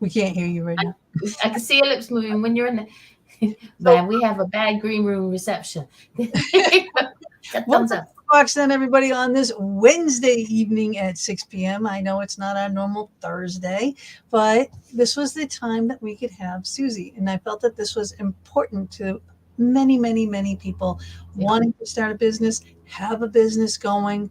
We can't hear you right now. I can see your lips moving when you're in the. So, Man, we have a bad green room reception. Got thumbs welcome up. to Fox then, everybody, on this Wednesday evening at 6 p.m. I know it's not our normal Thursday, but this was the time that we could have Susie. And I felt that this was important to many, many, many people Yeah. wanting to start a business, have a business going.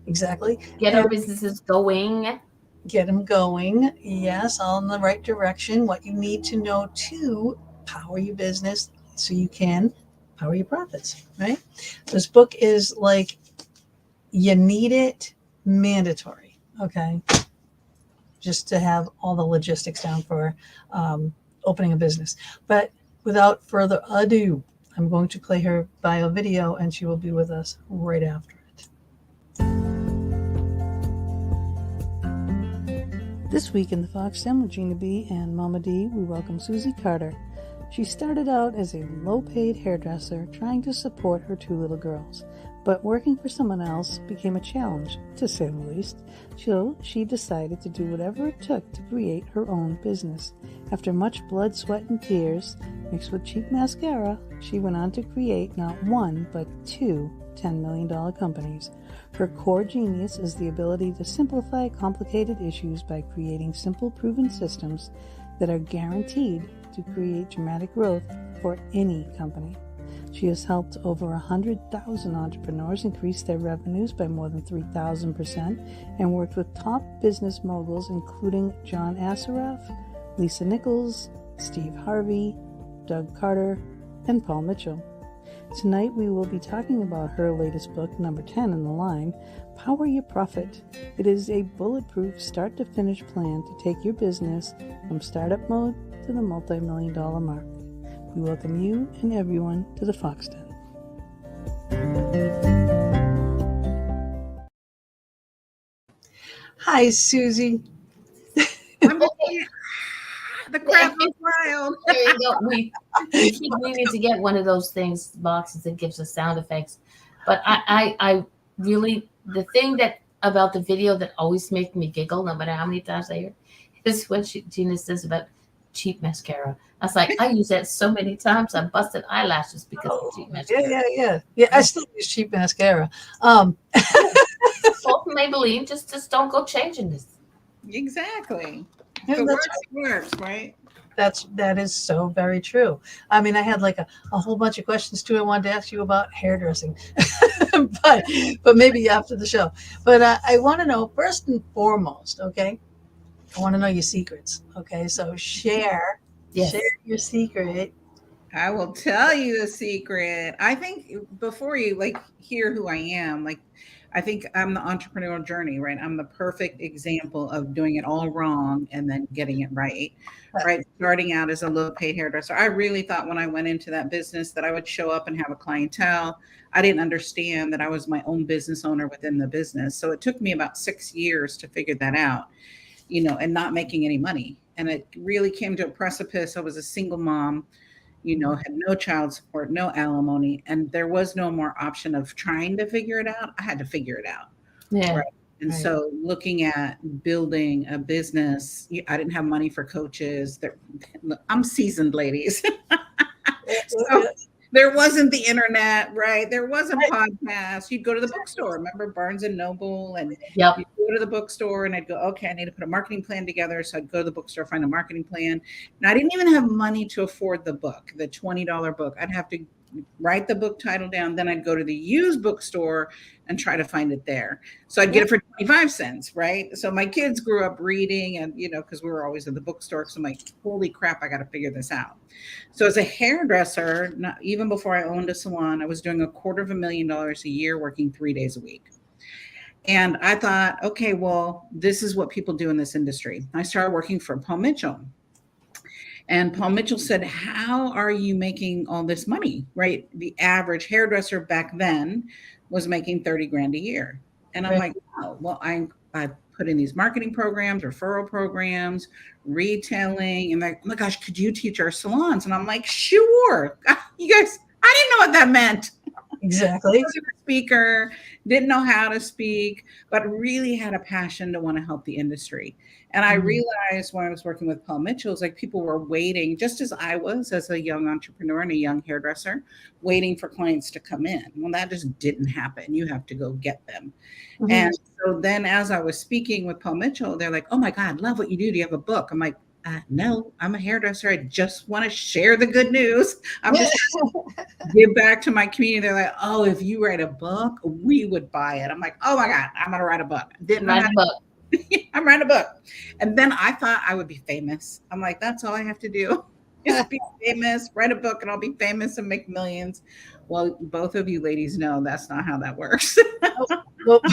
Exactly. Get our And businesses going. get them going. Yes, all in the right direction. What you need to know to power your business so you can power your profits, right? This book is like you need it mandatory, okay? Just to have all the logistics down for opening a business. But without further ado, I'm going to play her bio video and she will be with us right after it. This week in the Fox Den with Gina B and Mama D, we welcome Susie Carder. She started out as a low-paid hairdresser trying to support her 2 little girls, but working for someone else became a challenge, to say the least. So she decided to do whatever it took to create her own business. After much blood, sweat, and tears, mixed with cheap mascara, she went on to create not one, but 2 $10 million companies. Her core genius is the ability to simplify complicated issues by creating simple, proven systems that are guaranteed to create dramatic growth for any company. She has helped over 100,000 entrepreneurs increase their revenues by more than 3,000% and worked with top business moguls including John Assaraf, Lisa Nichols, Steve Harvey, Doug Carter, and Paul Mitchell. Tonight we will be talking about her latest book, number 10 in the line, Power Your Profit. It is a bulletproof start-to-finish plan to take your business from startup mode to the multi-million-dollar mark. We welcome you and everyone to the Fox Den. Hi, Susie. The crap is wild. There you go. We keep needing to get one of those things, boxes that gives us sound effects. But I really, the thing that about the video that always makes me giggle, no matter how many times I hear, is when Gina says about cheap mascara. I was like, I use that so many times. I busted eyelashes because of cheap mascara. Yeah. I still use cheap mascara. Salt and Maybelline, just don't go changing this. Exactly. Yeah, If it that's works, it works, right? that is so very true. I mean, I had like a whole bunch of questions too. I wanted to ask you about hairdressing, but maybe after the show. But I want to know first and foremost. Okay, I want to know your secrets. Okay, so share your secret. I will tell you a secret. I think before you hear who I am, I think I'm the entrepreneurial journey, right? I'm the perfect example of doing it all wrong and then getting it right. Right. Starting out as a low paid hairdresser. I really thought when I went into that business that I would show up and have a clientele. I didn't understand that I was my own business owner within the business. So it took me about 6 years to figure that out, and not making any money. And it really came to a precipice. I was a single mom, had no child support, no alimony, and there was no more option of trying to figure it out. I had to figure it out. Yeah. Right. And Right. so looking at building a business, I didn't have money for coaches. I'm seasoned, ladies. So there wasn't the internet, right? There wasn't podcasts. You'd go to the bookstore. Remember Barnes and Noble? And Yep. you'd go to the bookstore and I'd go, okay, I need to put a marketing plan together. So I'd go to the bookstore, find a marketing plan. And I didn't even have money to afford the book, the $20 book. I'd have to write the book title down. Then I'd go to the used bookstore and try to find it there. So I'd get it for 25 cents, right? So my kids grew up reading and, because we were always at the bookstore. So I'm like, holy crap, I got to figure this out. So as a hairdresser, even before I owned a salon, I was doing $250,000 a year, working 3 days a week. And I thought, okay, well, this is what people do in this industry. I started working for Paul Mitchell. And Paul Mitchell said, how are you making all this money, right? The average hairdresser back then was making 30 grand a year. And I'm like, oh, well, I put in these marketing programs, referral programs, retailing. And like, oh my gosh, could you teach our salons? And I'm like, sure. You guys, I didn't know what that meant. Exactly. Wasn't a speaker, didn't know how to speak, but really had a passion to want to help the industry. And I realized when I was working with Paul Mitchell, it's like people were waiting, just as I was as a young entrepreneur and a young hairdresser, waiting for clients to come in. Well, that just didn't happen. You have to go get them. And so then as I was speaking with Paul Mitchell, they're like, oh my God, love what you do. Do you have a book? I'm like, no, I'm a hairdresser. I just want to share the good news. I'm just give back to my community. They're like, oh, if you write a book, we would buy it. I'm like, oh my God, I'm going to write a book. Didn't know Write a book. I'm writing a book. And then I thought I would be famous. I'm like, that's all I have to do is be famous, write a book, and I'll be famous and make millions. Well, both of you ladies know that's not how that works. Nope.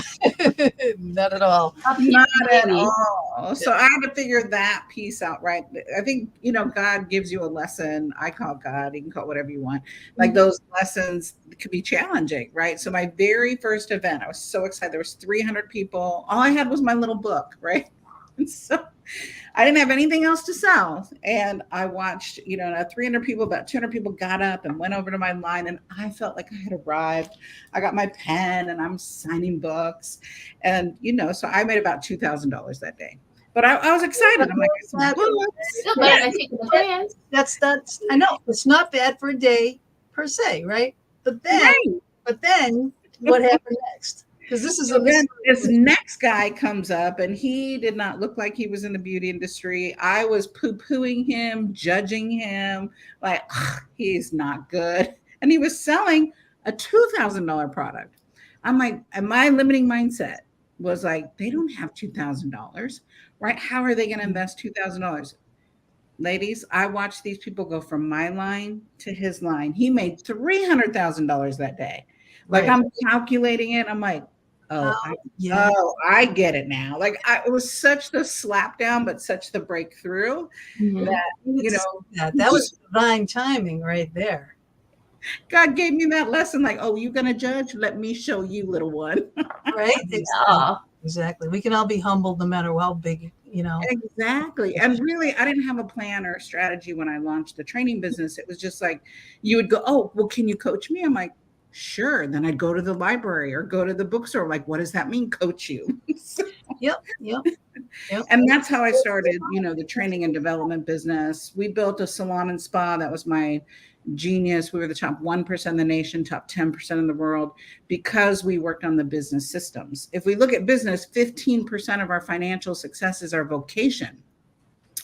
Not at all. Not at all. So I had to figure that piece out, right? I think, God gives you a lesson. I call God, you can call it whatever you want. Like those lessons could be challenging, right? So my very first event, I was so excited. There was 300 people. All I had was my little book, right? And so I didn't have anything else to sell. And I watched, 300 people, about 200 people got up and went over to my line. And I felt like I had arrived. I got my pen and I'm signing books. And, so I made about $2,000 that day. But I was excited. I'm like, that's I know it's not bad for a day per se, right? But then what happened next? Because this next guy comes up and he did not look like he was in the beauty industry. I was poo-pooing him, judging him, like he's not good. And he was selling a $2,000 product. I'm like, and my limiting mindset was like, they don't have $2,000, right? How are they going to invest $2,000? Ladies, I watched these people go from my line to his line. He made $300,000 that day. Like I'm calculating it. I'm like, I get it now. Like it was such the slap down, but such the breakthrough that that was divine timing right there. God gave me that lesson. Like, oh, you gonna judge? Let me show you, little one. Right? Exactly. We can all be humbled no matter how big, Exactly. And really, I didn't have a plan or a strategy when I launched the training business. It was just like, you would go, oh, well, can you coach me? I'm like, sure. Then I'd go to the library or go to the bookstore. Like, what does that mean? Coach you. Yep. And that's how I started, the training and development business. We built a salon and spa. That was my genius. We were the top 1% in the nation, top 10% in the world, because we worked on the business systems. If we look at business, 15% of our financial success is our vocation.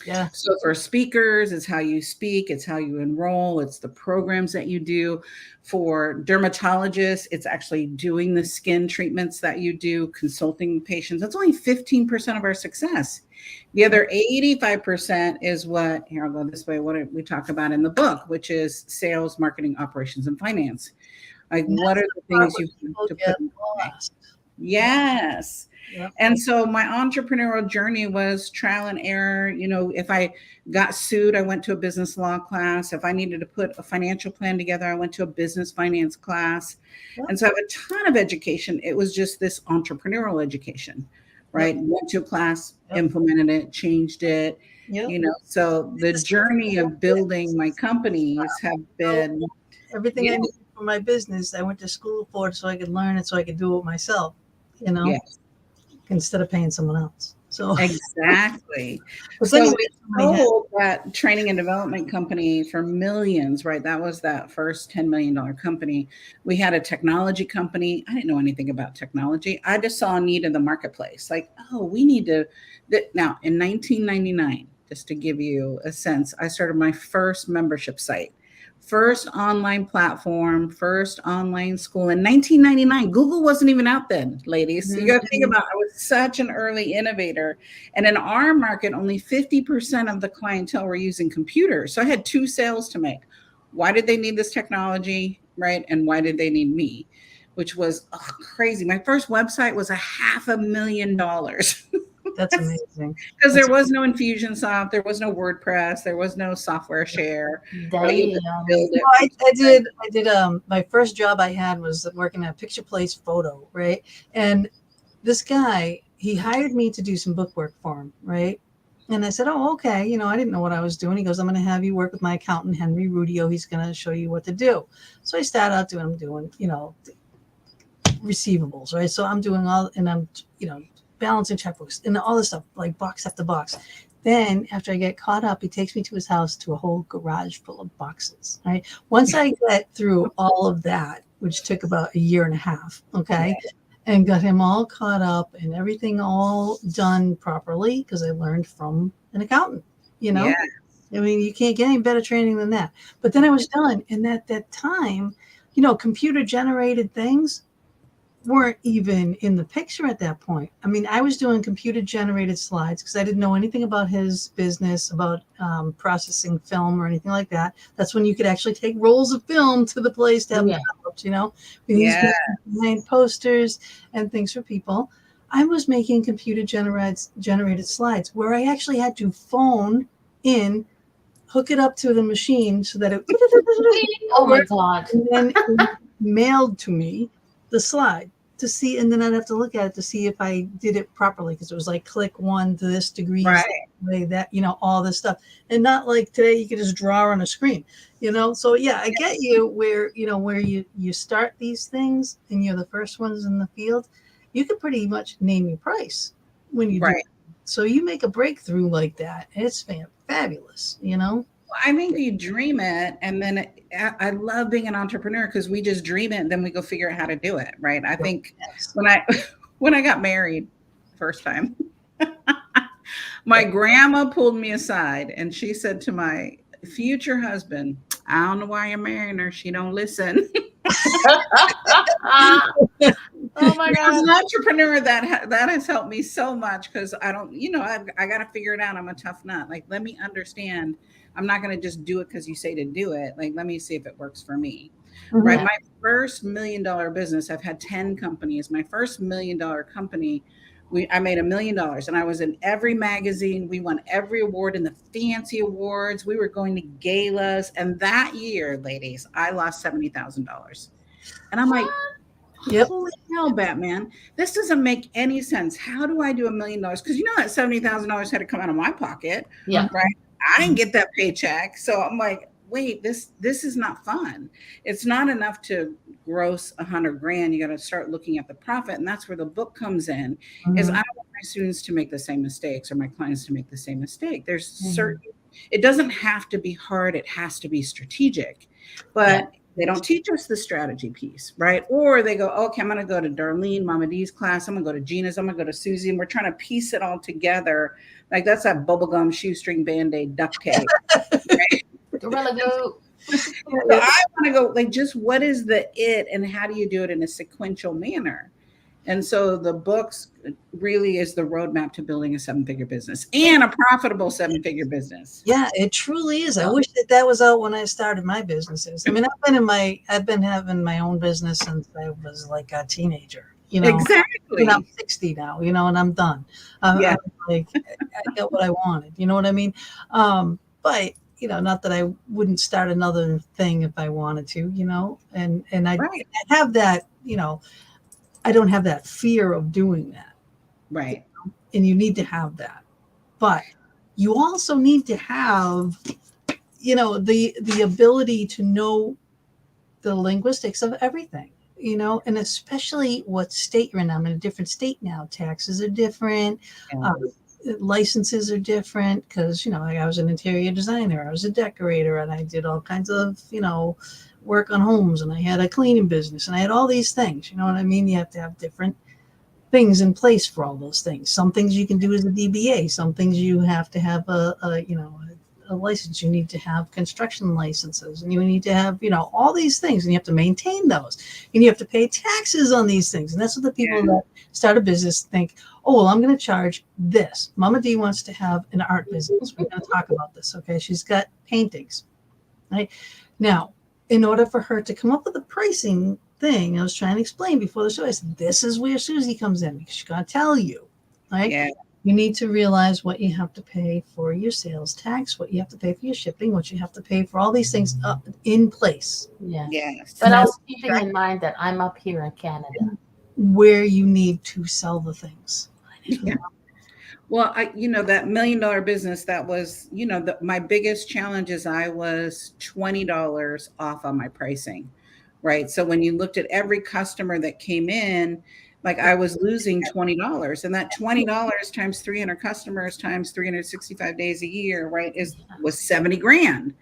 Yeah. So for speakers, it's how you speak, it's how you enroll, it's the programs that you do. For dermatologists, it's actually doing the skin treatments that you do, consulting patients. That's only 15% of our success. The other 85% is what, here, I'll go this way, what we talk about in the book, which is sales, marketing, operations, and finance. Like, what are the things you have to put in place? Yes. Yep. And so my entrepreneurial journey was trial and error. If I got sued, I went to a business law class. If I needed to put a financial plan together, I went to a business finance class. Yep. And so I have a ton of education. It was just this entrepreneurial education, right? Yep. Went to a class, implemented it, changed it. Yep. So the journey of building my companies have been everything I needed for my business. I went to school for it so I could learn it, so I could do it myself. Yes. Instead of paying someone else. So exactly. So we sold that training and development company for millions, right? That was that first $10 million company. We had a technology company. I didn't know anything about technology. I just saw a need in the marketplace. Like, oh, we need to. Now, in 1999, just to give you a sense, I started my first membership site. First online platform, first online school in 1999. Google wasn't even out then, ladies. So you got to think about, I was such an early innovator. And in our market, only 50% of the clientele were using computers. So I had 2 sales to make. Why did they need this technology, right? And why did they need me? Which was crazy. My first website was $500,000. That's amazing. Because there was no Infusionsoft, there was no WordPress, there was no software share. I did. My first job I had was working at Picture Place Photo, right? And this guy, he hired me to do some book work for him, right? And I said, oh, okay. You know, I didn't know what I was doing. He goes, I'm going to have you work with my accountant, Henry Rudio. He's going to show you what to do. So I started out doing, you know, receivables, right? So I'm doing all, and I'm, you know, balancing checkbooks and all this stuff, like box after box. Then after I get caught up, he takes me to his house to a whole garage full of boxes, right? Once I get through all of that, which took about a year and a half, okay, and got him all caught up and everything all done properly, because I learned from an accountant, you know? Yeah. I mean, you can't get any better training than that. But then I was done. And at that time, you know, computer generated things weren't even in the picture at that point. I mean, I was doing computer generated slides because I didn't know anything about his business, about processing film or anything like that. That's when you could actually take rolls of film to the place to have them developed, you know. We used to make posters and things for people. I was making computer generated slides where I actually had to phone in, hook it up to the machine so that it oh my God. and then it mailed to me the slide to see, and then I'd have to look at it to see if I did it properly, because it was like click 1 to this degree, way that, you know, all this stuff, and not like today you can just draw on a screen, you know. So yeah, I get you where, you know, where you start these things and you're the first ones in the field, you can pretty much name your price when you do it. So you make a breakthrough like that, it's fabulous, you know. I think you dream it, and then I love being an entrepreneur because we just dream it and then we go figure out how to do it, right? I think when I got married first time, my grandma pulled me aside and she said to my future husband, I don't know why you're marrying her. She don't listen. Oh my God. As an entrepreneur, that has helped me so much, because I don't, you know, I got to figure it out. I'm a tough nut. Like, let me understand. I'm not going to just do it because you say to do it. Like, let me see if it works for me. Mm-hmm. Right. My first $1 million business, I've had 10 companies. My first $1 million company, I made $1 million, and I was in every magazine. We won every award in the fancy awards. We were going to galas. And that year, ladies, I lost $70,000. And I'm like, holy hell, Batman, this doesn't make any sense. How do I do $1 million? Because you know that $70,000 had to come out of my pocket. Yeah. Right. I didn't get that paycheck. So I'm like, wait, this is not fun. It's not enough to gross $100,000. You got to start looking at the profit. And that's where the book comes in. Mm-hmm. Is I don't want my students to make the same mistakes, or my clients to make the same mistake. There's certain, it doesn't have to be hard. It has to be strategic, but they don't teach us the strategy piece, right? Or they go, okay, I'm going to go to Darlene, Mama D's class. I'm going to go to Gina's. I'm going to go to Susie. And we're trying to piece it all together. Like, that's that bubblegum, shoestring, Band-Aid, duct tape. Right? Gorilla glue. So I want to go, like, just what is the it, and how do you do it in a sequential manner? And so the books really is the roadmap to building a 7-figure business, and a profitable 7-figure business. Yeah, it truly is. I wish that was out when I started my businesses. I mean, I've been having my own business since I was like a teenager. You know, exactly. And I'm 60 now, you know, and I'm done. I'm like, I got what I wanted. You know what I mean? But you know, not that I wouldn't start another thing if I wanted to, you know, and I have that, you know, I don't have that fear of doing that. Right. You know? And you need to have that. But you also need to have, you know, the ability to know the linguistics of everything, you know, and especially what state you're in. I'm in a different state now. Taxes are different. Licenses are different because, you know, I was an interior designer. I was a decorator, and I did all kinds of, you know, work on homes, and I had a cleaning business, and I had all these things, you know what I mean? You have to have different things in place for all those things. Some things you can do as a DBA. Some things you have to have a license. You need to have construction licenses, and you need to have, you know, all these things, and you have to maintain those, and you have to pay taxes on these things. And that's what the people that start a business think, oh, well, I'm going to charge this. Mama D wants to have an art business. We're going to talk about this. Okay. She's got paintings, right? Now, in order for her to come up with a pricing thing, I was trying to explain before the show, I said, this is where Susie comes in, because she's going to tell you, right? Yeah. You need to realize what you have to pay for your sales tax, what you have to pay for your shipping, what you have to pay for all these things up in place. Yeah. Yes. But I was keeping in mind that I'm up here in Canada, where you need to sell the things. Yeah. Well, that $1 million business, that was, my biggest challenge is I was $20 off on my pricing, right? So when you looked at every customer that came in, like I was losing $20, and that $20 times 300 customers times 365 days a year, right, was 70 grand.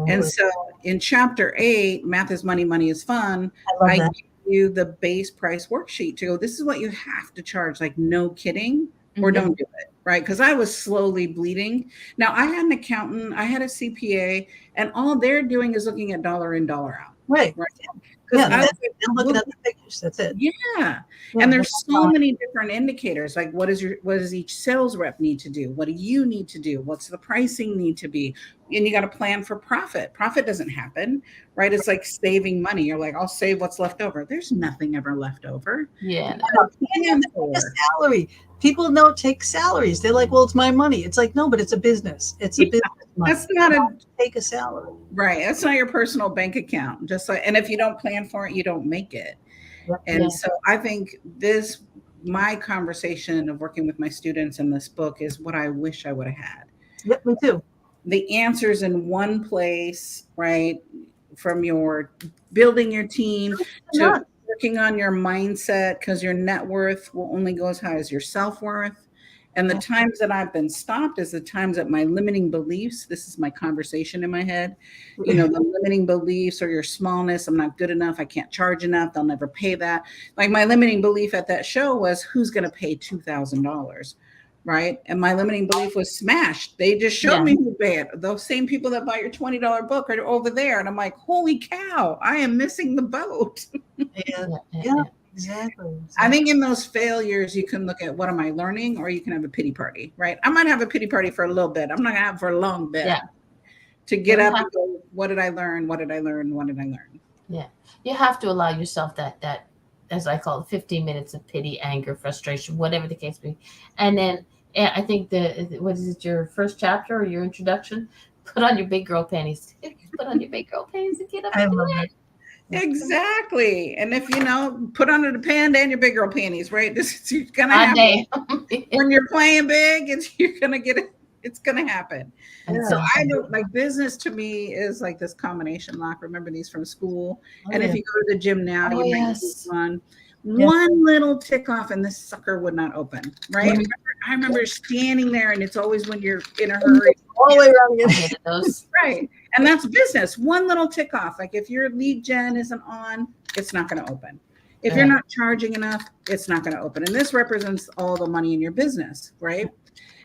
And so in chapter 8, Math is Money, Money is Fun, I give you the base price worksheet to go, this is what you have to charge, like no kidding, or don't do it, right? Because I was slowly bleeding. Now, I had an accountant, I had a CPA, and all they're doing is looking at dollar in, dollar out. Right. Because I'm looking at the figures. That's it. Yeah. And there's so many different indicators. Like what does each sales rep need to do? What do you need to do? What's the pricing need to be? And you got to plan for profit. Profit doesn't happen, right? It's like saving money. You're like, I'll save what's left over. There's nothing ever left over. Yeah. A salary. People don't take salaries. They're like, well, it's my money. It's like, no, but it's a business. It's a business money. That's not take a salary. Right. That's not your personal bank account. And if you don't plan for it, you don't make it. And so I think my conversation of working with my students in this book is what I wish I would have had. Yep, me too. The answers in one place, right? From your building your team to working on your mindset, because your net worth will only go as high as your self-worth. And the times that I've been stopped is the times that my limiting beliefs, this is my conversation in my head, the limiting beliefs or your smallness, I'm not good enough, I can't charge enough, they'll never pay that. Like my limiting belief at that show was, who's going to pay $2,000, right? And my limiting belief was smashed. They just showed me who paid it. Those same people that buy your $20 book are over there. And I'm like, holy cow, I am missing the boat. Yeah. Exactly. I think in those failures, you can look at what am I learning, or you can have a pity party, right? I might have a pity party for a little bit. I'm not gonna have it for a long bit. To get up and go, what did I learn? What did I learn? What did I learn? Yeah. You have to allow yourself that as I call it, 15 minutes of pity, anger, frustration, whatever the case may be. And then I think what is it, your first chapter or your introduction? Put on your big girl panties. Put on your big girl panties and get up and do it. Exactly. And if put under the panda and your big girl panties, right? This is gonna happen. When you're playing big, you're gonna get it. It's gonna happen. And so I know, like, business to me is like this combination lock. Remember these from school. And if you go to the gym now, you might use one little tick off and this sucker would not open, right? I remember standing there, and it's always when you're in a hurry. All the way around those. Right. And that's business. One little tick off. Like if your lead gen isn't on, it's not going to open. If you're not charging enough, it's not going to open. And this represents all the money in your business, right?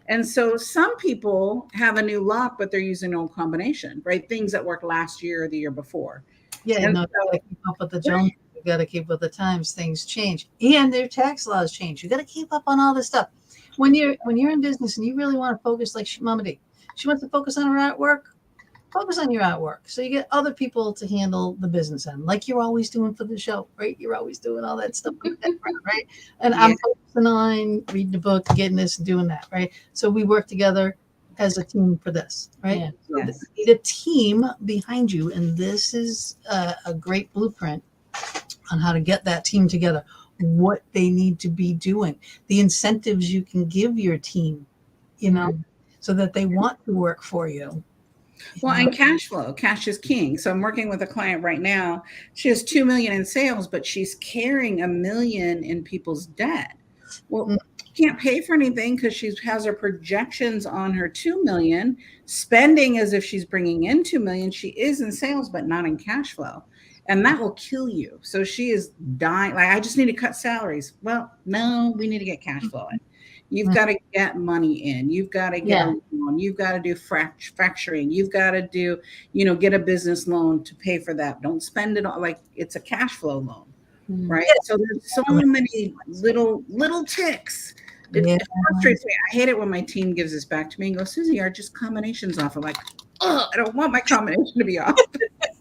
And so some people have a new lock, but they're using an old combination, right? Things that worked last year or the year before. Yeah, you got to keep up with the Jones. You got to keep with the times. Things change, and their tax laws change. You got to keep up on all this stuff. When you're in business and you really want to focus, like Mama D, she wants to focus on her artwork. Focus on your artwork. So you get other people to handle the business end, like you're always doing for the show, right? You're always doing all that stuff, right? And I'm focusing on reading the book, getting this, and doing that, right? So we work together as a team for this, right? Yeah. So you need a team behind you, and this is a great blueprint on how to get that team together, what they need to be doing, the incentives you can give your team, so that they want to work for you. Well, and cash flow, cash is king. So I'm working with a client right now. She has 2 million in sales, but she's carrying $1 million in people's debt. Well, she can't pay for anything because she has her projections on her 2 million, spending as if she's bringing in 2 million. She is in sales, but not in cash flow. And that will kill you. So she is dying. Like, I just need to cut salaries. Well, no, we need to get cash flow in. You've got to get money in. You've got to get a loan. You've got to do fracturing. You've got to do, get a business loan to pay for that. Don't spend it all like it's a cash flow loan, right? So there's so many little ticks. It frustrates me. I hate it when my team gives this back to me and goes, Susie, are just combinations off? I'm like, I don't want my combination to be off.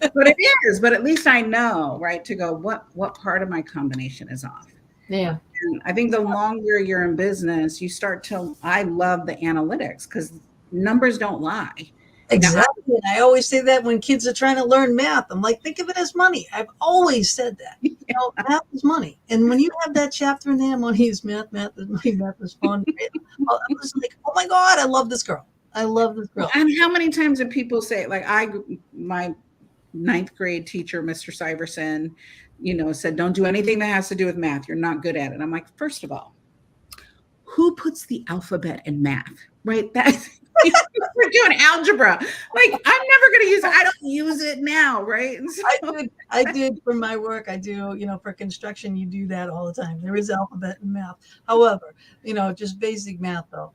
But it is. But at least I know, right, to go, what part of my combination is off? Yeah. And I think the longer you're in business, I love the analytics because numbers don't lie. Exactly. And I always say that when kids are trying to learn math, I'm like, think of it as money. I've always said that. You know, math is money. And when you have that chapter in there, money is math, math is money, math is fun. I was like, oh my God, I love this girl. I love this girl. And how many times did people say, like, my ninth grade teacher, Mr. Syverson, said, don't do anything that has to do with math. You're not good at it. I'm like, first of all, who puts the alphabet in math, right? That's we're doing algebra. Like, I'm never going to use it. I don't use it now, right? And so, I did for my work. I do, for construction, you do that all the time. There is alphabet and math. However, just basic math though.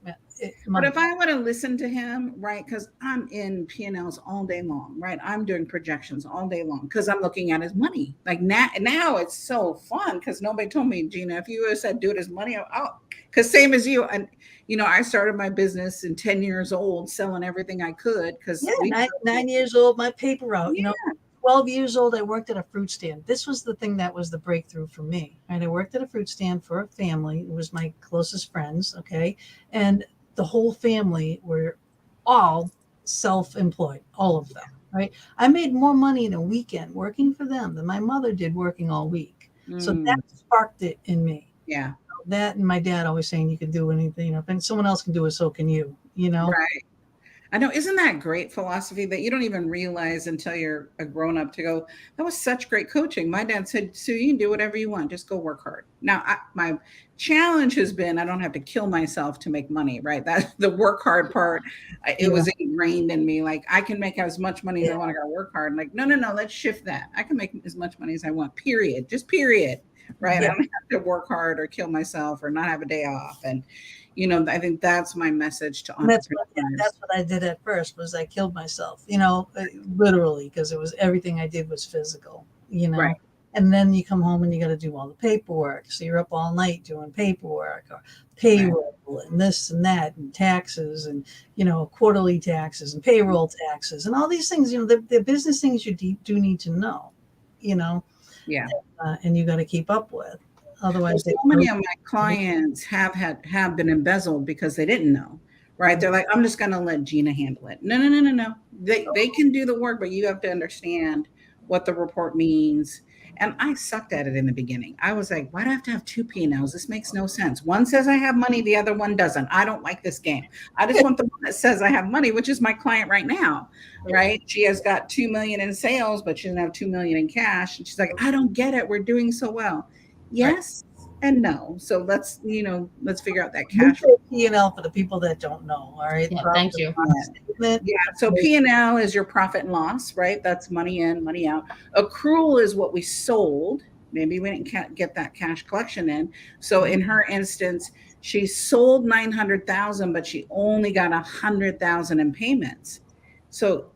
But if I want to listen to him, right, because I'm in P&Ls all day long, right? I'm doing projections all day long because I'm looking at his money. Like now it's so fun because nobody told me, Gina, if you would have said do it as money, because same as you. And, I started my business in 10 years old selling everything I could. Because 9 years old, my paper route, 12 years old, I worked at a fruit stand. This was the thing that was the breakthrough for me. Right? I worked at a fruit stand for a family. It was my closest friends. Okay. And the whole family were all self-employed, all of them, right? I made more money in a weekend working for them than my mother did working all week. So that sparked it in me. Yeah. That and my dad always saying you can do anything. If someone else can do it, so can you, Right. I know. Isn't that great philosophy that you don't even realize until you're a grown up to go, that was such great coaching. My dad said, Sue, you can do whatever you want. Just go work hard. Now, my challenge has been, I don't have to kill myself to make money, right? That's the work hard part. It was ingrained in me. Like, I can make as much money as I want. I got to work hard. Like, no, let's shift that. I can make as much money as I want, period. Just period. Right. I don't have to work hard or kill myself or not have a day off. And, I think that's my message to entrepreneurs. That's what I did at first was I killed myself, literally, because it was everything I did was physical, Right. And then you come home and you got to do all the paperwork. So you're up all night doing paperwork or payroll and this and that and taxes and, quarterly taxes and payroll taxes and all these things, the business things you do need to know, Yeah. And you got to keep up with. Otherwise, so many of my clients have been embezzled because they didn't know, right? They're like, I'm just going to let Gina handle it. No. They can do the work, but you have to understand what the report means. And I sucked at it in the beginning. I was like, why do I have to have two P&Ls? This makes no sense. One says I have money, the other one doesn't. I don't like this game. I just want the one that says I have money, which is my client right now, right? She has got 2 million in sales, but she doesn't have 2 million in cash. And she's like, I don't get it. We're doing so well. Yes and no. So let's figure out that cash flow. P&L for the people that don't know. All right. Yeah, thank you. Yeah. So P&L is your profit and loss, right? That's money in, money out. Accrual is what we sold. Maybe we didn't get that cash collection in. So in her instance, she sold 900,000, but she only got 100,000 in payments. So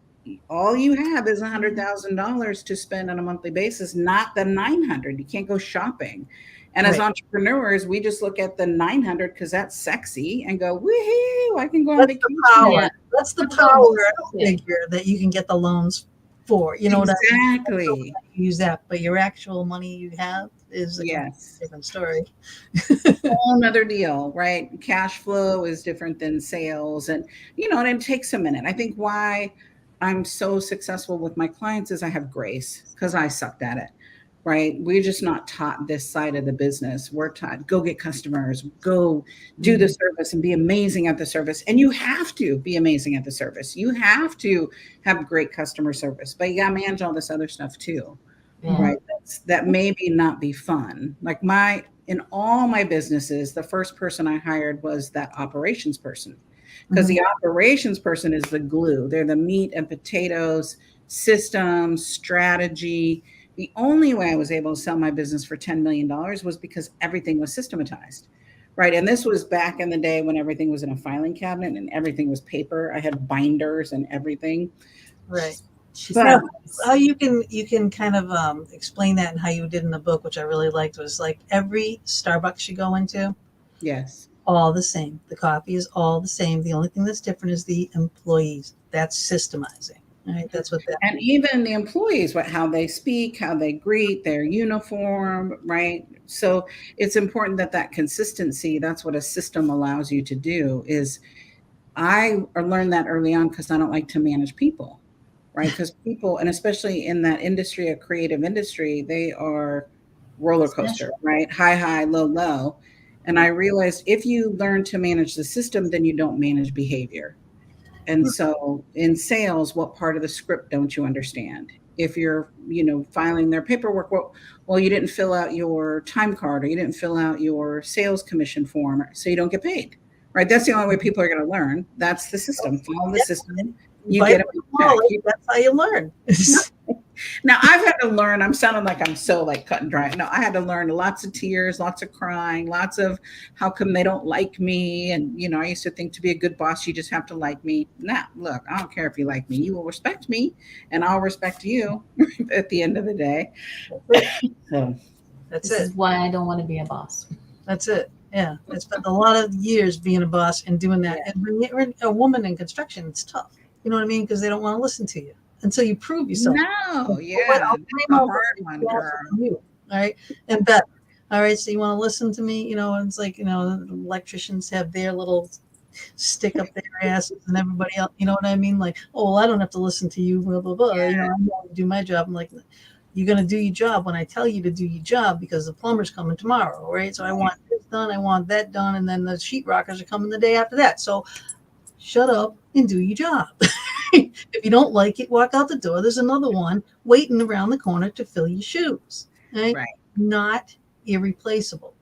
all you have is $100,000 to spend on a monthly basis, not the 900. You can't go shopping. And as entrepreneurs, we just look at the 900 because that's sexy and go, woohoo, I can go on vacation. That's the power figure that you can get the loans for. Exactly. Use that, but your actual money you have is a different story. Whole another deal, right? Cash flow is different than sales. And, and it takes a minute. I think why I'm so successful with my clients is I have grace because I sucked at it, right? We're just not taught this side of the business. We're taught, go get customers, go do the service and be amazing at the service. And you have to be amazing at the service. You have to have great customer service, but you got to manage all this other stuff too, right? That maybe not be fun. Like in all my businesses, the first person I hired was that operations person. Because the operations person is the glue. They're the meat and potatoes, systems, strategy. The only way I was able to sell my business for $10 million was because everything was systematized, right? And this was back in the day when everything was in a filing cabinet and everything was paper. I had binders and everything. Right. But how you can kind of explain that and how you did in the book, which I really liked, was like every Starbucks you go into. Yes. All the same. The coffee is all the same. The only thing that's different is the employees. That's systemizing. Right? That's what that. And even the employees, how they speak, how they greet, their uniform, right? So it's important that consistency, that's what a system allows you to do, is I learned that early on because I don't like to manage people, right? Because people, and especially in that industry, a creative industry, they are roller coaster, right? High, low, low. And I realized if you learn to manage the system, then you don't manage behavior. And so in sales, what part of the script don't you understand? If you're, filing their paperwork, well, you didn't fill out your time card or you didn't fill out your sales commission form, so you don't get paid, right? That's the only way people are going to learn. That's the system. Follow the system. You get a check. That's how you learn. Now I've had to learn, I'm sounding like I'm so like cut and dry. No, I had to learn lots of tears, lots of crying, lots of how come they don't like me. And, I used to think to be a good boss, you just have to like me. Nah, look, I don't care if you like me. You will respect me and I'll respect you at the end of the day. So this is why I don't want to be a boss. That's it. Yeah. I spent a lot of years being a boss and doing that. Yeah. And when you're a woman in construction, it's tough. You know what I mean? Because they don't want to listen to you until you prove yourself. No, yeah. That's a hard one, girl. You, all right. And Beth, all right. So you want to listen to me? It's like, electricians have their little stick up their asses and everybody else. You know what I mean? Like, oh, well, I don't have to listen to you, blah, blah, blah. Yeah. I'm going to do my job. I'm like, you're going to do your job when I tell you to do your job because the plumber's coming tomorrow, right? So I want this done, I want that done, and then the sheetrockers are coming the day after that. So shut up and do your job. If you don't like it, walk out the door. There's another one waiting around the corner to fill your shoes. Right? Not irreplaceable.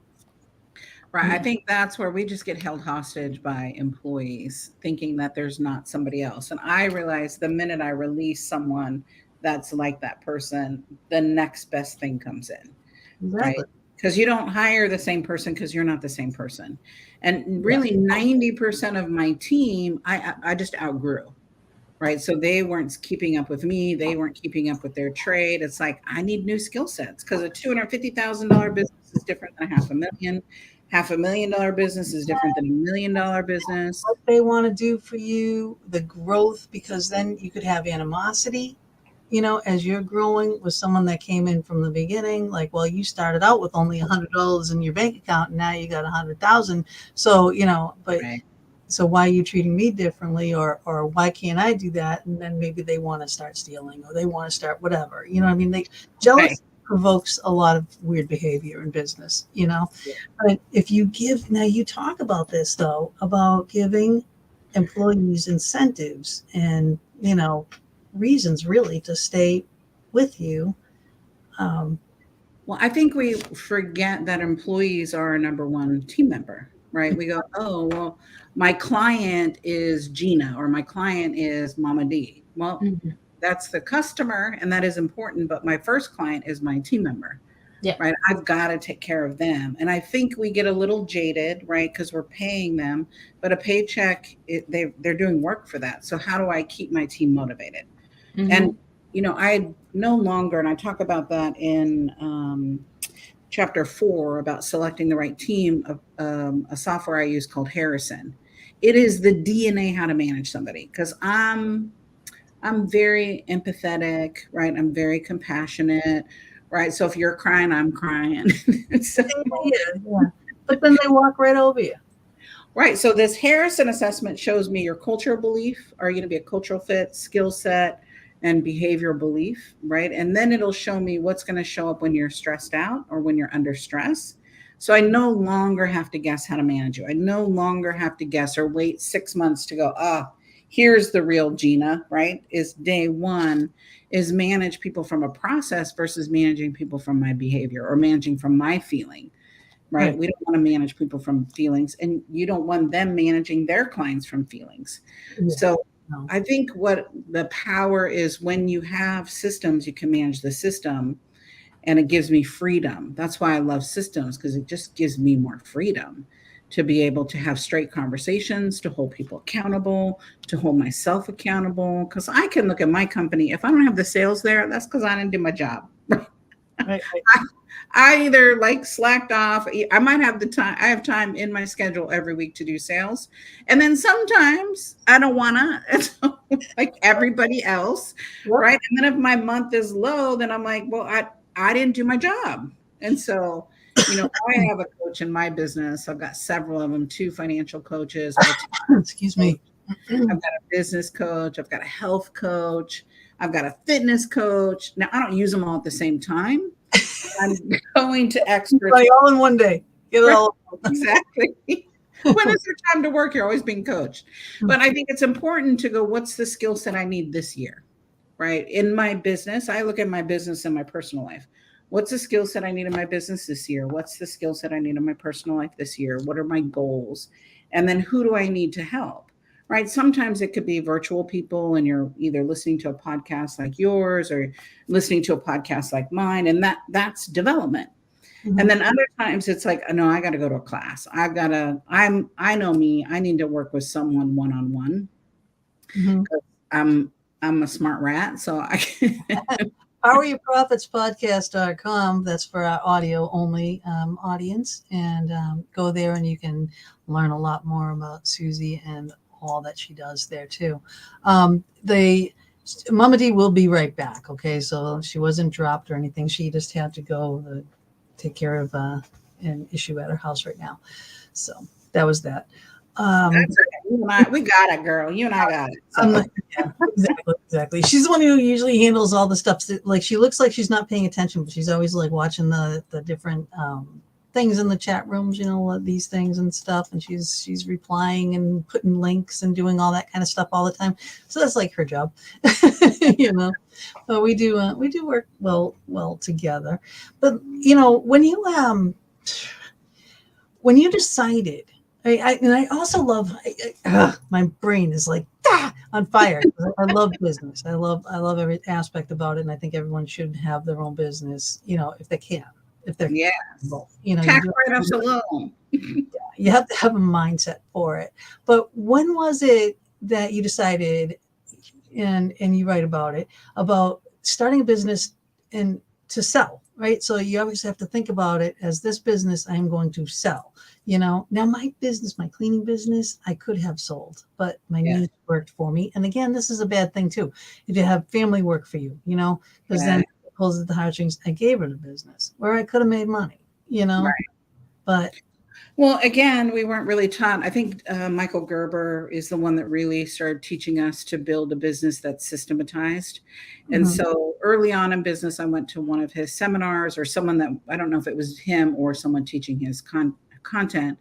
Right. I think that's where we just get held hostage by employees thinking that there's not somebody else. And I realized the minute I release someone that's like that person, the next best thing comes in. Exactly. Right? Because you don't hire the same person because you're not the same person. And really 90% of my team, I just outgrew. Right. So they weren't keeping up with me. They weren't keeping up with their trade. It's like, I need new skill sets because a $250,000 business is different than $500,000. $500,000 business is different than $1 million business. What they want to do for you, the growth, because then you could have animosity, as you're growing with someone that came in from the beginning, like, well, you started out with only $100 in your bank account and now you got 100,000. So, but right. So why are you treating me differently or why can't I do that? And then maybe they want to start stealing or they want to start whatever, jealousy provokes a lot of weird behavior in business, but if you give, now you talk about this though, about giving employees incentives and, reasons really to stay with you. Well, I think we forget that employees are our number one team member, right? We go, oh, well, my client is Gina or my client is Mama D. Well, that's the customer and that is important, but my first client is my team member, right? I've got to take care of them. And I think we get a little jaded, right? Because we're paying them, but a paycheck, they're doing work for that. So how do I keep my team motivated? And, I no longer, and I talk about that in chapter 4 about selecting the right team of a software I use called Harrison. It is the DNA how to manage somebody because I'm very empathetic, right? I'm very compassionate, right? So if you're crying, I'm crying. So, but then they walk right over you. Right. So this Harrison assessment shows me your cultural belief. Are you going to be a cultural fit, skill set, and behavioral belief, right? And then it'll show me what's going to show up when you're stressed out or when you're under stress. So I no longer have to guess how to manage you. I no longer have to guess or wait 6 months to go, here's the real Gina, right? Is day one is manage people from a process versus managing people from my behavior or managing from my feeling, right? We don't want to manage people from feelings and you don't want them managing their clients from feelings. Yeah. So I think what the power is when you have systems, you can manage the system and it gives me freedom. That's why I love systems because it just gives me more freedom to be able to have straight conversations, to hold people accountable, to hold myself accountable. Because I can look at my company. If I don't have the sales there, that's because I didn't do my job. Right. I either slacked off. I might have the time. I have time in my schedule every week to do sales. And then sometimes I don't want to, like everybody else. Right. And then if my month is low, then I'm like, well, I didn't do my job. And so, I have a coach in my business. I've got several of them, 2 financial coaches. Excuse me. I've got a business coach. I've got a health coach. I've got a fitness coach. Now, I don't use them all at the same time. I'm going to experts. All in one day. Get it all. Exactly. When is your time to work? You're always being coached. But I think it's important to go, what's the skill set I need this year? Right? In my business, I look at my business and my personal life. What's the skill set I need in my business this year? What's the skill set I need in my personal life this year? What are my goals? And then who do I need to help? Right? Sometimes it could be virtual people, and you're either listening to a podcast like yours or listening to a podcast like mine, and that's development. Mm-hmm. And then other times it's like, no, I got to go to a class. I know me. I need to work with someone one-on-one. Mm-hmm. I'm a smart rat, so I can. PowerYourProfitsPodcast.com. That's for our audio only audience, and go there and you can learn a lot more about Susie and all that she does there too. Mama D will be right back. Okay, so she wasn't dropped or anything. She just had to go take care of an issue at her house right now. So that was that. That's okay. We got it, girl. You and I got it. So. Yeah, exactly. She's the one who usually handles all the stuff. Like, she looks like she's not paying attention, but she's always like watching the different things in the chat rooms, these things and stuff. And she's replying and putting links and doing all that kind of stuff all the time. So that's like her job, But we do work well together. But when you decided. I also love. My brain is like on fire. I love business. I love every aspect about it, and I think everyone should have their own business. If they can, if they're capable. Tax write-offs alone. You have to have a mindset for it. But when was it that you decided, and you write about it, about starting a business and to sell? Right. So you always have to think about it as this business I'm going to sell. Now my business, my cleaning business, I could have sold, but my niece worked for me. And again, this is a bad thing too. If you have family work for you, because then it pulls at the heartstrings. I gave her the business where I could have made money, Right. But. Well, again, we weren't really taught. I think Michael Gerber is the one that really started teaching us to build a business that's systematized. And so early on in business, I went to one of his seminars, or someone that, I don't know if it was him or someone teaching his content.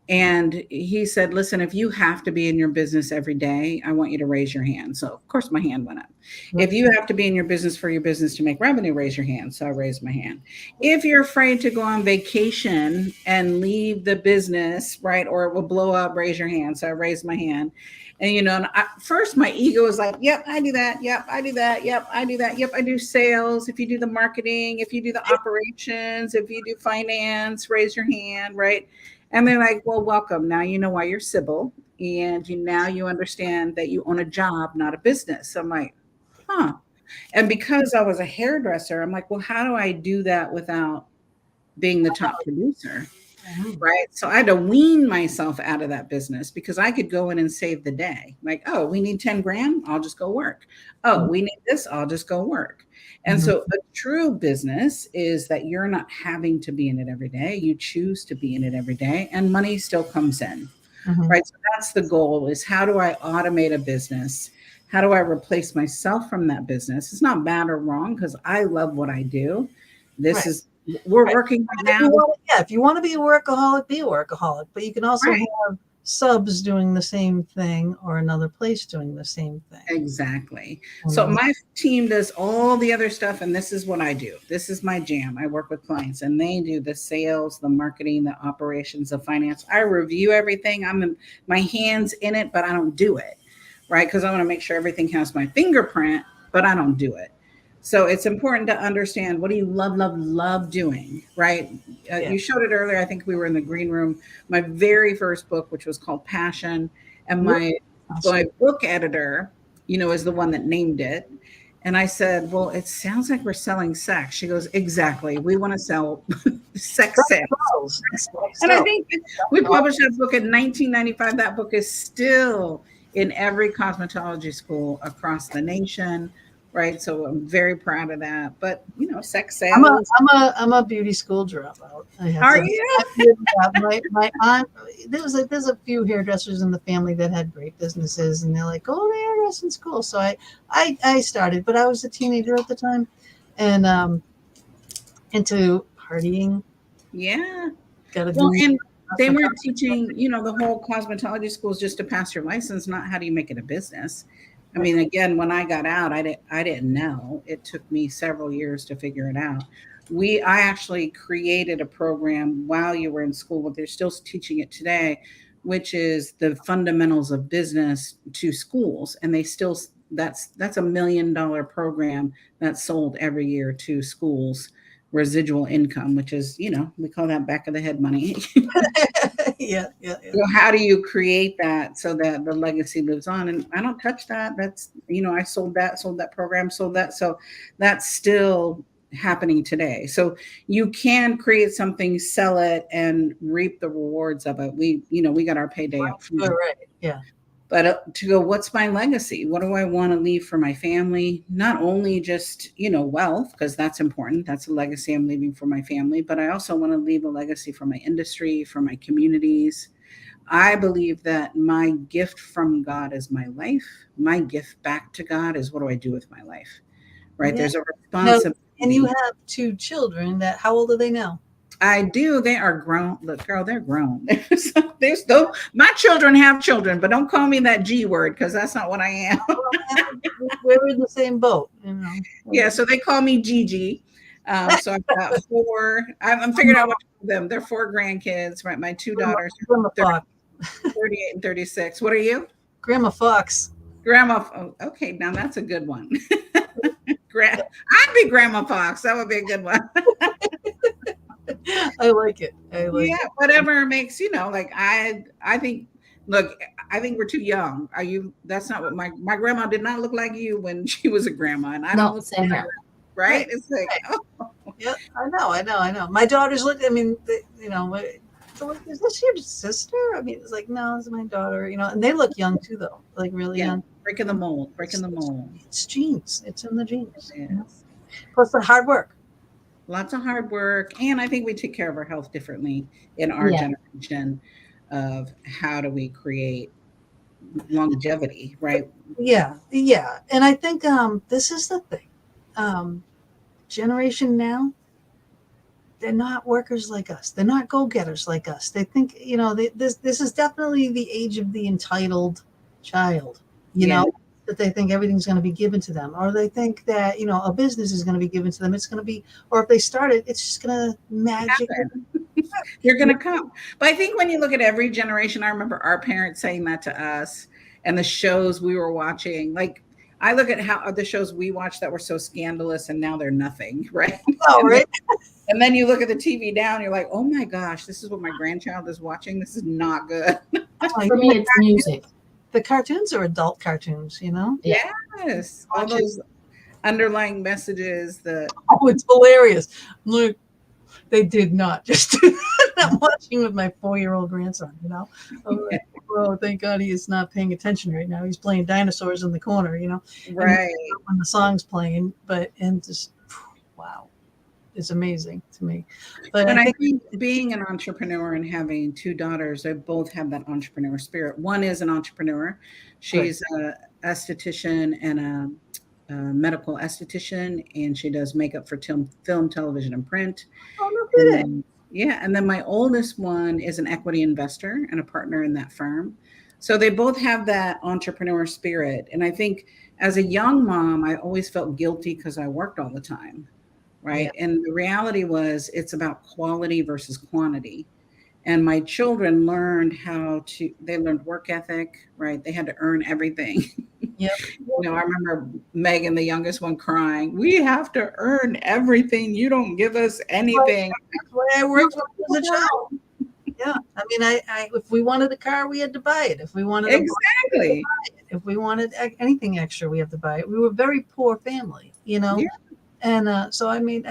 And he said, listen, if you have to be in your business every day, I want you to raise your hand. So of course my hand went up. Mm-hmm. If you have to be in your business for your business to make revenue, raise your hand. So I raised my hand. If you're afraid to go on vacation and leave the business, right, or it will blow up, raise your hand. So I raised my hand. And, first my ego was like, yep, I do that. Yep, I do that. Yep, I do that. Yep, I do sales. If you do the marketing, if you do the operations, if you do finance, raise your hand, right? And they're like, well, welcome. Now you know why you're Sybil. And now you understand that you own a job, not a business. So I'm like, huh. And because I was a hairdresser, I'm like, well, how do I do that without being the top producer? Right. So I had to wean myself out of that business because I could go in and save the day. Like, oh, we need 10 grand. I'll just go work. Oh, we need this. I'll just go work. And so a true business is that you're not having to be in it every day. You choose to be in it every day and money still comes in. Right. So that's the goal, is how do I automate a business? How do I replace myself from that business? It's not bad or wrong because I love what I do. This is. We're working right now. If you want to be a workaholic, be a workaholic. But you can also have subs doing the same thing or another place doing the same thing. Exactly. So my team does all the other stuff, and this is what I do. This is my jam. I work with clients, and they do the sales, the marketing, the operations, the finance. I review everything. My hands in it, but I don't do it, right? Because I want to make sure everything has my fingerprint, but I don't do it. So it's important to understand, what do you love doing, right? You showed it earlier. I think we were in the green room. My very first book, which was called Passion, and my book editor, is the one that named it. And I said, well, it sounds like we're selling sex. She goes, exactly. We want to sell sex sales. And I think we published that book in 1995. That book is still in every cosmetology school across the nation. right? So I'm very proud of that. But sex I'm a sales. I'm a beauty school dropout. I have Are to. you? My aunt. There's a few hairdressers in the family that had great businesses, and they're like, "Go to hairdressing school." So I started, but I was a teenager at the time, and into partying. Yeah. Got to Well, do. and they weren't teaching, the whole cosmetology schools just to pass your license, not how do you make it a business. I mean, again, when I got out, I didn't know. It took me several years to figure it out. I actually created a program while you were in school, but they're still teaching it today, which is the fundamentals of business to schools. And that's $1 million program that's sold every year to schools, residual income, which is, we call that back of the head money. Yeah. So how do you create that so that the legacy lives on? And I don't touch that. That's, I sold that program, sold that. So that's still happening today. So you can create something, sell it, and reap the rewards of it. We got our payday up front. Right. Yeah. But to go, what's my legacy? What do I want to leave for my family? Not only just, wealth, because that's important. That's a legacy I'm leaving for my family. But I also want to leave a legacy for my industry, for my communities. I believe that my gift from God is my life. My gift back to God is what do I do with my life? Right? Yeah. There's a responsibility. And you have 2 children how old are they now? I do. They are grown. Look, girl, they're grown. My children have children, but don't call me that G word because that's not what I am. We're in the same boat, Yeah, so they call me Gigi. So I've got 4. I'm figuring out what to call them. They're 4 grandkids, right? My 2 daughters, Grandma Fox. 38 and 36. What are you? Grandma Fox. Grandma. Oh, okay, now that's a good one. I'd be Grandma Fox. That would be a good one. I like it. Whatever makes, like I think, look, I think we're too young. That's not what my grandma did not look like you when she was a grandma. And I don't look same like here. right? It's like, oh. Yeah, I know. My daughters look, I mean, so is this your sister? I mean, it's like, no, it's my daughter, and they look young too, though, like really young. Breaking the mold. It's genes. It's in the genes. Yes. Plus the hard work. Lots of hard work. And I think we take care of our health differently in our generation of how do we create longevity, right? Yeah. And I think this is the thing. Generation now, they're not workers like us. They're not go-getters like us. They think, this is definitely the age of the entitled child, that they think everything's going to be given to them, or they think that, a business is going to be given to them. It's going to be, or if they start it, it's just going to magic. You're going to come. But I think when you look at every generation, I remember our parents saying that to us and the shows we were watching, like, I look at how the shows we watched that were so scandalous and now they're nothing, right? Oh, right. And then you look at the TV now and you're like, oh my gosh, this is what my grandchild is watching. This is not good. For me, it's music. The cartoons are adult cartoons, Yes. All those underlying messages that. Oh, it's hilarious. Look, they did not just do that. I'm watching with my 4-year-old grandson, I'm like, oh, thank God he is not paying attention right now. He's playing dinosaurs in the corner, Right. When the song's playing, and just, wow, it's amazing to me. But I think being an entrepreneur and having 2 daughters, they both have that entrepreneur spirit. One is an entrepreneur. She's an esthetician and a medical esthetician, and she does makeup for film, television, and print. Oh, no kidding. And then my oldest one is an equity investor and a partner in that firm. So they both have that entrepreneur spirit. And I think as a young mom, I always felt guilty because I worked all the time, right? Yeah. And the reality was it's about quality versus quantity. And my children learned they learned work ethic, right? They had to earn everything. Yep. I remember Megan, the youngest one, crying, we have to earn everything. You don't give us anything. That's why I worked as a child. Yeah. I mean, I if we wanted a car, we had to buy it. If we wanted exactly. If we wanted anything extra, we have to buy it. We were a very poor family, Yeah. And so I made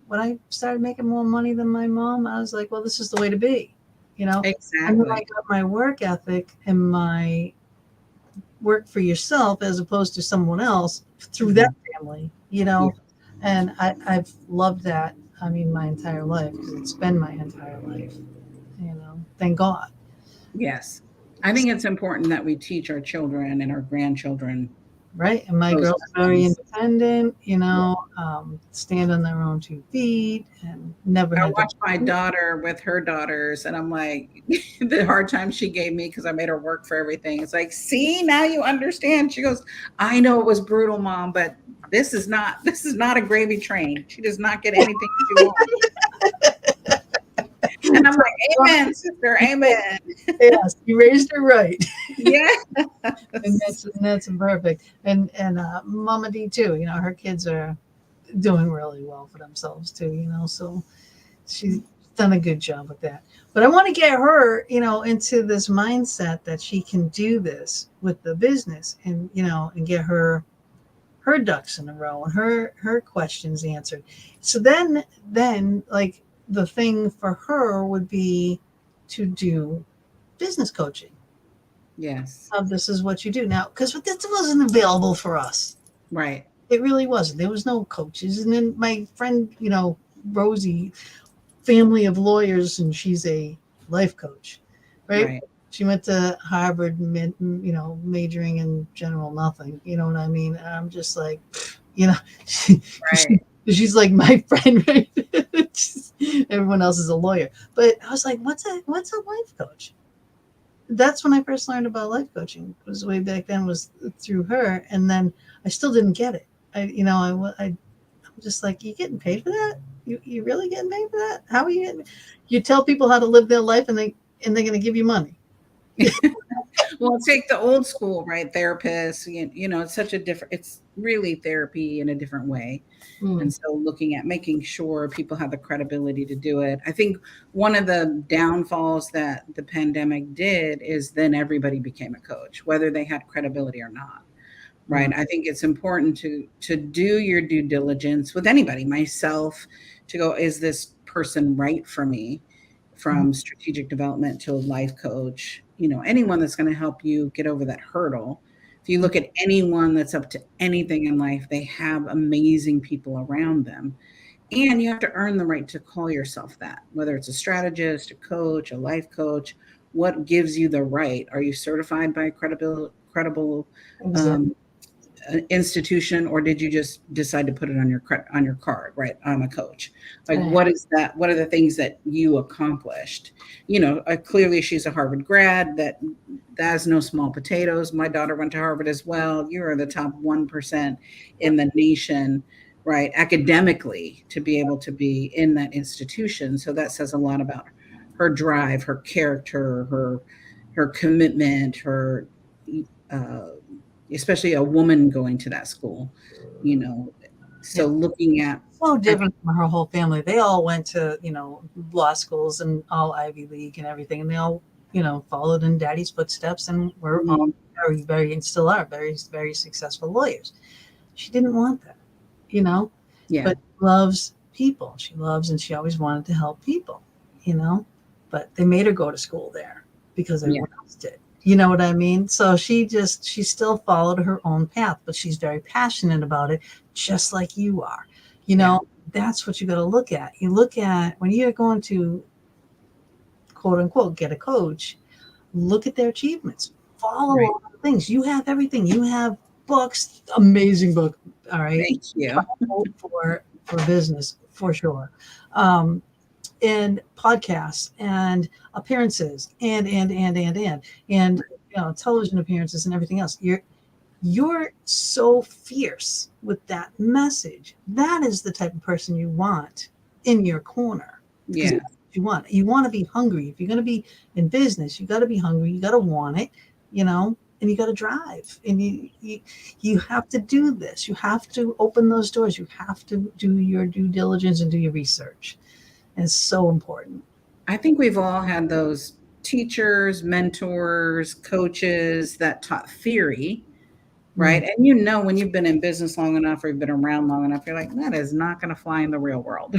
when I started making more money than my mom, I was like, well, this is the way to be, Exactly. And then I got my work ethic and my work for yourself as opposed to someone else through that family, you know. And I've loved that. I mean, my entire life, because it's been my entire life, you know. Thank God. Yes. I think it's important that we teach our children and our grandchildren. Right. And my Those girls are very things. independent, you know, stand on their own 2 feet and never I had to. watched my daughter with her daughters, and I'm like, the hard time she gave me because I made her work for everything. It's like, see, now you understand. She goes, I know it was brutal, Mom, but this is not a gravy train. She does not get anything she wants. And I'm like, amen, sister, amen. Yes, you raised her right. Yeah. And that's perfect. And Mama D too, you know, her kids are doing really well for themselves too, you know, so she's done a good job with that. But I want to get her, you know, into this mindset that she can do this with the business, and, you know, and get her ducks in a row and her questions answered. So then like the thing for her would be to do business coaching. Yes. This is what you do now, because this wasn't available for us. Right. It really wasn't. There was no coaches. And then my friend, you know, Rosie, family of lawyers, and she's a life coach, right? She went to Harvard, you know, majoring in general nothing. You know what I mean? And I'm just like, you know, she's like my friend, right? Everyone else is a lawyer. But I was like, what's a life coach? That's when I first learned about life coaching. It was way back then, was through her. And then I still didn't get it. I'm just like, you getting paid for that? You really getting paid for that? How are you getting? You tell people how to live their life, and they're going to give you money. Well, take the old school, right? Therapists, you know, it's really therapy in a different way. And so looking at making sure people have the credibility to do it. I think one of the downfalls that the pandemic did is then everybody became a coach, whether they had credibility or not. Right. I think it's important to do your due diligence with anybody, myself, to go, is this person right for me? From strategic development to a life coach, you know, anyone that's going to help you get over that hurdle. If you look at anyone that's up to anything in life, they have amazing people around them. And you have to earn the right to call yourself that, whether it's a strategist, a coach, a life coach. What gives you the right? Are you certified by a credible institution, or did you just decide to put it on your card, right? I'm a coach. Like, what is that? What are the things that you accomplished? You know, clearly she's a Harvard grad. That's no small potatoes. My daughter went to Harvard as well. You are the top 1% in the nation, right? Academically, to be able to be in that institution. So that says a lot about her drive, her character, her commitment, her especially a woman going to that school, you know. So looking at so different from her whole family. They all went to, you know, law schools and all Ivy League and everything, and they all, you know, followed in Daddy's footsteps, and were all very, very, and still are very, very successful lawyers. She didn't want that, you know. But loves people. She loves, and she always wanted to help people, you know. But they made her go to school there because everyone else did. You know what I mean? So she still followed her own path, but she's very passionate about it, just like you are. You know, that's what you got to look at. You look at when you're going to, quote unquote, get a coach, look at their achievements, follow all the things. You have everything. You have books, amazing book. All right. Thank you. For business, for sure. And podcasts and appearances and you know, television appearances and everything else. You're so fierce with that message. That is the type of person you want in your corner. Yeah. That's what you want to be hungry. If you're going to be in business, you got to be hungry. You got to want it, you know, and you got to drive, and you have to do this. You have to open those doors. You have to do your due diligence and do your research. And it's so important. I think we've all had those teachers, mentors, coaches that taught theory, right? And you know, when you've been in business long enough or you've been around long enough, you're like, that is not going to fly in the real world.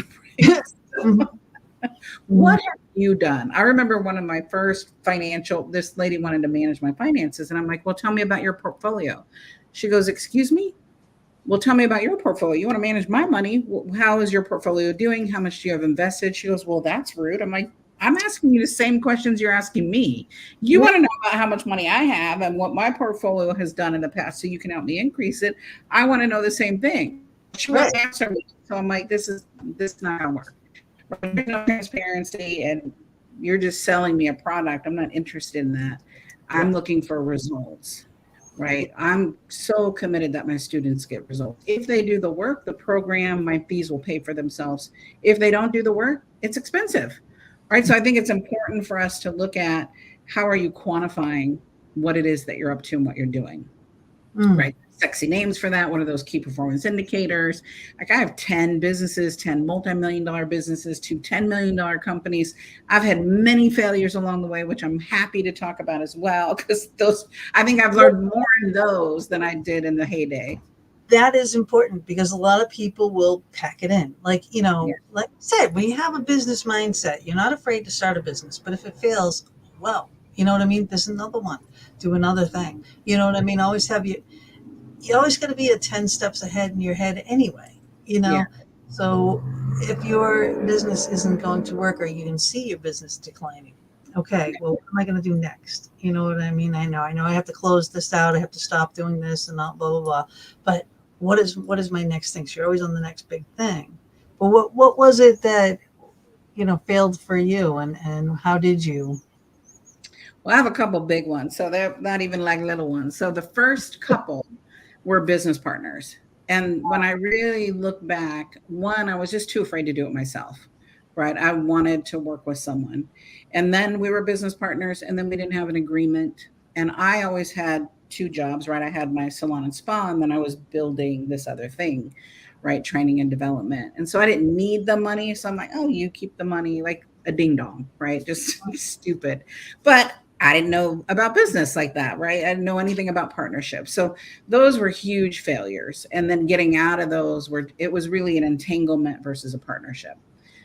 What have you done? I remember one of my first this lady wanted to manage my finances. And I'm like, well, tell me about your portfolio. She goes, excuse me? Well, tell me about your portfolio. You want to manage my money. How is your portfolio doing? How much do you have invested? She goes, well, that's rude. I'm like, I'm asking you the same questions you're asking me. You want to know about how much money I have and what my portfolio has done in the past so you can help me increase it. I want to know the same thing. She won't answer me. So I'm like, this is not gonna work. There's no transparency, and you're just selling me a product. I'm not interested in that. I'm looking for results. Right. I'm so committed that my students get results. If they do the work, the program, my fees will pay for themselves. If they don't do the work, it's expensive. Right. So I think it's important for us to look at how are you quantifying what it is that you're up to and what you're doing. Right. Sexy names for that. What are those key performance indicators? Like I have 10 businesses, 10 multi-million-dollar businesses, 2 $10 million companies. I've had many failures along the way, which I'm happy to talk about as well, because I think I've learned more in those than I did in the heyday. That is important because a lot of people will pack it in. Like, like I said, when you have a business mindset, you're not afraid to start a business, but if it fails, well, you know what I mean? There's another one, do another thing. You know what I mean? Always have you always got to be 10 steps ahead in your head anyway, So if your business isn't going to work or you can see your business declining, okay, well, what am I going to do next? You know what I mean? I know I have to close this out. I have to stop doing this and not blah, blah, blah. But what is my next thing? So you're always on the next big thing. But what was it that, failed for you and how did you? Well, I have a couple big ones. So they're not even like little ones. So the first couple were business partners. And when I really look back, one, I was just too afraid to do it myself, right? I wanted to work with someone. And then we were business partners, and then we didn't have an agreement. And I always had 2 jobs, right? I had my salon and spa, and then I was building this other thing, right? Training and development. And so I didn't need the money. So I'm like, oh, you keep the money, like a ding dong, right? Just stupid. But I didn't know about business like that, right? I didn't know anything about partnerships. So those were huge failures. And then getting out of those it was really an entanglement versus a partnership.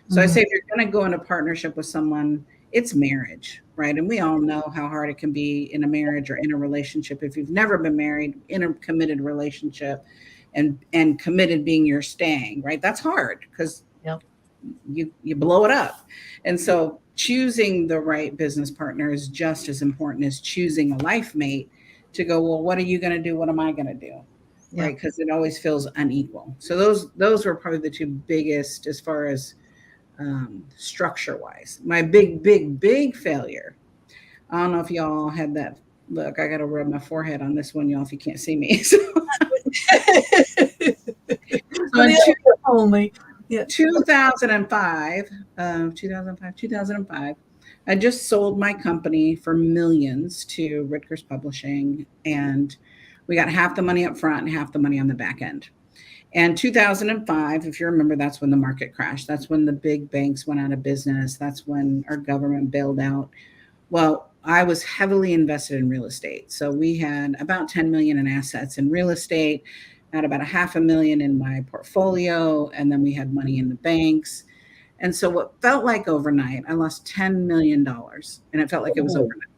So I say, if you're going to go into partnership with someone, it's marriage, right? And we all know how hard it can be in a marriage or in a relationship. If you've never been married, in a committed relationship and committed being your staying, right? That's hard because you blow it up. And so choosing the right business partner is just as important as choosing a life mate to go, well, what are you going to do? What am I going to do? Right. Because it always feels unequal. So those were probably the 2 biggest as far as structure wise. My big failure. I don't know if y'all had that. Look, I got to rub my forehead on this one, y'all, if you can't see me. So, only. 2005, I just sold my company for millions to Ritger's Publishing, and we got half the money up front and half the money on the back end. And 2005, if you remember, that's when the market crashed. That's when the big banks went out of business. That's when our government bailed out. Well, I was heavily invested in real estate. So we had about 10 million in assets in real estate, had about $500,000 in my portfolio, and then we had money in the banks. And so what felt like overnight, I lost $10 million, and it felt like it was overnight.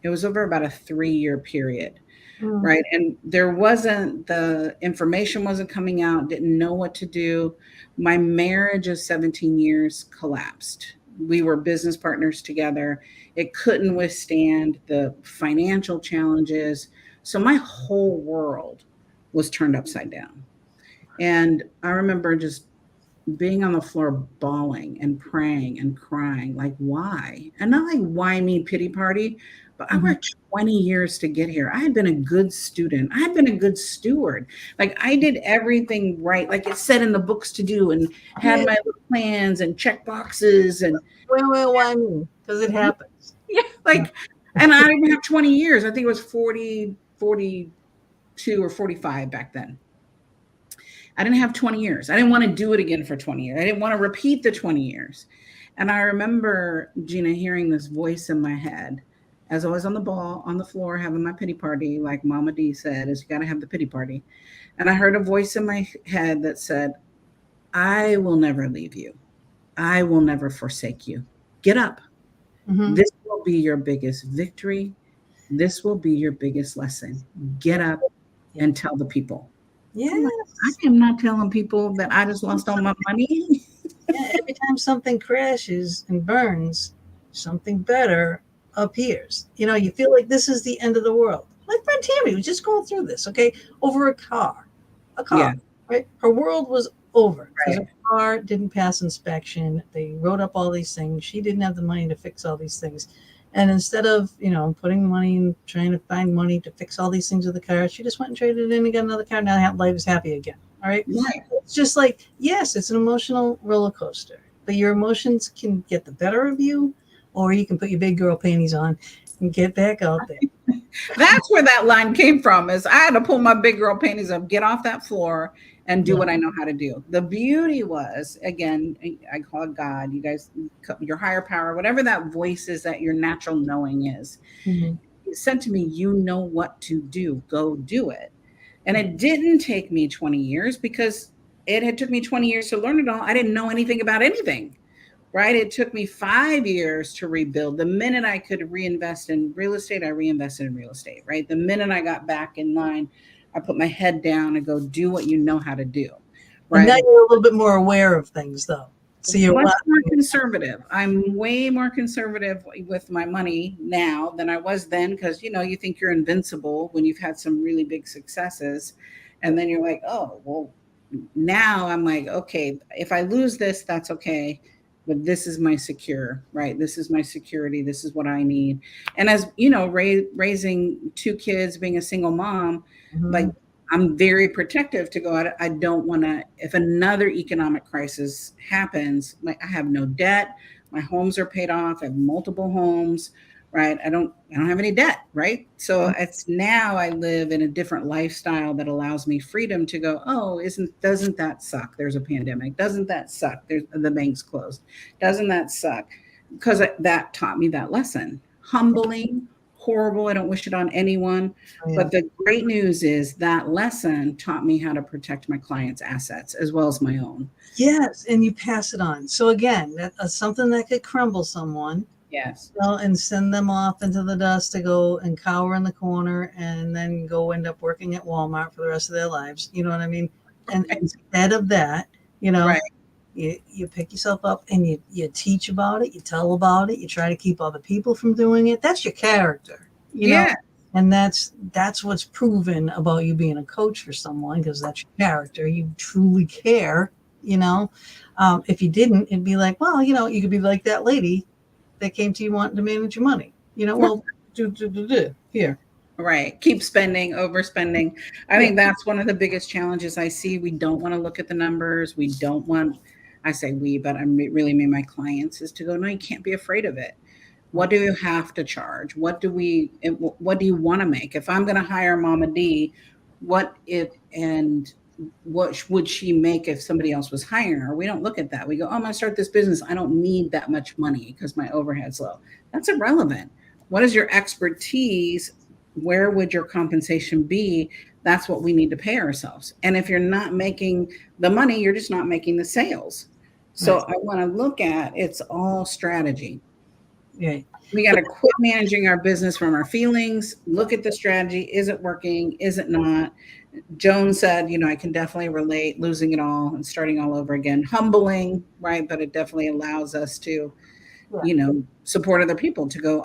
It was over about a 3-year period, right? And the information wasn't coming out, didn't know what to do. My marriage of 17 years collapsed. We were business partners together. It couldn't withstand the financial challenges. So my whole world was turned upside down. And I remember just being on the floor bawling and praying and crying, like, why? And not like, why me, pity party, but I worked 20 years to get here. I had been a good student. I had been a good steward. Like I did everything right, like it said in the books to do, and had my plans and check boxes. And well, why me? Because it happens. Yeah, like, and I didn't have 20 years. I think it was 42 or 45 back then. I didn't have 20 years. I didn't want to do it again for 20 years. I didn't want to repeat the 20 years. And I remember, Gina, hearing this voice in my head as I was on the floor, having my pity party, like Mama D said, is you got to have the pity party. And I heard a voice in my head that said, I will never leave you. I will never forsake you. Get up. Mm-hmm. This will be your biggest victory. This will be your biggest lesson. Get up and tell the people. Yes. I am not telling people that I just lost all my money. Yeah, every time something crashes and burns, something better appears. You feel like this is the end of the world. My friend Tammy was just going through this, okay, over a car. Yeah. Right? Her world was over because Right. her car didn't pass inspection. They wrote up all these things. She didn't have the money to fix all these things. And instead of, putting money and trying to find money to fix all these things with the car, she just went and traded it in and got another car. Now life is happy again. All right. Right. It's just like, yes, it's an emotional roller coaster, but your emotions can get the better of you, or you can put your big girl panties on and get back out there. That's where that line came from, is I had to pull my big girl panties up, get off that floor, and do what I know how to do. The beauty was, again, I call it God, you guys, your higher power, whatever that voice is that your natural knowing is. Mm-hmm. It said to me, you know what to do, go do it. And it didn't take me 20 years because it had took me 20 years to learn it all. I didn't know anything about anything. Right. It took me 5 years to rebuild. The minute I could reinvest in real estate, I reinvested in real estate. Right. The minute I got back in line, I put my head down and go do what you know how to do. Right. And now you're a little bit more aware of things, though. So you're much more conservative. I'm way more conservative with my money now than I was then, because you think you're invincible when you've had some really big successes, and then you're like, oh well. Now I'm like, okay, if I lose this, that's okay. But this is my secure, right? This is my security. This is what I need. And as raising 2 kids, being a single mom, like I'm very protective to go out. I don't want to, if another economic crisis happens, like I have no debt. My homes are paid off. I have multiple homes, right? I don't have any debt, right? So it's now I live in a different lifestyle that allows me freedom to go, oh, doesn't that suck? There's a pandemic. Doesn't that suck? The bank's closed. Doesn't that suck? Because that taught me that lesson. Humbling, horrible. I don't wish it on anyone. Oh, yeah. But the great news is that lesson taught me how to protect my clients' assets as well as my own. Yes, and you pass it on. So again, that's something that could crumble someone. Yes. And send them off into the dust to go and cower in the corner and then go end up working at Walmart for the rest of their lives. You know what I mean? And instead of that, right. you pick yourself up and you teach about it, you tell about it, you try to keep other people from doing it. That's your character, you know? And that's what's proven about you being a coach for someone, because that's your character. You truly care, If you didn't, it'd be like, well, you could be like that lady that came to you wanting to manage your money. Well, do here. Right. Keep spending, overspending. I think that's one of the biggest challenges I see. We don't want to look at the numbers. We don't want, I say we, but I really mean my clients, is to go, no, you can't be afraid of it. What do you have to charge? What do you want to make? If I'm going to hire Mama D, what would she make if somebody else was hiring her? We don't look at that. We go, oh, I'm going to start this business. I don't need that much money because my overhead's low. That's irrelevant. What is your expertise? Where would your compensation be? That's what we need to pay ourselves. And if you're not making the money, you're just not making the sales. So I want to look at, it's all strategy. Yeah. We got to quit managing our business from our feelings. Look at the strategy. Is it working? Is it not? Joan said, I can definitely relate, losing it all and starting all over again. Humbling, right? But it definitely allows us to, support other people to go,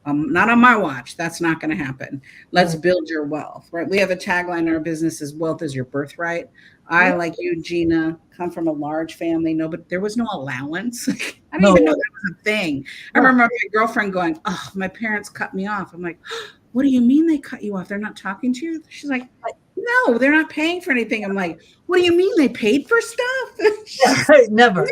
not on my watch. That's not going to happen. Let's build your wealth, right? We have a tagline in our business is wealth is your birthright. I, like you, Gina, come from a large family. No, but there was no allowance. I didn't even know that was a thing. I remember my girlfriend going, oh, my parents cut me off. I'm like, what do you mean they cut you off? They're not talking to you? She's like, no, they're not paying for anything. I'm like, what do you mean they paid for stuff? Never.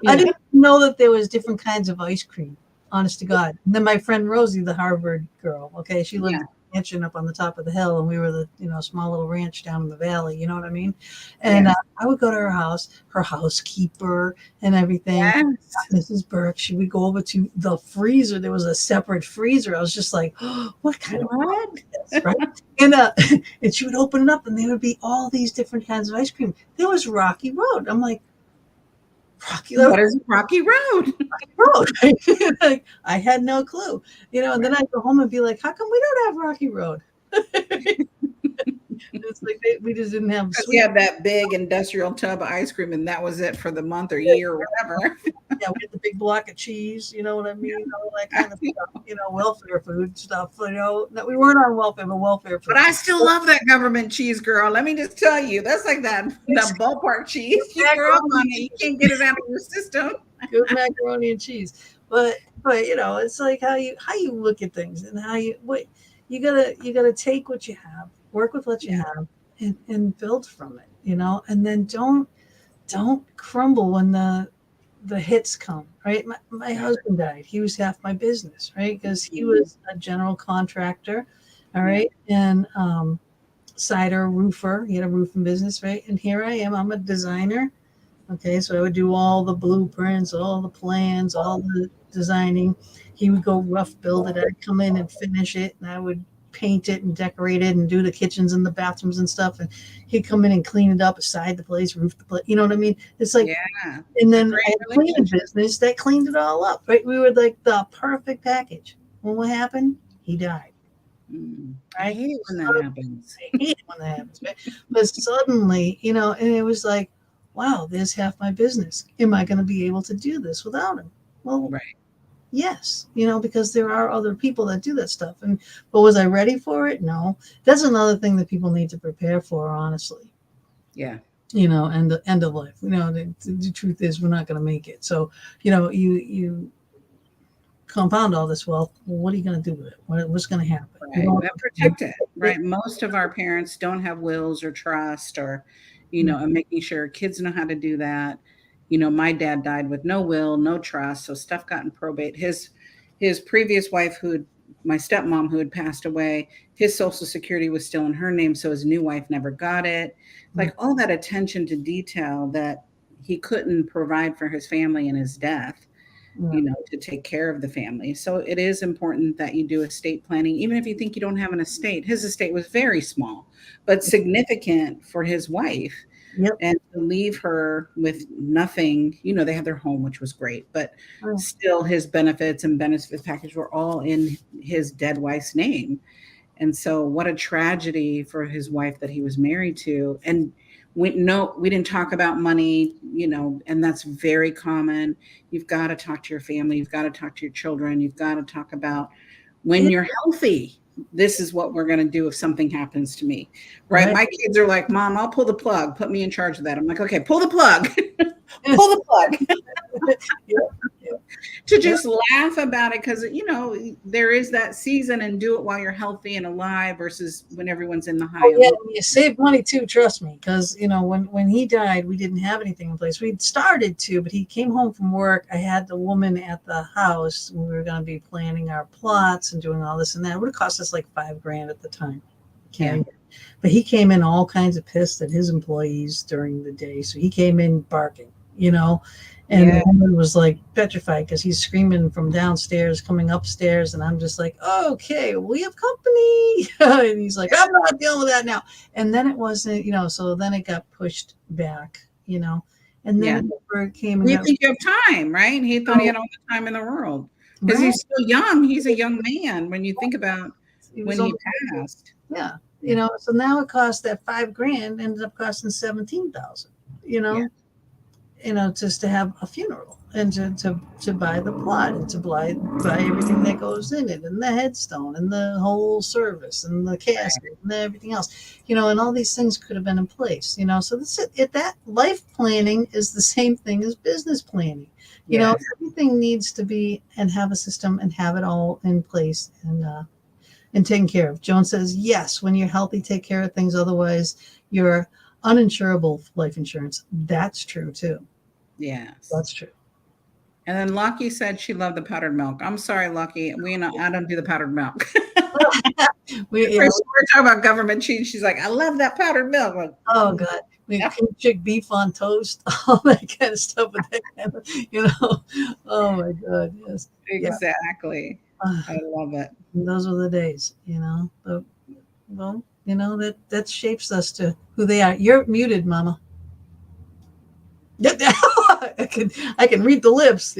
Yeah. I didn't know that there was different kinds of ice cream. Honest to God. And then my friend Rosie, the Harvard girl, okay, she lived in a mansion up on the top of the hill, and we were the small little ranch down in the valley. You know what I mean? And I would go to her house, her housekeeper and everything. Yes. Mrs. Burke, she would go over to the freezer. There was a separate freezer. I was just like, oh, what kind of is this, right? And she would open it up, and there would be all these different kinds of ice cream. There was Rocky Road. I'm like, What is Rocky Road? Road. Like, I had no clue, and then I'd go home and be like, how come we don't have Rocky Road? It's like we just didn't have Because you had that big industrial tub of ice cream, and that was it for the month or year or whatever. Yeah, we had the big block of cheese, you know what I mean? All that kind of stuff, welfare food stuff, No, we weren't on welfare, but welfare food. But I still love that government cheese, girl. Let me just tell you, that's like that ballpark cheese. You grow up on it, you can't get it out of your system. Good macaroni and cheese. But it's like how you look at things and how you gotta take what you have, work with what you have, and build from it, and then don't crumble when the hits come, right? My husband died. He was half my business, right? Because he was a general contractor, all right, and cider roofer. He had a roofing business, right? And here I am. I'm a designer. Okay, so I would do all the blueprints, all the plans, all the designing. He would go rough build it. I'd come in and finish it, and I would paint it and decorate it and do the kitchens and the bathrooms and stuff. And he'd come in and clean it up aside the place, roof the place. You know what I mean? It's like, and then I had a cleaning business that cleaned it all up, right? We were like the perfect package. Well, what happened? He died. Right? I hate it when that happens. I hate it when that happens, right? But suddenly, and it was like, wow, there's half my business. Am I going to be able to do this without him? Well, right. Yes, because there are other people that do that stuff. But was I ready for it? No. That's another thing that people need to prepare for, honestly. Yeah. And the end of life. The truth is we're not going to make it. So, you compound all this wealth. Well, what are you going to do with it? What's going to happen? Right. Protect it, right? Most of our parents don't have wills or trust or, and making sure kids know how to do that. My dad died with no will, no trust, so stuff got in probate. His previous wife, my stepmom, who had passed away, his Social Security was still in her name, so his new wife never got it. Like all that attention to detail that he couldn't provide for his family in his death, to take care of the family. So it is important that you do estate planning, even if you think you don't have an estate. His estate was very small, but significant for his wife. Yep. And to leave her with nothing, they had their home, which was great, but still his benefits and benefits package were all in his dead wife's name. And so what a tragedy for his wife that he was married to. And we didn't talk about money, and that's very common. You've got to talk to your family. You've got to talk to your children. You've got to talk about when you're healthy. This is what we're going to do if something happens to me, right? My kids are like, Mom, I'll pull the plug. Put me in charge of that. I'm like, okay, pull the plug. Pull the plug. To just laugh about it because, there is that season and do it while you're healthy and alive versus when everyone's in the high. Oh, yeah, you save money too, trust me, because, when he died, we didn't have anything in place. We'd started to, but he came home from work. I had the woman at the house. We were going to be planning our plots and doing all this and that. It would have cost us like $5,000 at the time. Yeah. But he came in all kinds of pissed at his employees during the day. So he came in barking, and the woman was like petrified because he's screaming from downstairs, coming upstairs. And I'm just like, okay, we have company. And he's like, I'm not dealing with that now. And then it wasn't, so then it got pushed back, and then it came. You think you have time, right? And he thought he had all the time in the world because he's still young. He's a young man when you think about when he passed. Yeah. So now it costs that $5,000 ended up costing $17,000, just to have a funeral and to buy the plot and to buy everything that goes in it and the headstone and the whole service and the casket and everything else, and all these things could have been in place, so that life planning is the same thing as business planning. Everything needs to be and have a system and have it all in place and taken care of. Joan says, yes, when you're healthy, take care of things. Otherwise, you're uninsurable life insurance. That's true, too. Yes. That's true. And then Lucky said she loved the powdered milk. I'm sorry, Lucky. I don't do the powdered milk. We're talking about government cheese. She's like, I love that powdered milk. Like, oh, God. Chick beef on toast, all that kind of stuff. Oh, my God. Yes. Exactly. Yeah. I love it. Those were the days, But, well, that shapes us to who they are. You're muted, Mama. I can read the lips.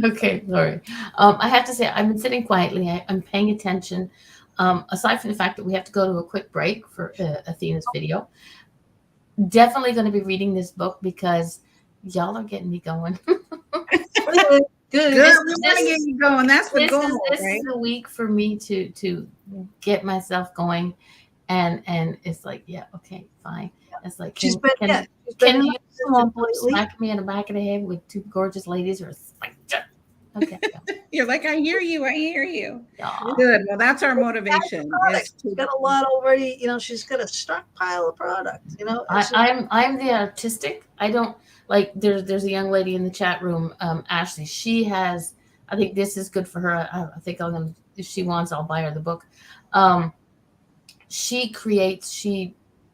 Okay, sorry. I have to say, I've been sitting quietly. I'm paying attention. Aside from the fact that we have to go to a quick break for Athena's video, definitely going to be reading this book because y'all are getting me going. Good. Good. We want to get you going. That's the goal, This right? is a week for me to get myself going, and it's like, yeah, okay, fine. It's like, She's can been you smack me in the back of the head with two gorgeous ladies, or like, okay. You're like, I hear you. I hear you. Aw. Good. Well, that's our motivation. She's got a lot already. She's got a stockpile of product. I'm the artistic. I don't like. There's a young lady in the chat room, Ashley. She has. I think this is good for her. I think I'm gonna. If she wants, I'll buy her the book. She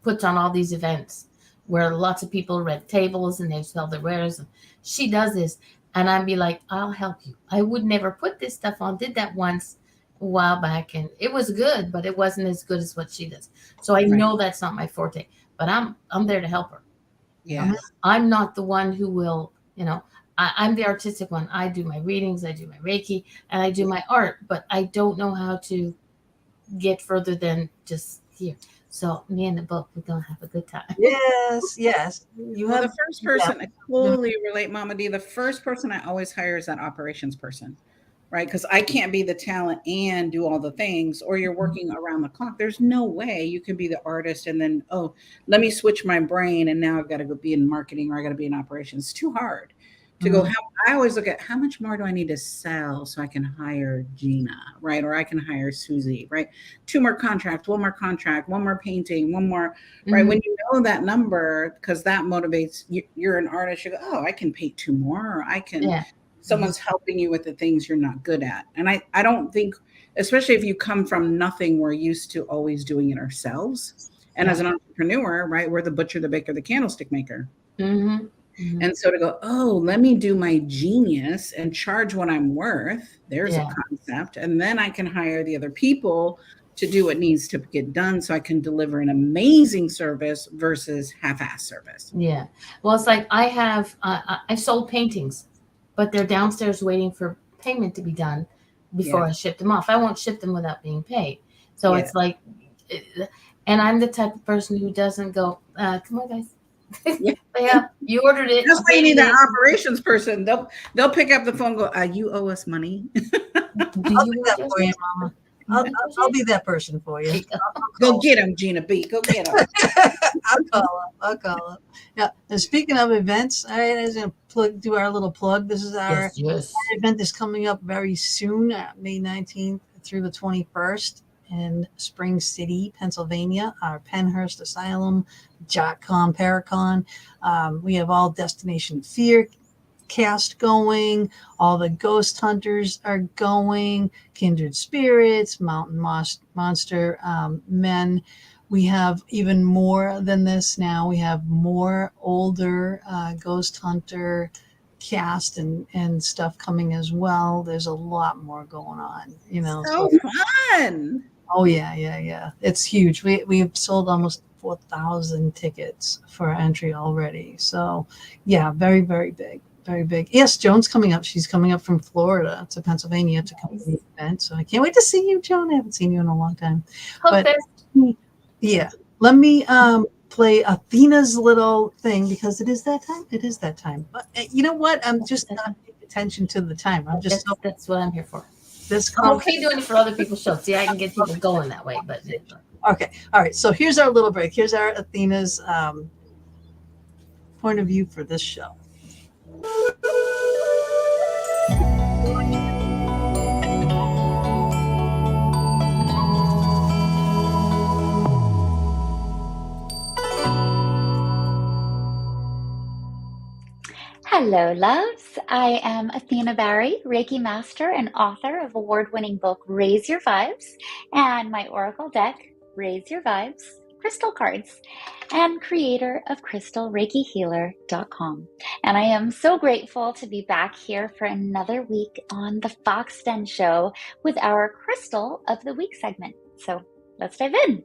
puts on all these events where lots of people rent tables and they sell their wares. And she does this, and I'd be like, I'll help you. I would never put this stuff on. Did that once a while back, and it was good, but it wasn't as good as what she does. So I know that's not my forte, but I'm there to help her. Yeah. I'm not the one who will, I'm the artistic one. I do my readings, I do my Reiki, and I do my art, but I don't know how to get further than just here. So me and the book, we're going to have a good time. Yes. The first person, I totally relate, Mama D. The first person I always hire is that operations person, right? Because I can't be the talent and do all the things, or you're working around the clock. There's no way you can be the artist and then, let me switch my brain and now I've got to go be in marketing or I got to be in operations. It's too hard to go. I always look at how much more do I need to sell so I can hire Gina, right? Or I can hire Susie, right? 2 more contracts, 1 more contract, 1 more painting, 1 more, right? When you know that number, because that motivates you, you're an artist, you go, oh, I can paint 2 more, or I can, someone's helping you with the things you're not good at. And I don't think, especially if you come from nothing, we're used to always doing it ourselves. And as an entrepreneur, right, we're the butcher, the baker, the candlestick maker. And so to go, let me do my genius and charge what I'm worth. There's a concept. And then I can hire the other people to do what needs to get done so I can deliver an amazing service versus half-ass service. Yeah. Well, it's like I've sold paintings, but they're downstairs waiting for payment to be done before I ship them off. I won't ship them without being paid. So it's like, and I'm the type of person who doesn't go, come on, guys. You ordered it. That's why you need that operations person. They'll pick up the phone and go, you owe us money. I'll do that for you, Mama. I'll be that person for you. Go get him, Gina B. Go get him. I'll call him. Yeah. And speaking of events, all right, I was going to do our little plug. This is our event is coming up very soon, May 19th through the 21st. In Spring City, Pennsylvania, our Pennhurst Asylum, JotCon, Paracon. We have all Destination Fear cast going. All the Ghost Hunters are going. Kindred Spirits, Mountain Monster Men. We have even more than this now. We have more older Ghost Hunter cast and stuff coming as well. There's a lot more going on. So fun. Oh yeah. It's huge. We've sold almost 4,000 tickets for entry already. So yeah, very, very big. Very big. Yes, Joan's coming up. She's coming up from Florida to Pennsylvania to come to the event. So I can't wait to see you, Joan. I haven't seen you in a long time. But yeah, let me play Athena's little thing because it is that time. It is that time. But you know what? I'm just not paying attention to the time. I'm just that's what I'm here for. I'm okay doing it for other people's shows. See, I can get people going that way, but okay. All right. So here's our little break. Here's our Athena's point of view for this show. Hello, loves. I am Athena Barry, Reiki Master and author of award-winning book Raise Your Vibes and my Oracle deck, Raise Your Vibes, Crystal Cards, and creator of CrystalReikiHealer.com. And I am so grateful to be back here for another week on the Fox Den Show with our Crystal of the Week segment. So let's dive in.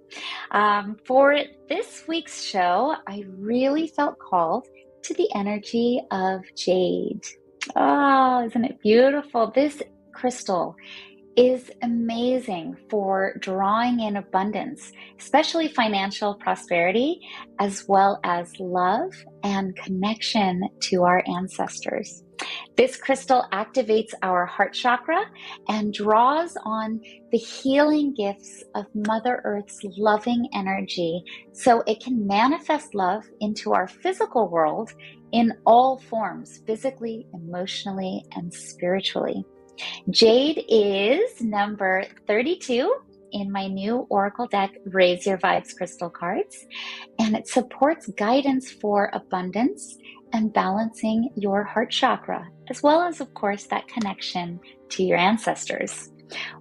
For this week's show, I really felt called to the energy of jade. Oh, isn't it beautiful? This crystal is amazing for drawing in abundance, especially financial prosperity, as well as love and connection to our ancestors. This crystal activates our heart chakra and draws on the healing gifts of Mother Earth's loving energy so it can manifest love into our physical world in all forms, physically, emotionally, and spiritually. Jade is number 32 in my new Oracle deck, Raise Your Vibes crystal cards, and it supports guidance for abundance and balancing your heart chakra, as well as, of course, that connection to your ancestors.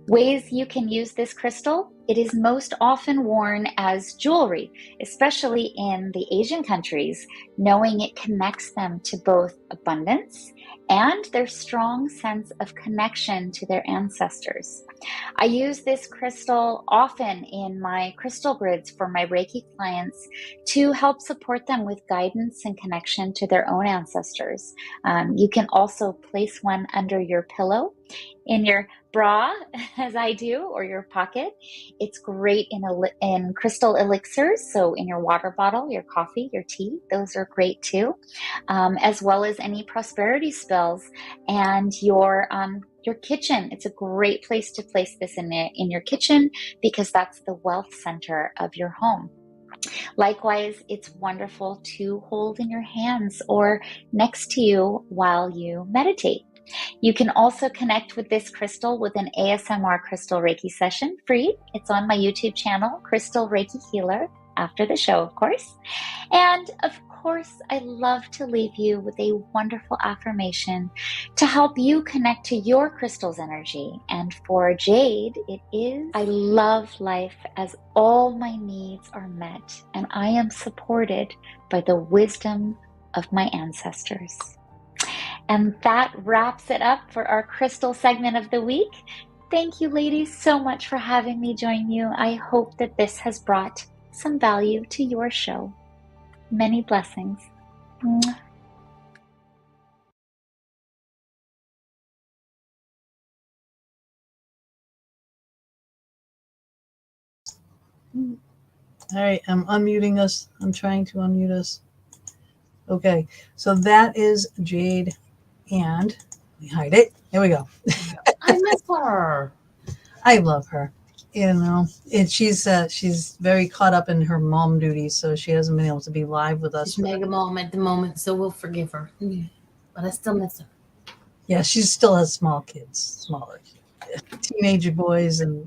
Ways you can use this crystal: it is most often worn as jewelry, especially in the Asian countries, knowing it connects them to both abundance and their strong sense of connection to their ancestors. I use this crystal often in my crystal grids for my Reiki clients to help support them with guidance and connection to their own ancestors. You can also place one under your pillow, in your bra, as I do, or your pocket. It's great in crystal elixirs, so in your water bottle, your coffee, your tea, those are great too, as well as any prosperity spells and your kitchen. It's a great place to place this in your kitchen because that's the wealth center of your home. Likewise, it's wonderful to hold in your hands or next to you while you meditate. You can also connect with this crystal with an ASMR Crystal Reiki session free. It's on my YouTube channel, Crystal Reiki Healer, after the show, of course. And of course, I love to leave you with a wonderful affirmation to help you connect to your crystal's energy. And for Jade, it is: I love life as all my needs are met, and I am supported by the wisdom of my ancestors. And that wraps it up for our crystal segment of the week. Thank you, ladies, so much for having me join you. I hope that this has brought some value to your show. Many blessings. Mwah. All right, I'm unmuting us. I'm trying to unmute us. Okay, so that is Jade, and we hide it. Here we go. I miss her. I love her. You know, and she's very caught up in her mom duties, so she hasn't been able to be live with us. She's mega mom at the moment, so we'll forgive her. But I still miss her. Yeah, she still has small kids, smaller teenager boys, and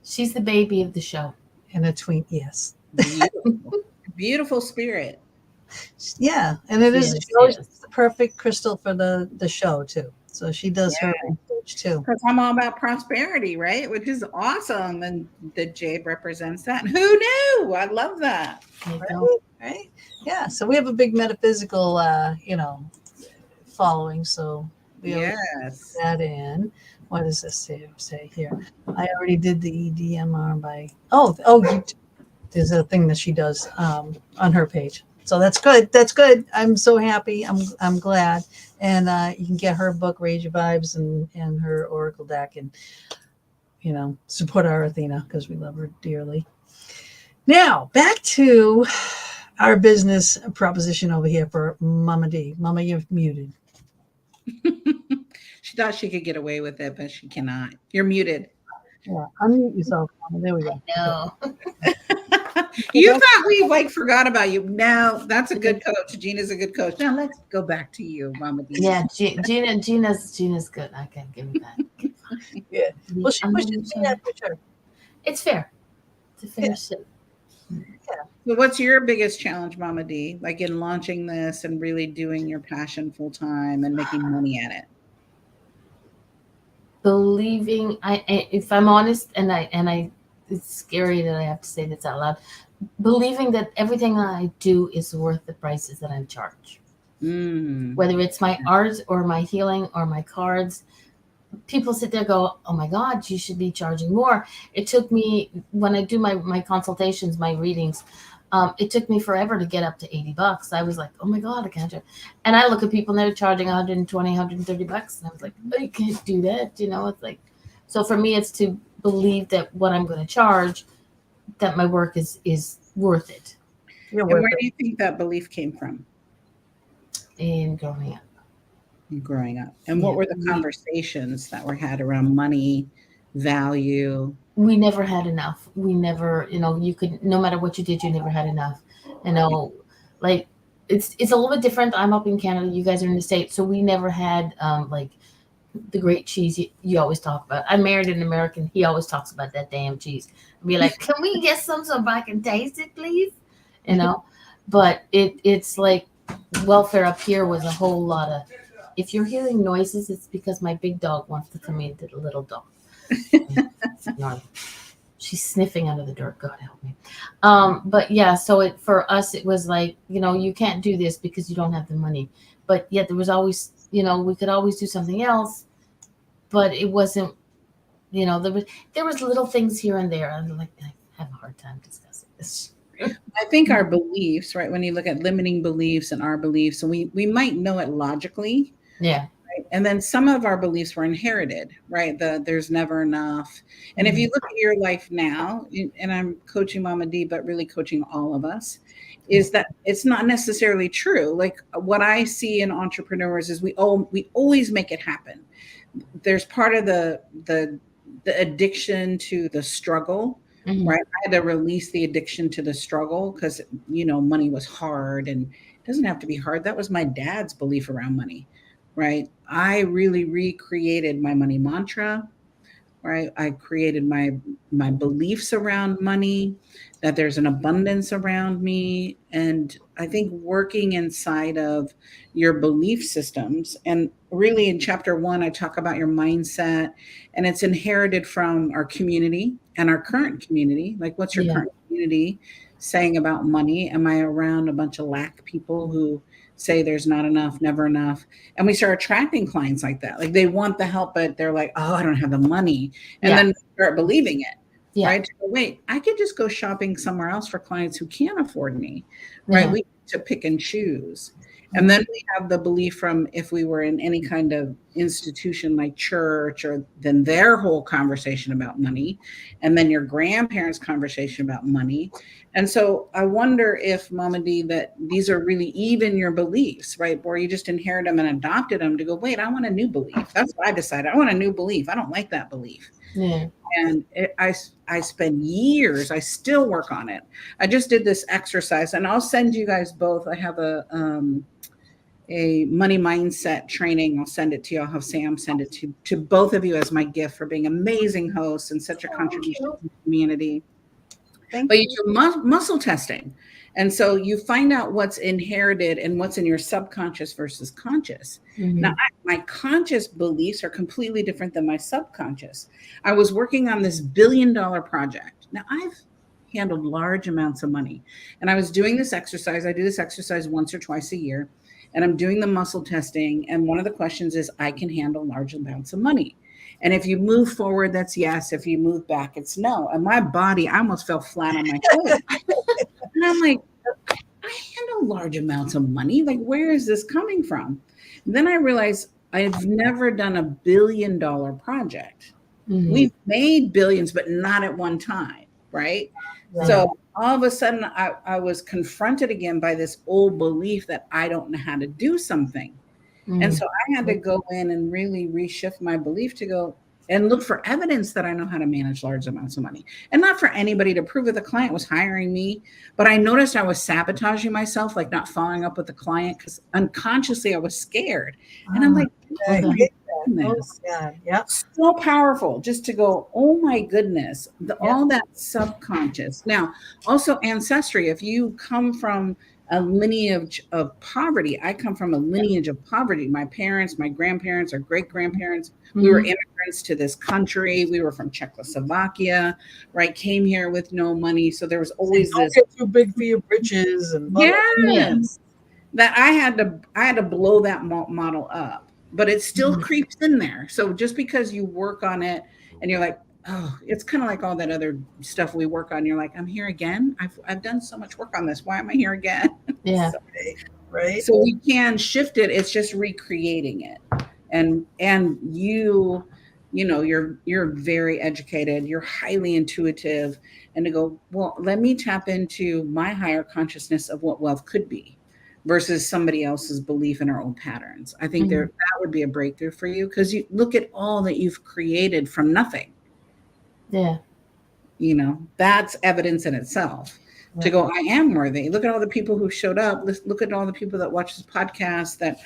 She's the baby of the show. and a tween. Yes. Beautiful spirit. Yeah, and it is. Yes, She always yes. is the perfect crystal for the show too. So she does her research too. Because I'm all about prosperity, right? Which is awesome. And the jade represents that. Who knew? I love that. Right? Yeah. So we have a big metaphysical, following. So we always put that in. What does this say here? I already did the EDMR by. There's a thing that she does on her page. So that's good. That's good. I'm so happy. I'm glad. And you can get her book, Raise Your Vibes, and her Oracle deck, and support our Athena because we love her dearly. Now back to our business proposition over here for Mama D. Mama, you're muted. She thought she could get away with it, but she cannot. You're muted. Yeah, unmute yourself, Mama. There we go. No. You thought we forgot about you. No, that's a good coach. Gina's a good coach. Now let's go back to you, Mama D. Yeah, Gina's good. I can give you that. Yeah. Well, she pushes that picture. It's fair. It's a fair shit. So what's your biggest challenge, Mama D? Like in launching this and really doing your passion full time and making money at it? Believing, if I'm honest, and I, it's scary that I have to say this out loud. Believing that everything I do is worth the prices that I charge. Whether it's my art or my healing or my cards, people sit there and go, oh my God, you should be charging more. It took me, when I do my consultations, my readings, It took me forever to get up to $80. I was like, oh my God, I can't do it. And I look at people and they're charging 120, 130 bucks. And I was like, oh, you can't do that. You know, it's like, so for me, it's to believe that what I'm going to charge, that my work is worth it. And where do you think that belief came from? In growing up. And what were the conversations that were had around money, value? We never had enough. We never, you know, you could, no matter what you did, you never had enough. You know, like it's a little bit different. I'm up in Canada. You guys are in the States. So we never had like the great cheese you always talk about. I married an American. He always talks about that damn cheese. I'd be like, can we get some so I can taste it, please? You know, but it's like welfare up here was a whole lot of, if you're hearing noises, it's because my big dog wants to come into the little dog. She's sniffing under the dirt. God help me. But yeah, so for us, it was like, you know, you can't do this because you don't have the money. But yet there was always, you know, we could always do something else, but it wasn't, you know, there was little things here and there. I'm like, I have a hard time discussing this. I think our beliefs, right? When you look at limiting beliefs and our beliefs, and we might know it logically. Yeah. Right? And then some of our beliefs were inherited, right? There's never enough. And if you look at your life now, and I'm coaching Mama D, but really coaching all of us, is that it's not necessarily true. Like what I see in entrepreneurs is we always make it happen. There's part of the addiction to the struggle. Mm-hmm. Right. I had to release the addiction to the struggle because, you know, money was hard, and it doesn't have to be hard. That was my dad's belief around money. Right. I really recreated my money mantra. Right. I created my beliefs around money, that there's an abundance around me. And I think working inside of your belief systems, and really in chapter 1, I talk about your mindset, and it's inherited from our community and our current community. Like, what's your current community saying about money? Am I around a bunch of lack people who say there's not enough, never enough? And we start attracting clients like that. Like they want the help, but they're like, oh, I don't have the money. And then start believing it. Yeah. Right. So, wait, I could just go shopping somewhere else for clients who can't afford me. Right. We need to pick and choose. And then we have the belief from, if we were in any kind of institution like church, or then their whole conversation about money, and then your grandparents' conversation about money. And so I wonder if, Mama D, that these are really even your beliefs, right? Or you just inherited them and adopted them to go, wait, I want a new belief. That's what I decided. I want a new belief. I don't like that belief. Yeah. And I spend years, I still work on it. I just did this exercise, and I'll send you guys both. I have a money mindset training. I'll send it to you. I'll have Sam send it to both of you as my gift for being amazing hosts and such a contribution to the community. But you do muscle testing. And so you find out what's inherited and what's in your subconscious versus conscious. Mm-hmm. Now, my conscious beliefs are completely different than my subconscious. I was working on this $1 billion project. Now, I've handled large amounts of money, and I was doing this exercise. I do this exercise once or twice a year, and I'm doing the muscle testing. And one of the questions is, I can handle large amounts of money. And if you move forward, that's yes. If you move back, it's no. And my body, I almost fell flat on my toes. And I'm like, I handle large amounts of money. Like, where is this coming from? And then I realized I've never done a $1 billion project. Mm-hmm. We've made billions, but not at one time, right? Yeah. So all of a sudden, I was confronted again by this old belief that I don't know how to do something. Mm-hmm. And so I had to go in and really reshift my belief to go and look for evidence that I know how to manage large amounts of money. And not for anybody to prove that the client was hiring me, but I noticed I was sabotaging myself, like not following up with the client, because unconsciously I was scared. And I'm like, oh yeah, so powerful just to go, oh my goodness, all that subconscious. Now, also ancestry. If you come from a lineage of poverty, I come from a lineage of poverty. My parents, my grandparents, our great-grandparents, we were immigrants to this country. We were from Czechoslovakia, right? Came here with no money. So there was always this too big for your britches, and that I had to blow that model up, but it still creeps in there. So just because you work on it and you're like, oh, it's kind of like all that other stuff we work on. You're like, I'm here again. I've done so much work on this. Why am I here again? Yeah. Right. So we can shift it. It's just recreating it. And you know, you're very educated, you're highly intuitive, and to go, well, let me tap into my higher consciousness of what wealth could be versus somebody else's belief in our own patterns. I think there that would be a breakthrough for you, because you look at all that you've created from nothing. Yeah. You know, that's evidence in itself to go, I am worthy. Look at all the people who showed up. Look at all the people that watch this podcast that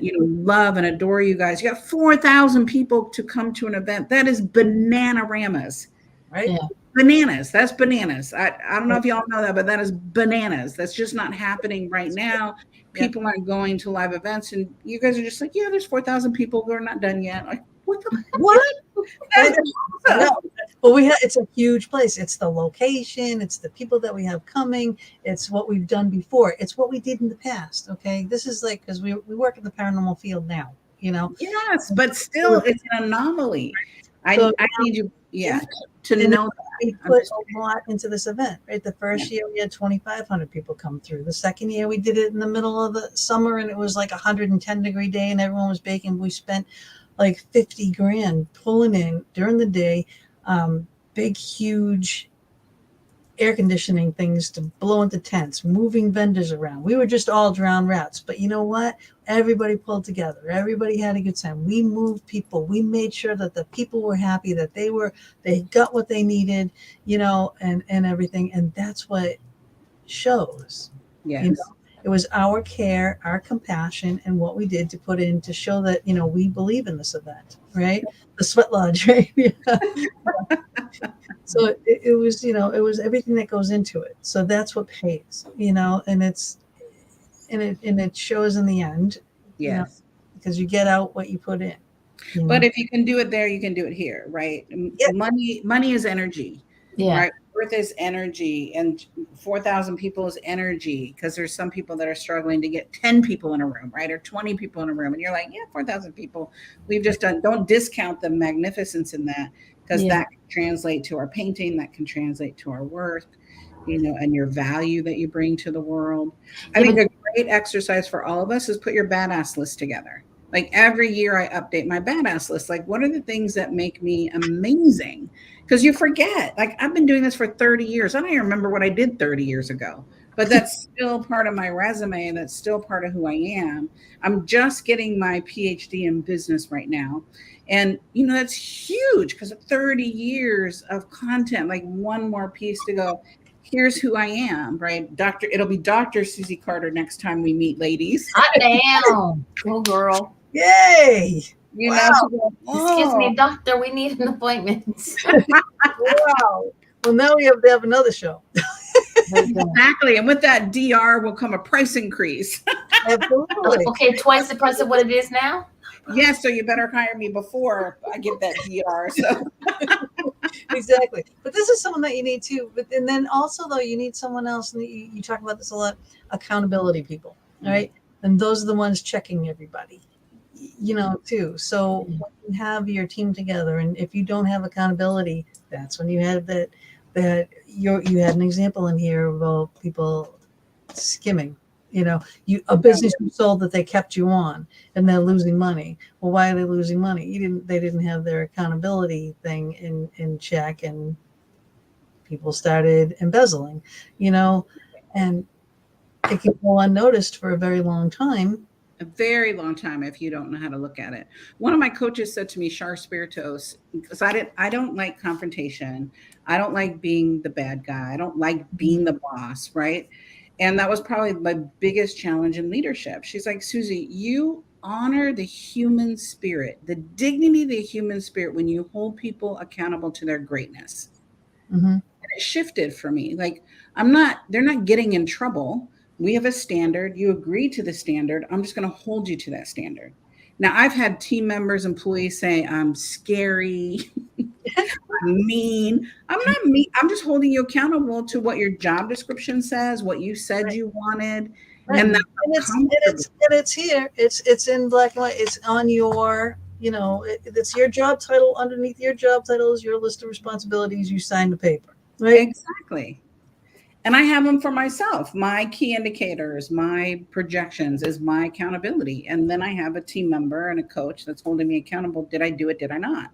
you know, love and adore you guys. You got 4,000 people to come to an event. That is banana-ramas. Right. Yeah. Bananas. That's bananas. I don't know if y'all know that, but that is bananas. That's just not happening right now. People aren't going to live events, and you guys are just like, yeah, there's 4,000 people who are not done yet. Like, what the What? That's No. Well, it's a huge place. It's the location. It's the people that we have coming. It's what we've done before. It's what we did in the past. Okay. This is like, because we work in the paranormal field now, you know? Yes, but still, it's an anomaly. I need you, to know that. We put a lot into this event, right? The first year we had 2,500 people come through. The second year we did it in the middle of the summer, and it was like 110-degree day, and everyone was baking. We spent like 50 grand pulling in during the day, big, huge air conditioning things to blow into tents, moving vendors around. We were just all drowned rats. But you know what? Everybody pulled together. Everybody had a good time. We moved people. We made sure that the people were happy, that they got what they needed, you know, and everything. And that's what shows. Yes. You know? It was our care, our compassion, and what we did to put in to show that, you know, we believe in this event, right? The sweat lodge, right? So it was, you know, it was everything that goes into it. So that's what pays, you know, and it shows in the end, you know, because you get out what you put in. You know? But if you can do it there, you can do it here, right? Money is energy, right? Worth is energy, and 4,000 people is energy, because there's some people that are struggling to get 10 people in a room, right? Or 20 people in a room. And you're like, 4,000 people. We've just done, don't discount the magnificence in that, because that can translate to our painting, that can translate to our work, you know, and your value that you bring to the world. I think a great exercise for all of us is put your badass list together. Like every year I update my badass list. Like, what are the things that make me amazing? Because you forget, like, I've been doing this for 30 years. I don't even remember what I did 30 years ago, but that's still part of my resume. And that's still part of who I am. I'm just getting my PhD in business right now. And, you know, that's huge, because of 30 years of content, like one more piece to go. Here's who I am, right? It'll be Dr. Susie Carder next time we meet, ladies. Hot damn. Cool girl. Yay. You know, Excuse me, doctor, we need an appointment. Wow. Well, now we have to have another show. Exactly. And with that DR will come a price increase. Absolutely. Okay, twice the price of what it is now? Yes, so you better hire me before I get that DR. So Exactly. But this is someone that you need too. But and then also though, you need someone else, and you talk about this a lot, accountability people. All right. And those are the ones checking everybody, you know, too. So when you have your team together, and if you don't have accountability, that's when you have that you had an example in here about people skimming. You know, a business you sold that they kept you on, and they're losing money. Well, why are they losing money? They didn't have their accountability thing in check, and people started embezzling, you know, and it can go unnoticed for a very long time. a very long time if you don't know how to look at it. One of my coaches said to me, Char Spiritos, because I don't like confrontation. I don't like being the bad guy. I don't like being the boss, right? And that was probably my biggest challenge in leadership. She's like, Susie, you honor the human spirit, the dignity of the human spirit when you hold people accountable to their greatness. Mm-hmm. And it shifted for me. Like, they're not getting in trouble. We have a standard. You agree to the standard. I'm just going to hold you to that standard. Now, I've had team members, employees say, I'm scary, I'm mean. I'm not mean. I'm just holding you accountable to what your job description says, what you said you wanted. Right. And it's here. It's in black and white. It's on your, it's your job title. Underneath your job title is your list of responsibilities. You sign the paper, right? Exactly. And I have them for myself. My key indicators, my projections is my accountability. And then I have a team member and a coach that's holding me accountable. Did I do it? Did I not?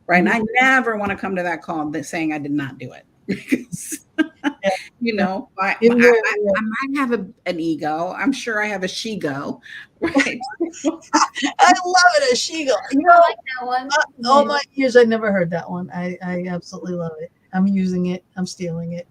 Right. And I never want to come to that call saying I did not do it. Because, I might have an ego. I'm sure I have a she-go. Right. I love it, a she-go. I like that one. All my years, I never heard that one. I absolutely love it. I'm using it. I'm stealing it.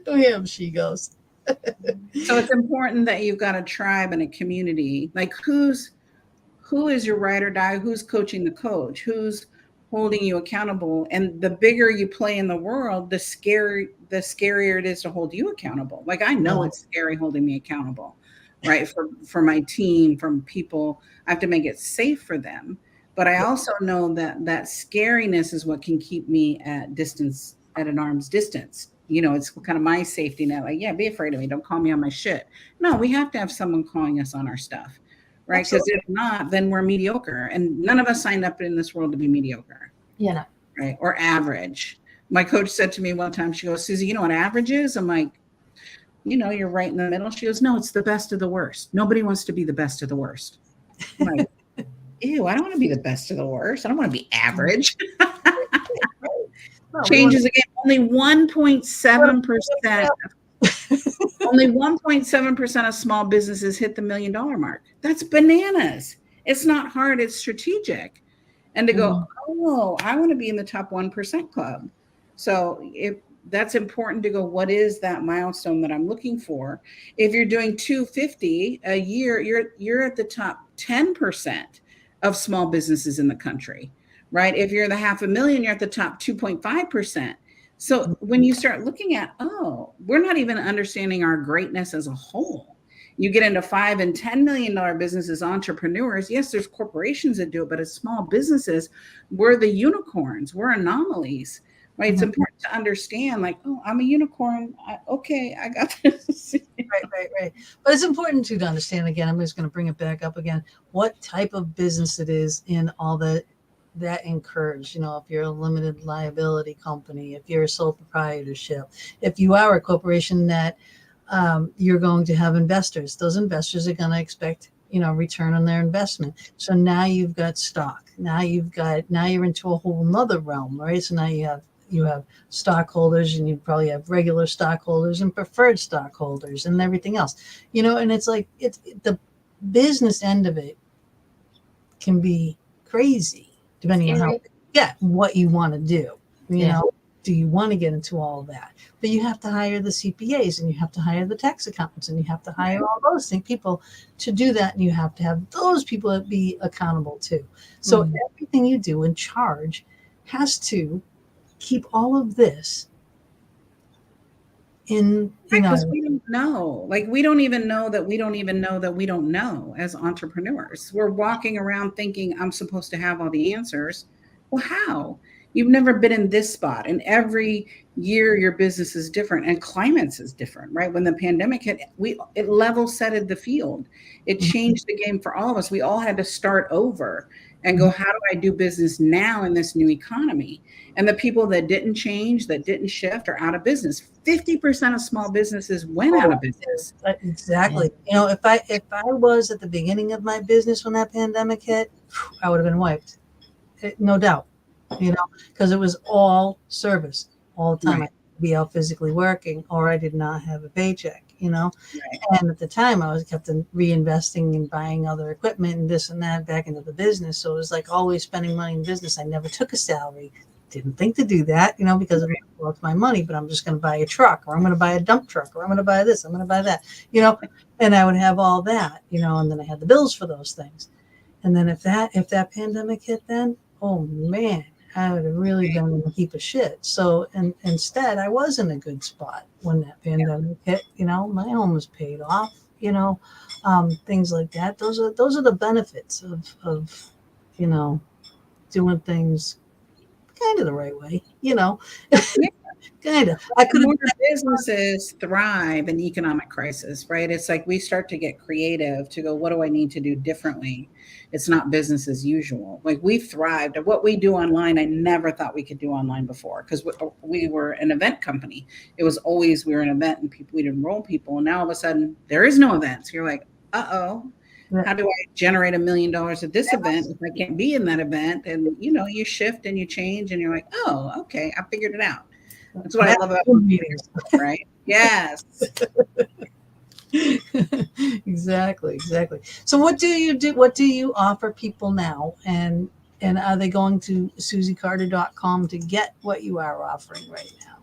We have she-goes. So it's important that you've got a tribe and a community. Like who is your ride or die? Who's coaching the coach? Who's holding you accountable? And the bigger you play in the world, the scarier it is to hold you accountable. Like I know it's scary holding me accountable, right? For my team, from people. I have to make it safe for them. But I also know that scariness is what can keep me at an arm's distance. It's kind of my safety net. Like, yeah, be afraid of me. Don't call me on my shit. No, we have to have someone calling us on our stuff, right? Because if not, then we're mediocre. And none of us signed up in this world to be mediocre. Yeah. Right. Or average. My coach said to me one time, she goes, Susie, you know what average is? I'm like, you're right in the middle. She goes, no, it's the best of the worst. Nobody wants to be the best of the worst. I'm like, ew, I don't want to be the best of the worst. I don't want to be average. Changes again. Only 1.7%. Only 1.7% of small businesses hit the $1 million mark. That's bananas. It's not hard. It's strategic. And to go, I want to be in the top 1% club. So if that's important to go, what is that milestone that I'm looking for? If you're doing 250 a year, you're at the top 10% of small businesses in the country, right? If you're the 500,000, you're at the top 2.5%. So when you start looking at, we're not even understanding our greatness as a whole. You get into $5 and $10 million businesses, entrepreneurs. Yes, there's corporations that do it, but as small businesses, we're the unicorns. We're anomalies, right? It's important to understand, like, I'm a unicorn. I got this. Right. But it's important to understand, again, I'm just going to bring it back up again, what type of business it is in all that incurs, if you're a limited liability company, if you're a sole proprietorship, if you are a corporation that you're going to have investors, those investors are going to expect, return on their investment. So now you've got stock. Now you're into a whole nother realm, right? So now you have stockholders, and you probably have regular stockholders and preferred stockholders and everything else, and it's like, the business end of it can be crazy depending on what you want to do. Do you want to get into all of that? But you have to hire the CPAs, and you have to hire the tax accountants, and you have to hire all those people to do that. And you have to have those people that be accountable too. So everything you do and charge has to keep all of this in, because we don't know. Like, we don't even know that we don't even know that we don't know as entrepreneurs. We're walking around thinking I'm supposed to have all the answers. Well, how? You've never been in this spot, and every year your business is different, and climates is different, right? When the pandemic hit, it level setted the field. It changed the game for all of us. We all had to start over and go, how do I do business now in this new economy? And the people that didn't change, that didn't shift, are out of business. 50% of small businesses went out of business. Exactly. If I was at the beginning of my business when that pandemic hit, I would have been wiped. No doubt. Because it was all service all the time. Right. I'd be out physically working, or I did not have a paycheck, Right. And at the time I was kept reinvesting and buying other equipment and this and that back into the business. So it was like always spending money in business. I never took a salary. Didn't think to do that, because it's my money, but I'm just going to buy a truck, or I'm going to buy a dump truck, or I'm going to buy this, I'm going to buy that, and I would have all that, and then I had the bills for those things. And then if that pandemic hit, then, oh man, I would have really been in a heap of shit. So, and instead, I was in a good spot when that pandemic hit. My home was paid off. Things like that. Those are the benefits of doing things kind of the right way. Kind of. I could have. More businesses thrive in economic crisis, right? It's like we start to get creative to go, what do I need to do differently? It's not business as usual. Like we thrived at what we do online. I never thought we could do online before because we were an event company. It was always we were an event and we'd enroll people. And now all of a sudden there is no events. You're like, uh-oh. How do I generate $1 million at this event if I can't be in that event? And you shift and you change and you're like, oh, okay, I figured it out. That's what I love about meetings, right? Yes. Exactly. So what do you do? What do you offer people now? And are they going to susiecarder.com to get what you are offering right now?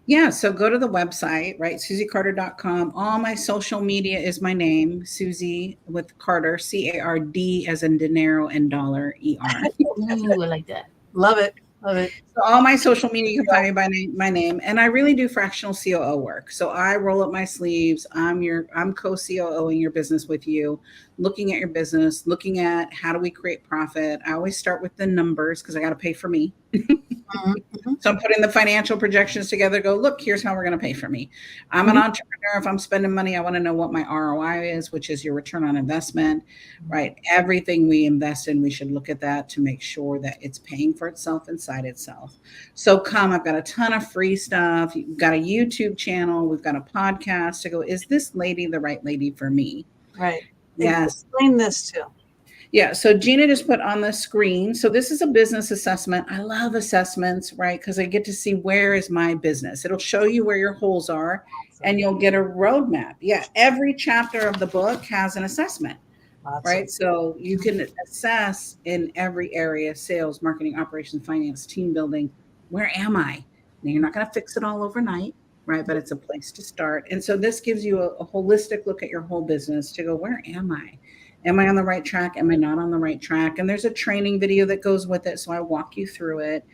Yeah, so go to the website, right? susiecarder.com. All my social media is my name, Susie with Carder, C-A-R-D as in dinero and dollar, E-R. Ooh, I like that. Love it. So all my social media, you can find me by my name. And I really do fractional COO work. So I roll up my sleeves. I'm co-COOing your business with you, looking at your business, looking at how do we create profit. I always start with the numbers because I got to pay for me. So I'm putting the financial projections together, go, look, here's how we're going to pay for me. I'm an entrepreneur. If I'm spending money, I want to know what my ROI is, which is your return on investment, right? Everything we invest in, we should look at that to make sure that it's paying for itself inside itself. So I've got a ton of free stuff. We've got a YouTube channel. We've got a podcast to go, is this lady the right lady for me? Right. Yes. Explain this too. Yeah, so Gina just put on the screen. So this is a business assessment. I love assessments, right? Because I get to see where is my business. It'll show you where your holes are and you'll get a roadmap. Yeah, every chapter of the book has an assessment, right? So you can assess in every area, sales, marketing, operations, finance, team building. Where am I? Now, you're not going to fix it all overnight, right? But it's a place to start. And so this gives you a holistic look at your whole business to go, where am I? Am I on the right track? Am I not on the right track? And there's a training video that goes with it. So I walk you through it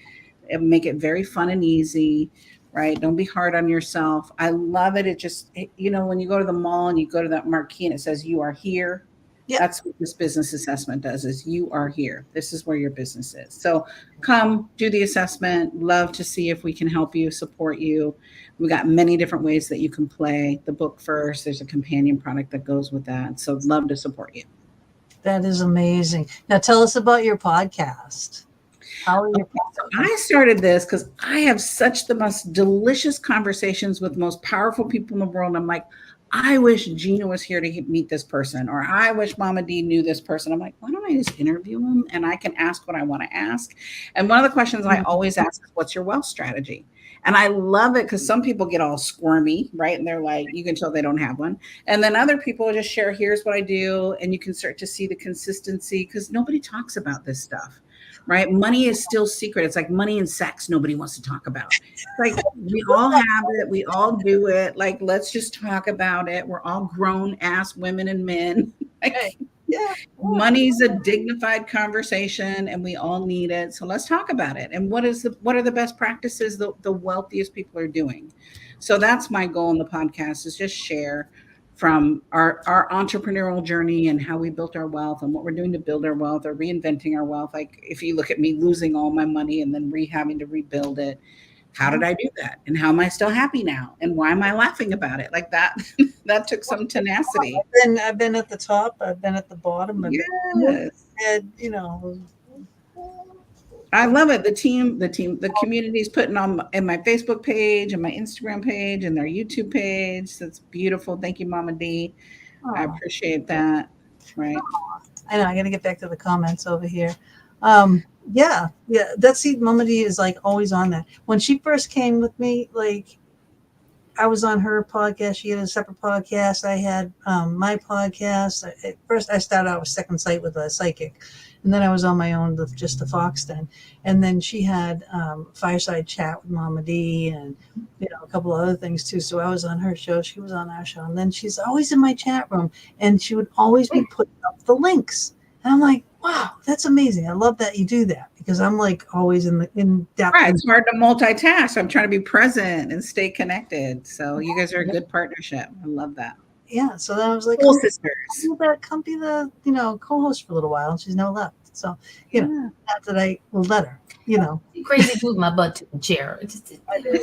and make it very fun and easy, right? Don't be hard on yourself. I love it. It just, when you go to the mall and you go to that marquee and it says, you are here. Yeah. That's what this business assessment does is you are here. This is where your business is. So come do the assessment. Love to see if we can help you, support you. We've got many different ways that you can play the book first. There's a companion product that goes with that. So love to support you. That is amazing. Now tell us about your podcast. How are your I started this because I have such the most delicious conversations with the most powerful people in the world. I'm like, I wish Gina was here to meet this person, or I wish Mama D knew this person. I'm like, why don't I just interview them and I can ask what I want to ask? And one of the questions I always ask is, what's your wealth strategy? And I love it because some people get all squirmy, right? And they're like, you can tell they don't have one. And then other people just share, here's what I do. And you can start to see the consistency because nobody talks about this stuff, right? Money is still secret. It's like money and sex nobody wants to talk about. It's like we all have it. We all do it. Like, let's just talk about it. We're all grown ass women and men. Yeah. Money's a dignified conversation and we all need it. So let's talk about it. And what are the best practices the wealthiest people are doing? So that's my goal in the podcast is just share from our entrepreneurial journey and how we built our wealth and what we're doing to build our wealth or reinventing our wealth. Like if you look at me losing all my money and then having to rebuild it, how did I do that? And how am I still happy now? And why am I laughing about it? Like that, that took some tenacity. I've been at the top. I've been at the bottom. Yes. I love it. The community's putting on in my Facebook page and my Instagram page and their YouTube page. That's beautiful. Thank you, Mama D. I appreciate that. Right. I know. I got to get back to the comments over here. Yeah. That's Mama D is like always on that. When she first came with me, like I was on her podcast. She had a separate podcast. I had my podcast. At first, I started out with Second Sight with a psychic, and then I was on my own with just the Fox Den. And then she had Fireside Chat with Mama D, and a couple of other things too. So I was on her show. She was on our show, and then she's always in my chat room, and she would always be putting up the links. And I'm like, wow, that's amazing. I love that you do that because I'm like always in depth. Right. It's hard to multitask. I'm trying to be present and stay connected. So you guys are a good partnership. I love that. Yeah. So then I was like, cool sisters. Come be the, co-host for a little while. And she's now left. So, not that I will let her, You crazy move my butt to the chair. I did.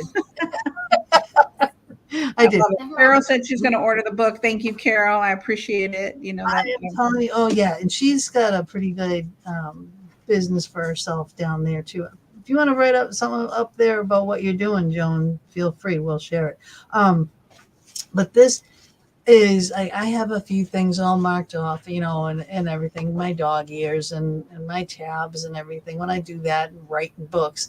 I did. Carol said she's going to order the book. Thank you, Carol. I appreciate it. I am telling you, oh yeah, and she's got a pretty good business for herself down there too. If you want to write up something up there about what you're doing, Joan, feel free. We'll share it. But this is, I have a few things all marked off, and everything, my dog ears and my tabs and everything. When I do that and write books,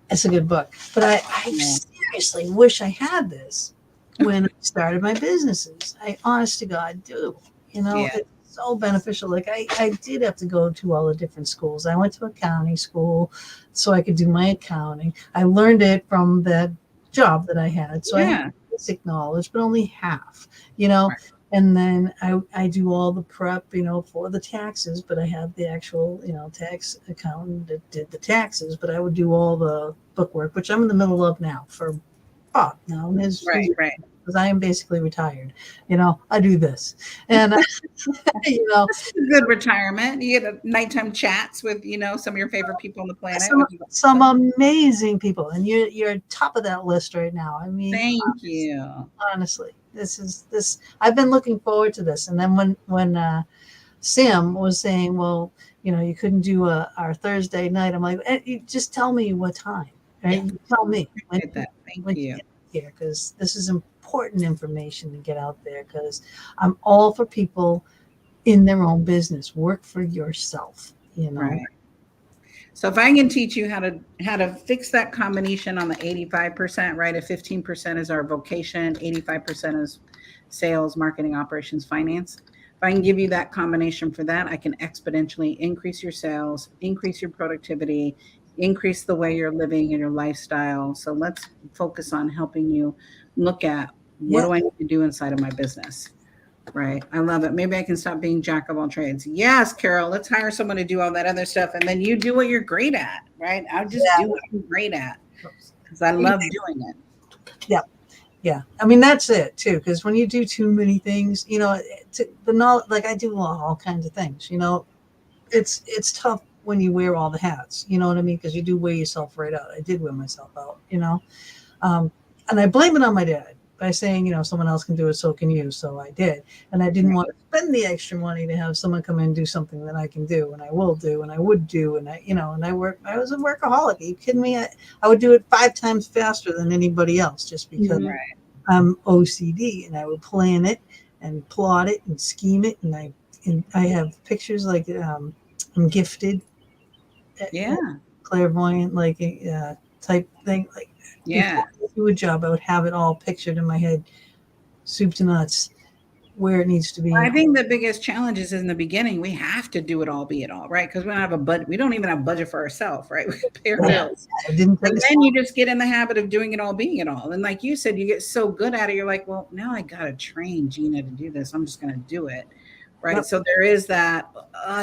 it's a good book. But I seriously wish I had this when I started my businesses. I honest to God do. It's so beneficial. Like I did have to go to all the different schools. I went to accounting school so I could do my accounting. I learned it from that job that I had. So I had basic knowledge, but only half, Right. And then I do all the prep, for the taxes, but I have the actual, tax accountant that did the taxes, but I would do all the bookwork, which I'm in the middle of now for Bob now. Right. Because I am basically retired. I do this. And, It's a good retirement. You get a nighttime chats with, some of your favorite people on the planet. Some amazing people. And you're top of that list right now. I mean, thank you. Honestly, this. I've been looking forward to this. And then when Sam was saying, well, you couldn't do our Thursday night. I'm like, you just tell me what time. Right? Yeah. Tell me. Thank you. Here, because this is important information to get out there, because I'm all for people in their own business. Work for yourself, Right. So if I can teach you how to fix that combination on the 85%, right? If 15% is our vocation, 85% is sales, marketing, operations, finance. If I can give you that combination for that, I can exponentially increase your sales, increase your productivity, increase the way you're living and your lifestyle. So let's focus on helping you look at what do I need to do inside of my business, right? I love it. Maybe I can stop being jack of all trades. Yes, Carol, let's hire someone to do all that other stuff. And then you do what you're great at, right? I'll just do what I'm great at because I love doing it. Yeah. Yeah. I mean, that's it too. Because when you do too many things, the knowledge, like I do all kinds of things, it's tough when you wear all the hats, you know what I mean? Because you do wear yourself right out. I did wear myself out, and I blame it on my dad by saying, someone else can do it, so can you. So I did. And I didn't want to spend the extra money to have someone come in and do something that I can do and I will do and I would do. And I was a workaholic. Are you kidding me? I would do it 5 times faster than anybody else just because I'm OCD, and I would plan it and plot it and scheme it. And I have pictures like I'm gifted. Clairvoyant, like type thing. Like do a job, I would have it all pictured in my head, soup to nuts, where it needs to be. I think the biggest challenge is in the beginning. We have to do it all, be it all, right? Because we don't have a budget. We don't even have a budget for ourselves, right? We pay our bills. And then you just get in the habit of doing it all, being it all. And like you said, you get so good at it. You're like, well, now I got to train Gina to do this. I'm just going to do it. Right. So there is that,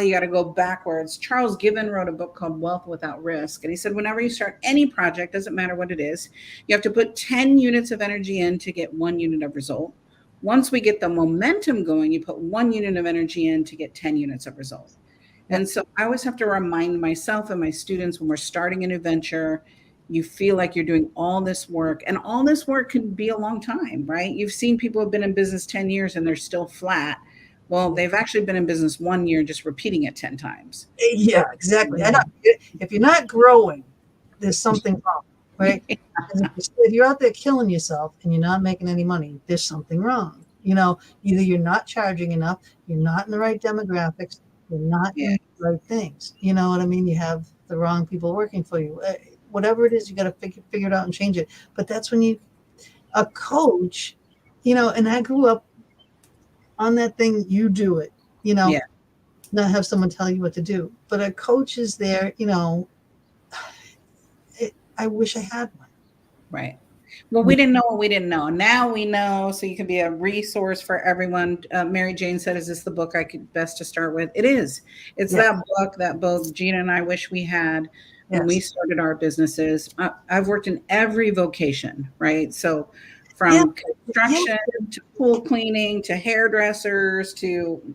you got to go backwards. Charles Given wrote a book called Wealth Without Risk. And he said, whenever you start any project, doesn't matter what it is, you have to put 10 units of energy in to get 1 unit of result. Once we get the momentum going, you put 1 unit of energy in to get 10 units of result. And so I always have to remind myself and my students, when we're starting a new venture, you feel like you're doing all this work, and all this work can be a long time, right? You've seen people who have been in business 10 years and they're still flat. Well, they've actually been in business 1 year, just repeating it 10 times. Yeah, exactly. If you're not growing, there's something wrong, right? If you're out there killing yourself and you're not making any money, there's something wrong. Either you're not charging enough, you're not in the right demographics, you're not doing the right things. You know what I mean? You have the wrong people working for you. Whatever it is, you got to figure it out and change it. But that's when a coach, and I grew up on that thing, you do it, not have someone tell you what to do. But a coach is there, I wish I had one. Right. Well, we didn't know what we didn't know. Now we know, so you can be a resource for everyone. Mary Jane said, is this the book I could best to start with? It is. It's that book that both Gina and I wish we had when we started our businesses. I've worked in every vocation, right? So from construction to pool cleaning to hairdressers to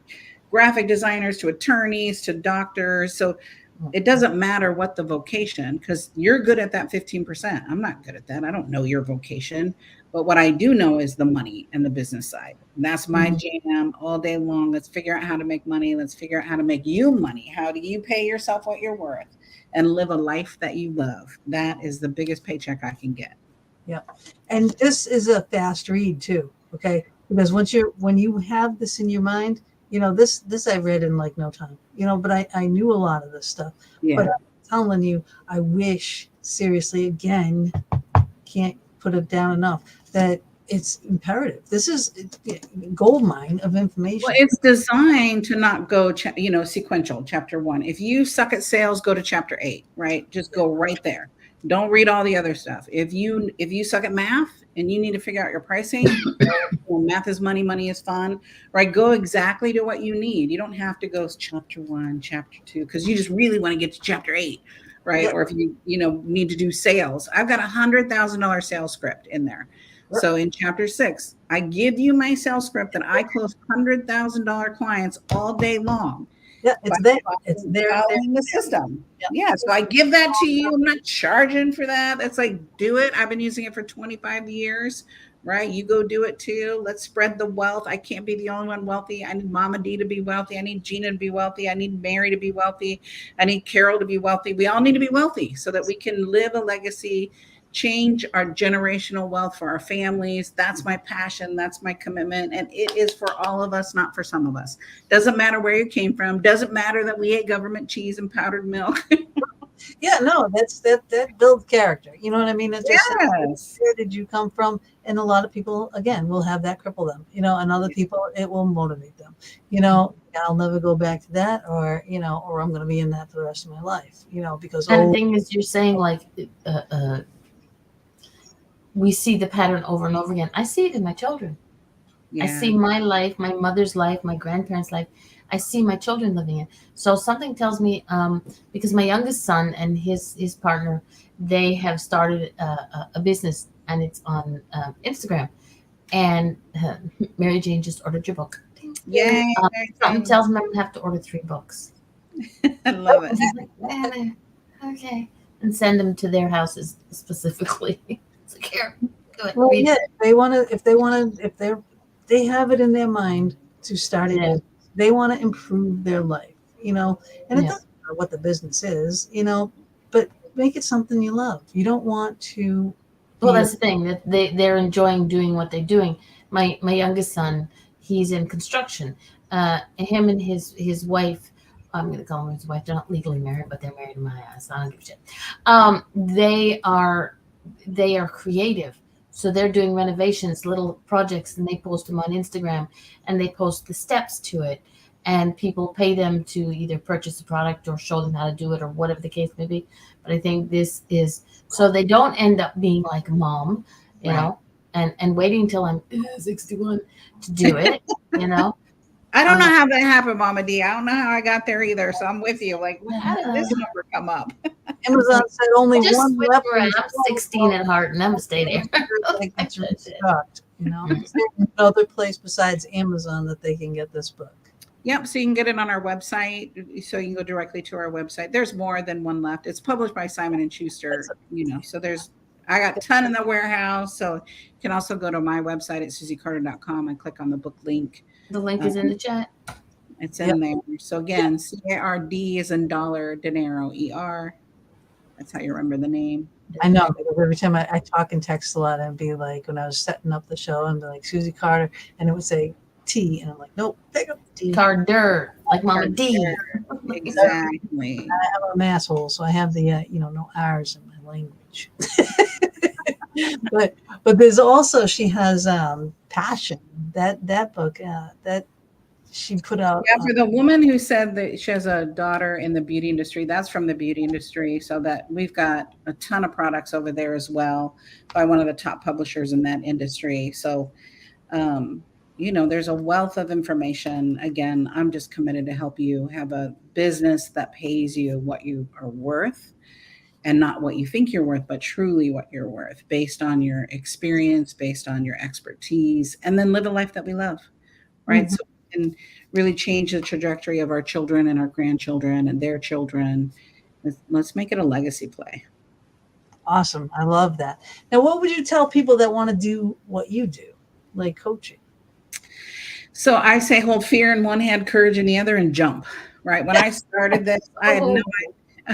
graphic designers to attorneys to doctors. So it doesn't matter what the vocation, because you're good at that 15%. I'm not good at that. I don't know your vocation. But what I do know is the money and the business side. And that's my jam all day long. Let's figure out how to make money. Let's figure out how to make you money. How do you pay yourself what you're worth and live a life that you love? That is the biggest paycheck I can get. Yeah. And this is a fast read too. Okay. Because when you have this in your mind, this I read in like no time, but I knew a lot of this stuff. Yeah. But I'm telling you, I wish seriously, again, can't put it down enough, that it's imperative. This is a gold mine of information. Well, it's designed to not go, sequential, chapter 1. If you suck at sales, go to chapter 8, right? Just go right there. Don't read all the other stuff. If you suck at math and you need to figure out your pricing, math is money, money is fun, right? Go exactly to what you need. You don't have to go chapter 1, chapter 2, because you just really want to get to chapter 8, right? Yeah. Or if you need to do sales. I've got $100,000 sales script in there. Yep. So in chapter 6, I give you my sales script that I close $100,000 clients all day long. Yeah, it's there. It's there. In the system. Yeah. So I give that to you. I'm not charging for that. It's like, do it. I've been using it for 25 years, right? You go do it too. Let's spread the wealth. I can't be the only one wealthy. I need Mama D to be wealthy. I need Gina to be wealthy. I need Mary to be wealthy. I need Carol to be wealthy. We all need to be wealthy so that we can live a legacy, change our generational wealth for our families. That's my passion. That's my commitment. And it is for all of us, not for some of us. Doesn't matter where you came from. Doesn't matter that we ate government cheese and powdered milk. Yeah, no, that builds character. You know what I mean? It's just yes. Where did you come from? And a lot of people, again, will have that cripple them, and other people, it will motivate them. I'll never go back to that, or I'm going to be in that for the rest of my life, because. And the thing is, you're saying like, we see the pattern over and over again. I see it in my children. Yeah. I see my life, my mother's life, my grandparents' life. I see my children living it. So something tells me, because my youngest son and his partner, they have started a business, and it's on Instagram. And Mary Jane just ordered your book. Yay! Something tells me I'm gonna have to order 3 books. I love it. Like, okay, and send them to their houses specifically. It's like, here, do it. Well, yeah, if they have it in their mind to start it. They want to improve their life, and it doesn't matter what the business is, but make it something you love. You don't want to. Well, that's the thing, that they're enjoying doing what they're doing. My youngest son, he's in construction. Him and his wife, I'm going to call him his wife. They're not legally married, but they're married in my eyes. I don't give a shit. They are creative. So they're doing renovations, little projects, and they post them on Instagram, and they post the steps to it, and people pay them to either purchase the product or show them how to do it or whatever the case may be. But I think this is so they don't end up being like mom, you know, and waiting until I'm 61 to do it, I don't know how that happened, Mama D. I don't know how I got there either. So I'm with you. Like, how did this number come up? Amazon said only just one left. I'm 16 at heart, and I'm gonna stay there. Shocked, another place besides Amazon that they can get this book. Yep. So you can get it on our website. So you can go directly to our website. There's more than one left. It's published by Simon & Schuster. So I got a ton in the warehouse. So you can also go to my website at susiecarder.com and click on the book link. The link is in the chat. It's in there. So again, CARD is in dollar, dinero, ER. That's how you remember the name. I know, because every time I talk and text a lot, I'd be like, when I was setting up the show, I'd be like, Susie Carder, and it would say T, and I'm like, nope, pick up T. Carder, like Mama D. Exactly. I have a asshole, so I have the, no R's in my language. but there's also, she has Passion, that book that she put out. Yeah, for the woman who said that she has a daughter in the beauty industry, that's from the beauty industry. So that we've got a ton of products over there as well by one of the top publishers in that industry. So, there's a wealth of information. Again, I'm just committed to help you have a business that pays you what you are worth, and not what you think you're worth, but truly what you're worth based on your experience, based on your expertise, and then live a life that we love, right? Mm-hmm. So can really change the trajectory of our children and our grandchildren and their children. Let's make it a legacy play. Awesome. I love that. Now, what would you tell people that want to do what you do, like coaching? So I say hold fear in one hand, courage in the other, and jump. Right. When I started this, I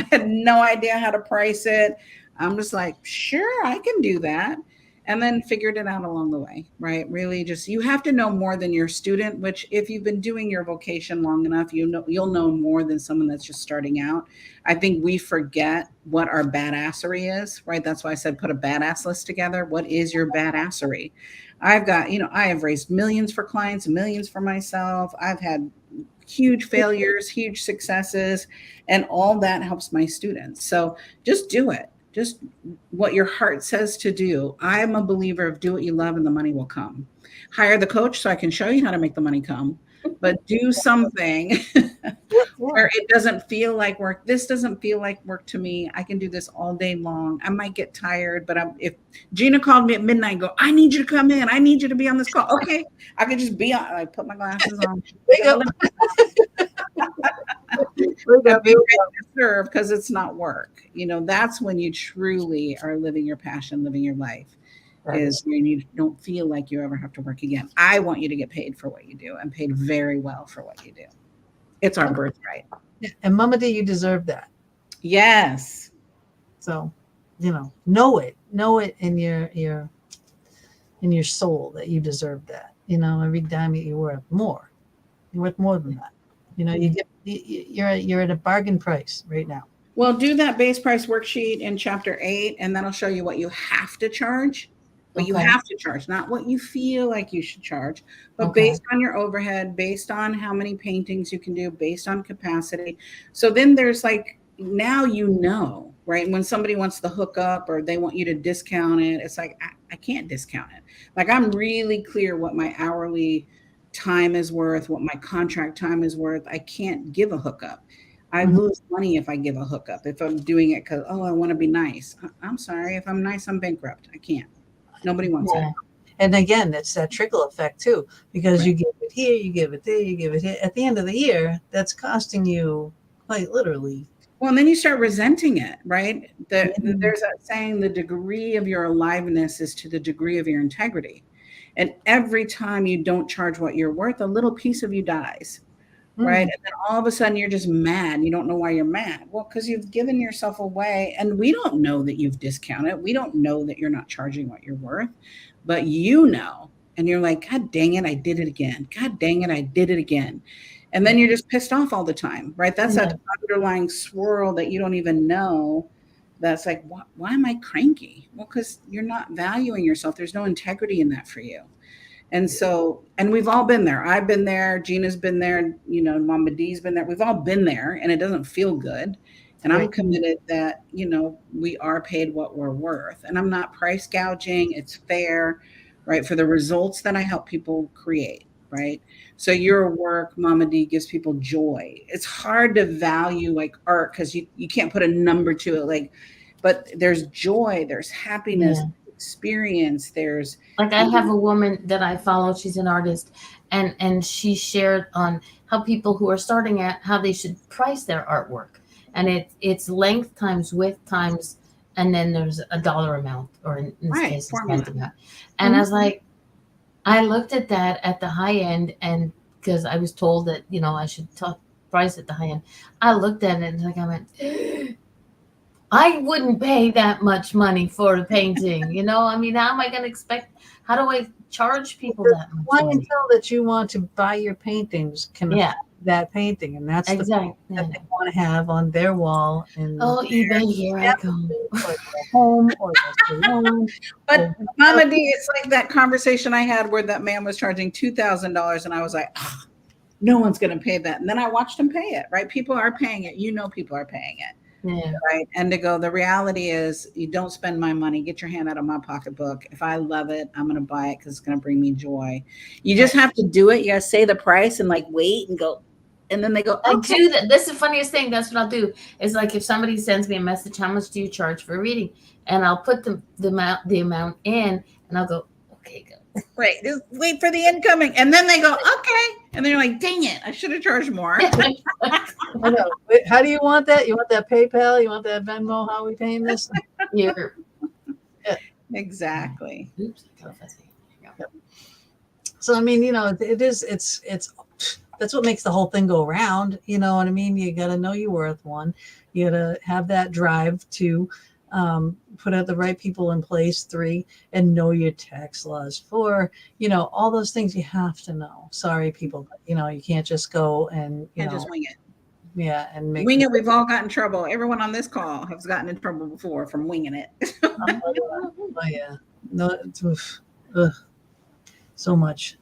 had no idea how to price it. I'm just like, sure, I can do that. And then figured it out along the way, right? Really just, you have to know more than your student, which if you've been doing your vocation long enough, you'll know more than someone that's just starting out. I think we forget what our badassery is, right? That's why I said, put a badass list together. What is your badassery? I've got, I have raised millions for clients, millions for myself. I've had huge failures, huge successes, and all that helps my students. So just do it. Just what your heart says to do. I'm a believer of do what you love and the money will come. Hire the coach so I can show you how to make the money come, but do something where it doesn't feel like work. This doesn't feel like work to me. I can do this all day long. I might get tired, but if Gina called me at midnight and go, I need you to come in. I need you to be on this call. Okay. I could just be on, I put my glasses on. Serve because it's not work. That's when you truly are living your passion, living your life. Is when you don't feel like you ever have to work again. I want you to get paid for what you do and paid very well for what you do. It's our birthright. And Mama D, you deserve that. Yes. So, know it in your soul that you deserve that. Every dime you're worth more. You're worth more than that. You're at a bargain price right now. Well, do that base price worksheet in chapter 8, and that'll show you what you have to charge. But you have to charge, not what you feel like you should charge, but based on your overhead, based on how many paintings you can do, based on capacity. So then there's now right? When somebody wants to hook up or they want you to discount it, it's like, I can't discount it. I'm really clear what my hourly time is worth, what my contract time is worth. I can't give a hookup. I lose money if I give a hookup, if I'm doing it because, I want to be nice. I'm sorry. If I'm nice, I'm bankrupt. I can't. Nobody wants it. And again, it's that trickle effect too, because you give it here, you give it there, you give it here. At the end of the year, that's costing you quite literally. Well, and then you start resenting it, right? There's that saying, the degree of your aliveness is to the degree of your integrity. And every time you don't charge what you're worth, a little piece of you dies, right? And then all of a sudden you're just mad. You don't know why you're mad. Well, because you've given yourself away, and we don't know that you've discounted. We don't know that you're not charging what you're worth, but and you're like, God dang it, I did it again. God dang it, I did it again. And then you're just pissed off all the time, right? That's that underlying swirl that you don't even know. That's like, why am I cranky? Well, because you're not valuing yourself. There's no integrity in that for you. And so, and we've all been there. I've been there. Gina's been there. Mama D's been there. We've all been there, and it doesn't feel good. And I'm committed that, we are paid what we're worth. And I'm not price gouging. It's fair, right? For the results that I help people create, right? So your work, Mama D, gives people joy. It's hard to value art because you can't put a number to it. But there's joy, there's happiness, experience. There's I have a woman that I follow. She's an artist, and she shared on how people who are starting out, how they should price their artwork. And it's length times width times, and then there's a dollar amount, or in this case, a cent amount. And I was like, I looked at that at the high end, and because I was told that, I should price at the high end. I looked at it and I went, I wouldn't pay that much money for a painting. How am I going to expect, how do I charge people that much money? Until that you want to buy your paintings can affect that painting. And that's the thing that they want to have on their wall. And eBay, here I go. Or their home or their salon. But Mama D, it's like that conversation I had where that man was charging $2,000 and I was like, no one's going to pay that. And then I watched him pay it, right? People are paying it. People are paying it. Yeah. Right. And to go, the reality is you don't spend my money. Get your hand out of my pocketbook. If I love it, I'm going to buy it because it's going to bring me joy. You just have to do it. You got to say the price and wait and go. And then they go, I do that. That's the funniest thing. That's what I'll do. Is if somebody sends me a message, how much do you charge for a reading? And I'll put the amount in, and I'll go, okay, go. Right. Just wait for the incoming. And then they go, okay. And they're like, dang it, I should have charged more. I know. How do you want that? You want that PayPal? You want that Venmo? How are we paying this? You're, Exactly. oops. So I mean, it's that's what makes the whole thing go around. You know what I mean? You got to know your worth. One, you got to have that drive. Two, put out the right people in place. Three, and know your tax laws. Four, all those things you have to know. Sorry, people, but you can't just go and Just wing it. yeah, and make Wing it. We've all gotten in trouble. Everyone on this call has gotten in trouble before from winging it. Oh yeah, no, ugh, so much,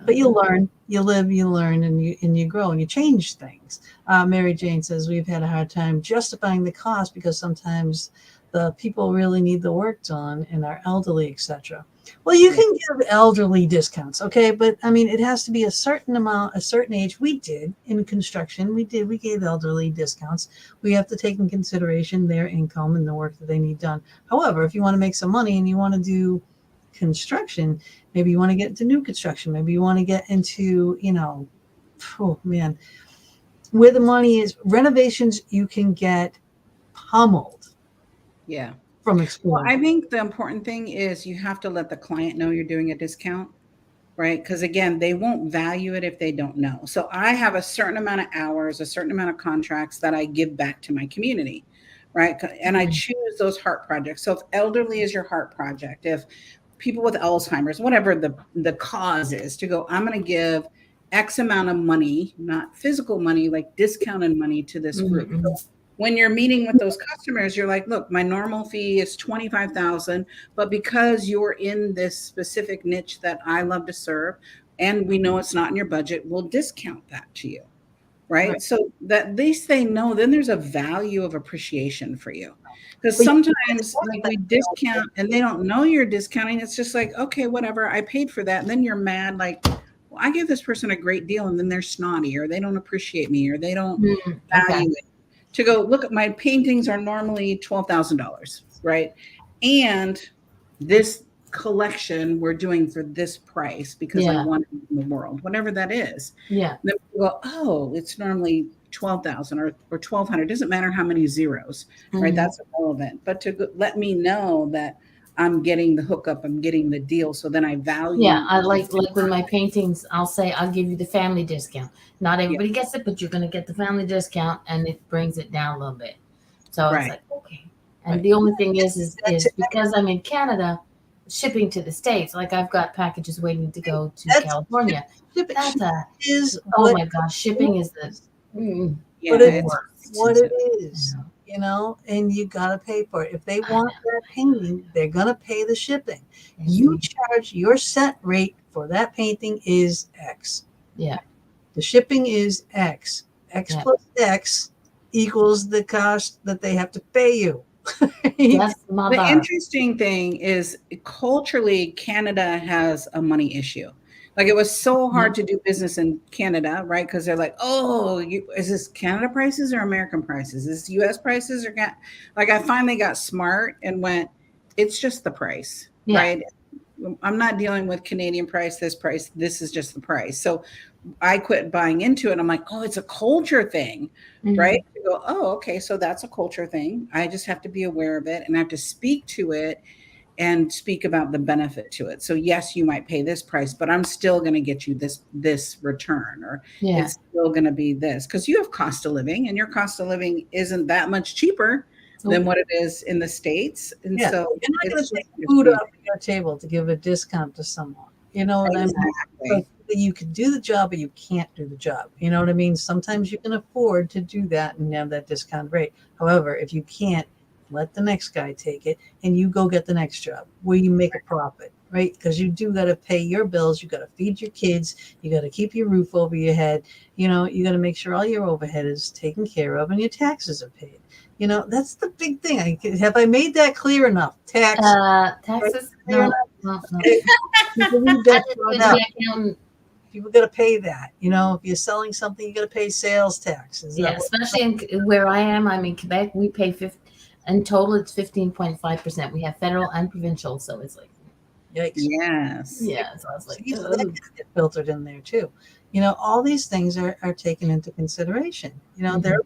But you learn, you live, you learn, and you grow and you change things. Mary Jane says we've had a hard time justifying the cost because sometimes the people really need the work done and are elderly, etc. Well, you can give elderly discounts, okay, but I mean it has to be a certain amount, a certain age. We did in construction, we gave elderly discounts. We have to take in consideration their income and the work that they need done. However, if you want to make some money and you want to do construction, maybe you want to get into new construction, maybe you want to get into oh man, where the money is, renovations, you can get pummeled Yeah. from Well, exploring. I think the important thing is you have to let the client know you're doing a discount, right? Because again, they won't value it if they don't know. So I have a certain amount of hours, a certain amount of contracts that I give back to my community, right? And I choose those heart projects. So if elderly is your heart project, if people with Alzheimer's, whatever the cause is, to go, I'm going to give X amount of money, not physical money, like discounted money to this group. Mm-hmm. So when you're meeting with those customers, you're like, look, my normal fee is $25,000, but because you're in this specific niche that I love to serve, and we know it's not in your budget, we'll discount that to you. Right. So that at least they know, then there's a value of appreciation for you. Because sometimes like we discount and they don't know you're discounting. It's just like, okay, whatever, I paid for that. And then you're mad, like, well, I give this person a great deal and then they're snotty or they don't appreciate me or they don't value it. To go, look at my paintings are normally $12,000, right? And this collection we're doing for this price because I want it in the world, whatever that is. Yeah. Then we go, oh, it's normally 12,000 or 1,200. It doesn't matter how many zeros, right? That's irrelevant. But to let me know that I'm getting the hookup, I'm getting the deal. So then I value. Yeah, I like with my paintings, I'll say I'll give you the family discount. Not everybody gets it, but you're going to get the family discount, and it brings it down a little bit. So it's like, okay. And the only thing is because I'm in Canada, shipping to the States, like I've got packages waiting to go to California. Oh my gosh, shipping is the it's what it is. And you got to pay for it. If they want that painting, they're going to pay the shipping. You charge your set rate for that painting is X. Yeah. The shipping is X. X plus X equals the cost that they have to pay you. The interesting thing is culturally, Canada has a money issue. Like it was so hard to do business in Canada, right? Because they're like, oh, is this Canada prices or American prices? Is this US prices or like I finally got smart and went, it's just the price, right? I'm not dealing with Canadian price, this is just the price. So I quit buying into it. I'm like, oh, it's a culture thing, right? You go, oh, okay, so that's a culture thing. I just have to be aware of it and I have to speak to it and speak about the benefit to it. So yes, you might pay this price, but I'm still going to get you this return, or it's still going to be this, because you have cost of living and your cost of living isn't that much cheaper than what it is in the States. And so you're not going to take food off your table to give a discount to someone. You know what I mean? Like, you can do the job, but you can't do the job. You know what I mean? Sometimes you can afford to do that and have that discount rate. However, if you can't, let the next guy take it and you go get the next job where you make a profit, right? Because you do got to pay your bills. You got to feed your kids. You got to keep your roof over your head. You got to make sure all your overhead is taken care of and your taxes are paid. That's the big thing. Have I made that clear enough? Taxes? No. People got to pay that. If you're selling something, you got to pay sales taxes. Yeah, especially where I am. I'm in Quebec. We pay in total, it's 15.5%. We have federal and provincial, so it's like Yikes. Yes. Yeah. So I was like, So that can get filtered in there too. All these things are taken into consideration. There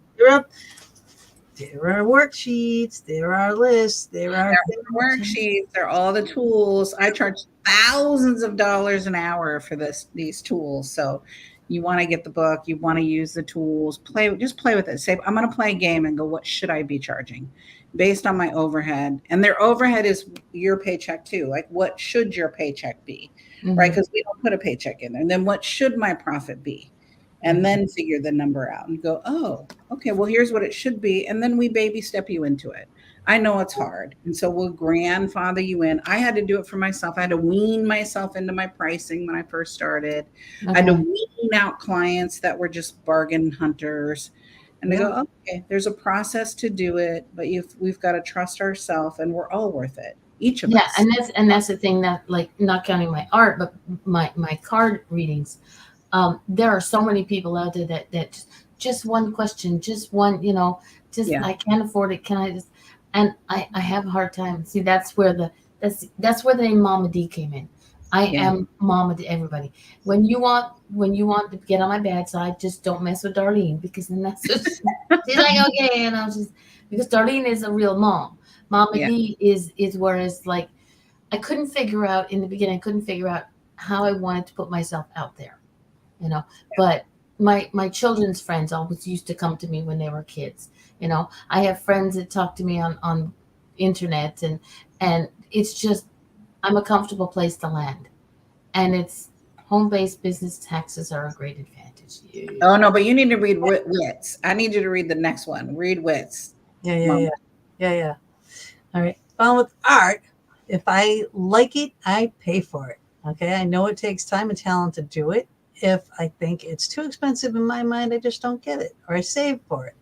are worksheets, there are lists, there are worksheets, there are all the tools. I charge thousands of dollars an hour for these tools. So you want to get the book, you want to use the tools, just play with it. Say, I'm going to play a game and go, what should I be charging based on my overhead? And their overhead is your paycheck too. Like, what should your paycheck be? Right? Because we don't put a paycheck in there. And then what should my profit be? And then figure the number out and go, oh, okay, well, here's what it should be. And then we baby step you into it. I know it's hard. And so we'll grandfather you in. I had to do it for myself. I had to wean myself into my pricing when I first started. I had to wean out clients that were just bargain hunters. And I go, okay, there's a process to do it, but we've got to trust ourselves, and we're all worth it. Each of us. Yeah, and that's the thing, that, like, not counting my art, but my card readings. There are so many people out there that just one question, just one, I can't afford it. Can I just? And I have a hard time. See, that's where the name Mama D came in. I am Mama to everybody. When you want to get on my bad side, just don't mess with Darlene, because then that's just, she's like, okay, and I'll just, because Darlene is a real mom. Mama D is whereas, like, I couldn't figure out in the beginning. I couldn't figure out how I wanted to put myself out there, But my children's friends always used to come to me when they were kids. I have friends that talk to me on internet, and it's just, I'm a comfortable place to land, and it's home-based business. Taxes are a great advantage. Oh no, but you need to read Wits. I need you to read the next one. Read Wits. Yeah. All right. Well, with art, if I like it, I pay for it. Okay. I know it takes time and talent to do it. If I think it's too expensive in my mind, I just don't get it, or I save for it.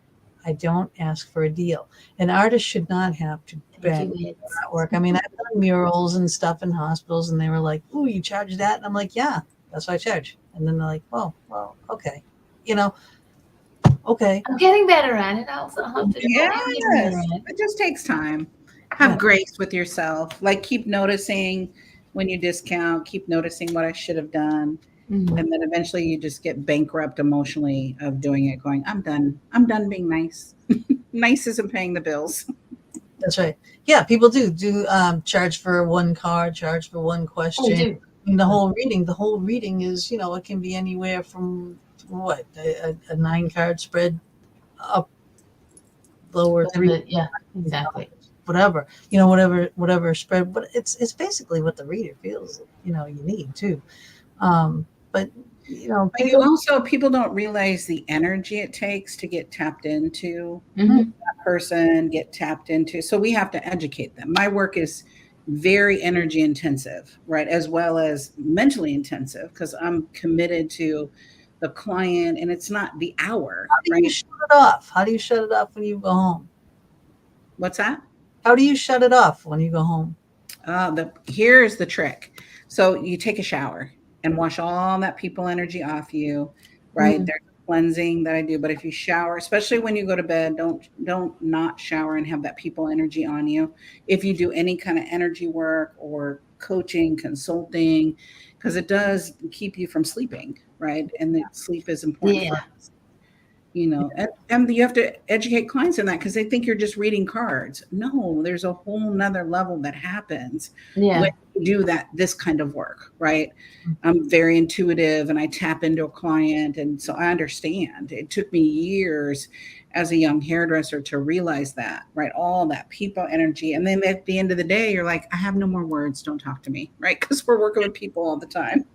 I don't ask for a deal. An artist should not have to beg artwork. I mean, I've done murals and stuff in hospitals, and they were like, "Ooh, you charge that?" And I'm like, "Yeah, that's what I charge." And then they're like, "Well, okay, okay." I'm getting better at it. I'll have to. It just takes time. Have grace with yourself. Like, keep noticing when you discount. Keep noticing what I should have done. And then eventually you just get bankrupt emotionally of doing it, going, I'm done being nice. Nice isn't paying the bills. That's right. Yeah, people do charge for one card, charge for one question. And the whole reading is, it can be anywhere from what, a 9-card spread up, lower 3. Yeah, exactly. Whatever, whatever spread, but it's basically what the reader feels, you need too. But people don't realize the energy it takes to get tapped into that person, get tapped into. So we have to educate them. My work is very energy intensive, right? As well as mentally intensive, because I'm committed to the client, and it's not the hour. How do you shut it off? How do you shut it off when you go home? What's that? How do you shut it off when you go home? Here's the trick. So you take a shower and wash all that people energy off you, right? There's cleansing that I do. But if you shower, especially when you go to bed, don't not shower and have that people energy on you. If you do any kind of energy work or coaching, consulting, because it does keep you from sleeping, right? And that sleep is important for us. And you have to educate clients in that, because they think you're just reading cards. No, there's a whole nother level that happens when you do this kind of work, right? I'm very intuitive, and I tap into a client. And so I understand. It took me years as a young hairdresser to realize that, right? All that people energy. And then at the end of the day, you're like, I have no more words. Don't talk to me, right? Because we're working with people all the time.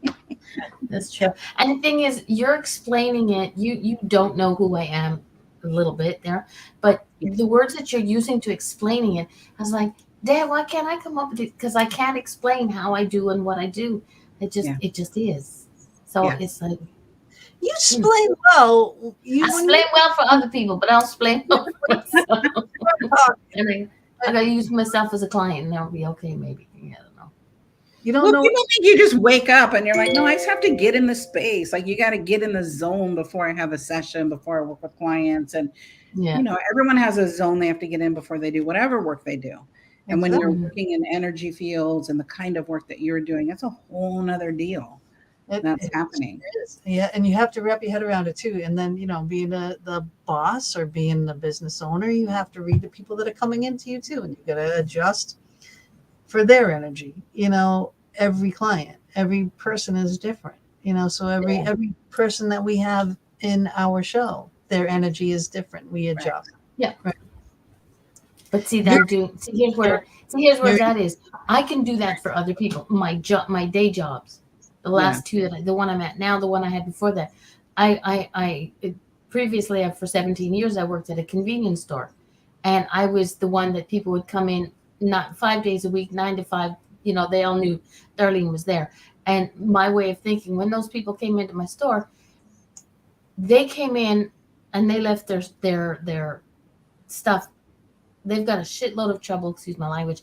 That's true. And the thing is, you're explaining it. You don't know who I am a little bit there, but the words that you're using to explaining it, I was like, Dad, why can't I come up with it? Because I can't explain how I do and what I do. It just is. So it's like, you explain well. I explain well for other people, but I'll explain well for myself. And I gotta use myself as a client, and that'll be okay, maybe. I don't know. You don't know. People think you just wake up and you're like, no, I just have to get in the space. Like, you got to get in the zone before I have a session, before I work with clients. And, everyone has a zone they have to get in before they do whatever work they do. And when you're Exactly. working in energy fields and the kind of work that you're doing, that's a whole nother deal. That's happening. Yeah, and you have to wrap your head around it too. And then, being the boss or being the business owner, you have to read the people that are coming into you too, and you got to adjust for their energy. Every client, every person is different. So every person that we have in our show, their energy is different. We adjust. Yeah. Right. But see, here's where that is. I can do that for other people. My day jobs, the last two the one I'm at now, the one I had before that. I previously, for 17 years, I worked at a convenience store, and I was the one that people would come in, not 5 days a week, 9 to 5. They all knew Darlene was there. And my way of thinking, when those people came into my store, they came in and they left their stuff. They've got a shitload of trouble, excuse my language,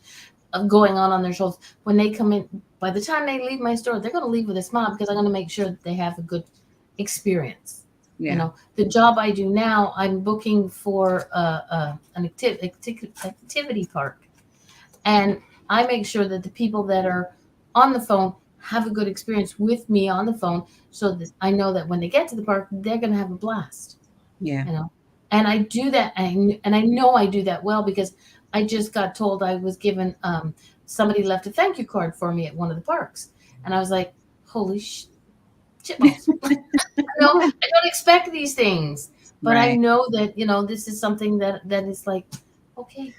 of going on their shoulders. When they come in, by the time they leave my store, they're going to leave with a smile because I'm going to make sure that they have a good experience. Yeah. The job I do now, I'm booking for an activity park. And I make sure that the people that are on the phone have a good experience with me on the phone, so that I know that when they get to the park, they're going to have a blast. Yeah. And I do that, and I know I do that well because I just got told I was given, somebody left a thank you card for me at one of the parks. And I was like, holy shit balls. I don't expect these things, but I know that, this is something that is like, okay,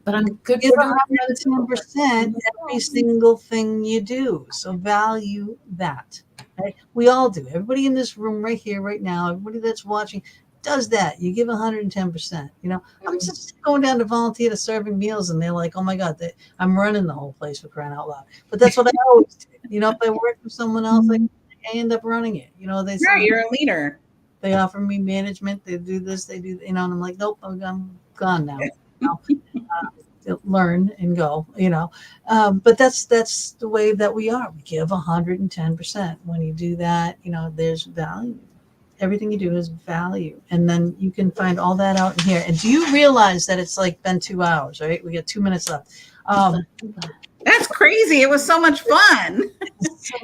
but I'm good Give for doing 110% every single thing you do. So value that. Right? We all do. Everybody in this room right here, right now, everybody that's watching does that. You give 110%. I'm just going down to volunteer to serving meals, and they're like, oh my God, I'm running the whole place, for crying out loud. But that's what I always do. If I work for someone else, I end up running it. They say, you're a leader. They offer me management. They do this, they do, and I'm like, nope, I'm gone now. Learn and go, but that's the way that we are. We give 110%. When you do that, there's value. Everything you do is value. And then you can find all that out in here. And do you realize that it's like been 2 hours, right? We got 2 minutes left. That's crazy. It was so much fun.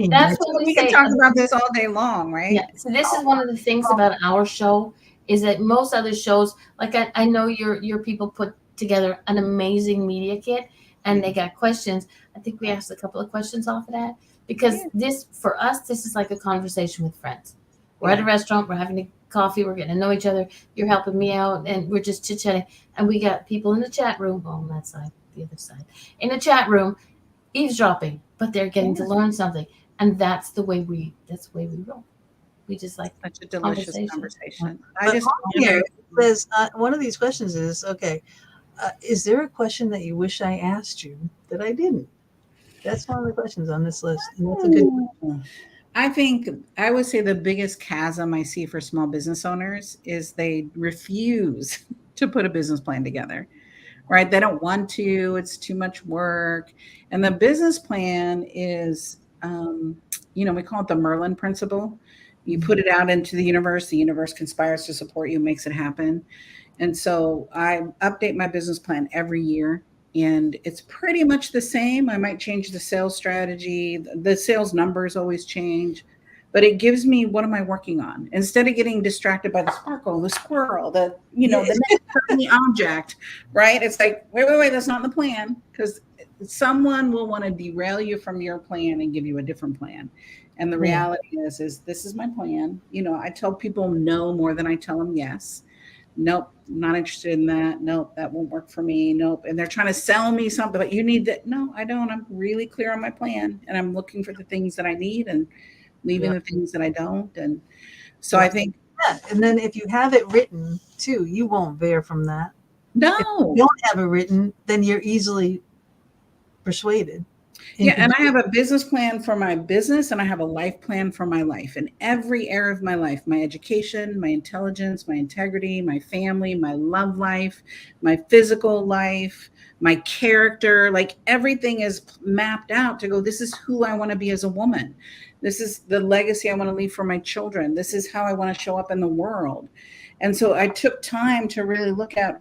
That's what we can talk about this all day long, right? Yeah. So this is one of the things about our show, is that most other shows, like I know your people put together an amazing media kit, and they got questions. I think we asked a couple of questions off of that, because this, for us, this is like a conversation with friends. We're at a restaurant, we're having a coffee, we're getting to know each other, you're helping me out, and we're just chit-chatting. And we got people in the chat room, on that side, the other side, in the chat room, eavesdropping, but they're getting to learn something. And that's the way we roll. We just like such a delicious conversation. One of these questions is, okay, is there a question that you wish I asked you that I didn't? That's one of the questions on this list. And that's a good question. I think I would say the biggest chasm I see for small business owners is they refuse to put a business plan together, right? They don't want to, it's too much work. And the business plan is, we call it the Merlin principle. You put it out into the universe conspires to support you, makes it happen. And so I update my business plan every year, and it's pretty much the same. I might change the sales strategy. The sales numbers always change, but it gives me, what am I working on? Instead of getting distracted by the sparkle, the squirrel, the next shiny object, right? It's like, wait, that's not the plan, because someone will want to derail you from your plan and give you a different plan. And the reality is this is my plan. I tell people no more than I tell them yes. Nope, not interested in that. Nope, that won't work for me. Nope. And they're trying to sell me something, but you need that. No, I don't. I'm really clear on my plan, and I'm looking for the things that I need and leaving the things that I don't. And so I think. And then if you have it written too, you won't veer from that. No. If you don't have it written, then you're easily persuaded. Yeah, and I have a business plan for my business, and I have a life plan for my life. In every area of my life, my education, my intelligence, my integrity, my family, my love life, my physical life, my character, like everything is mapped out to go, this is who I want to be as a woman. This is the legacy I want to leave for my children. This is how I want to show up in the world. And so I took time to really look at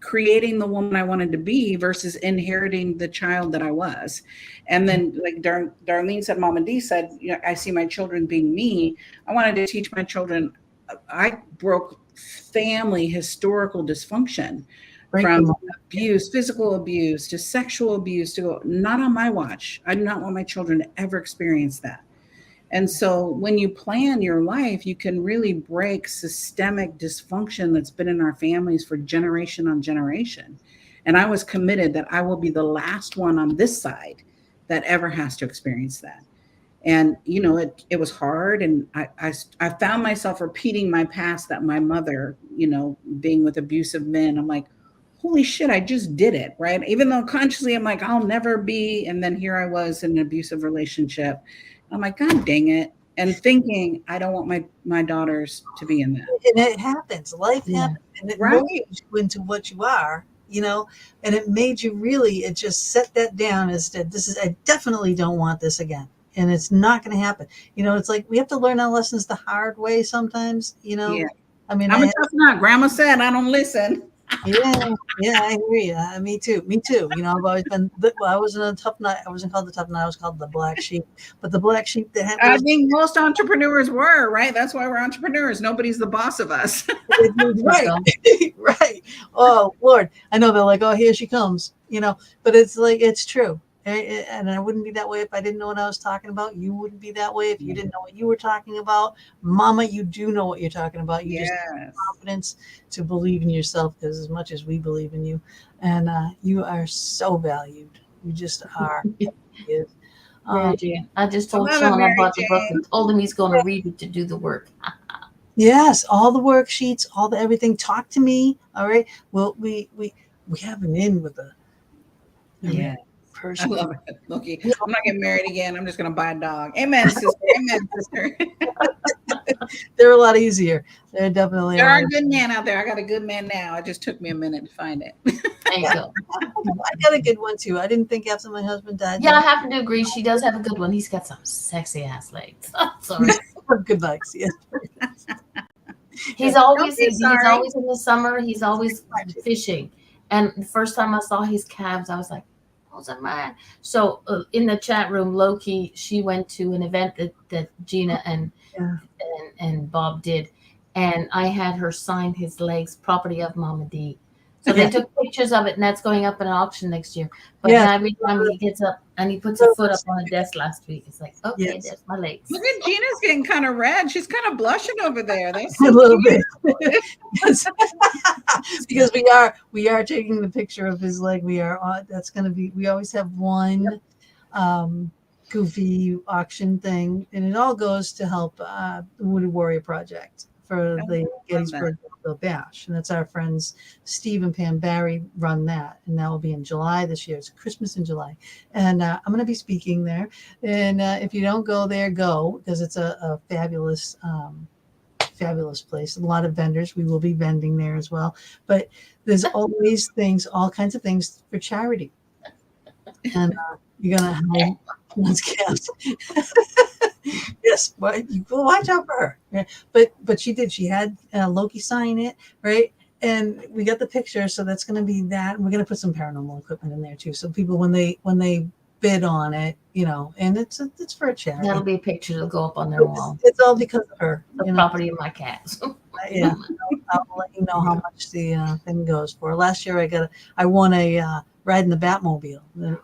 creating the woman I wanted to be versus inheriting the child that I was. And then like Darlene said, Mom and Dee said, I see my children being me. I wanted to teach my children. I broke family historical dysfunction from abuse, physical abuse to sexual abuse, to not on my watch. I do not want my children to ever experience that. And so when you plan your life, you can really break systemic dysfunction that's been in our families for generation on generation. And I was committed that I will be the last one on this side that ever has to experience that. And, it was hard. And I found myself repeating my past, that my mother, being with abusive men, I'm like, holy shit, I just did it. Right. Even though consciously I'm like, I'll never be. And then here I was in an abusive relationship. I'm like, God dang it. And thinking, I don't want my daughters to be in that. And it happens. Life happens. And it molds you into what you are, and it made you really, it just set that down as that I definitely don't want this again. And it's not going to happen. It's like we have to learn our lessons the hard way sometimes, Yeah. I mean, I'm a tough nut. Grandma said, I don't listen. Yeah, I hear you. Me too. I've always been. I wasn't a tough nut. I wasn't called the tough nut. I was called the black sheep. But the black sheep that had. I think most entrepreneurs were, right. That's why we're entrepreneurs. Nobody's the boss of us. Right, right. Oh Lord, I know they're like, oh, here she comes. But it's like it's true. And I wouldn't be that way if I didn't know what I was talking about. You wouldn't be that way if you didn't know what you were talking about. Mama, you do know what you're talking about. You just have confidence to believe in yourself, because as much as we believe in you, and you are so valued. You just are. I just told Sean about the book and told him he's going to read it to do the work. Yes, all the worksheets, all the everything. Talk to me. All right. Well, we have an in with a. I love it. Loki, I'm not getting married again. I'm just going to buy a dog. Amen, sister. Amen, sister. They're a lot easier. They're definitely. There are good men out there. I got a good man now. It just took me a minute to find it. There you go. I got a good one too. I didn't think after my husband died. Yeah, I happen to agree. She does have a good one. He's got some sexy ass legs. Sorry. Good legs. Yes. He's always in the summer. He's always fishing. And the first time I saw his calves, I was like, those are mine. So in the chat room, Loki, she went to an event that Gina and Bob did, and I had her sign his legs, property of Mama D. So they took pictures of it, and that's going up in an auction next year. But every time he gets up and he puts a foot up on the desk last week, it's like, okay, there's my legs. Look at Gina's getting kind of red. She's kind of blushing over there. That's so a little bit. Because we are taking the picture of his leg. We are. That's going to be. We always have one goofy auction thing, and it all goes to help the Wounded Warrior Project for the Gettysburg Bash. And that's our friends Steve and Pam Barry run that. And that will be in July this year. It's Christmas in July. And I'm going to be speaking there. And if you don't go there, go, because it's a fabulous, fabulous place. A lot of vendors. We will be vending there as well. But there's always things, all kinds of things for charity. And you're going to have one's calves. Yes, well, you go watch out for her. Yeah. But she did. She had Loki sign it, right? And we got the picture, so that's going to be that. And we're going to put some paranormal equipment in there too, so people when they bid on it, and it's for a charity. That'll be a picture that'll go up on their wall. It's all because of her. The property of my cats. Yeah, I'll let you know how much the thing goes for. Last year I won a ride in the Batmobile, the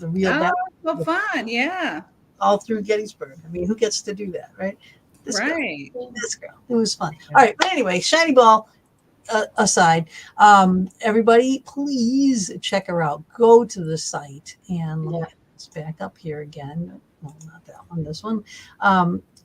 real Batmobile. Well, fun, yeah. All through Gettysburg. I mean, who gets to do that, right? This girl. It was fun. All right, but anyway, Shiny Ball aside, everybody, please check her out. Go to the site and let's back up here again. No, not that one. This one.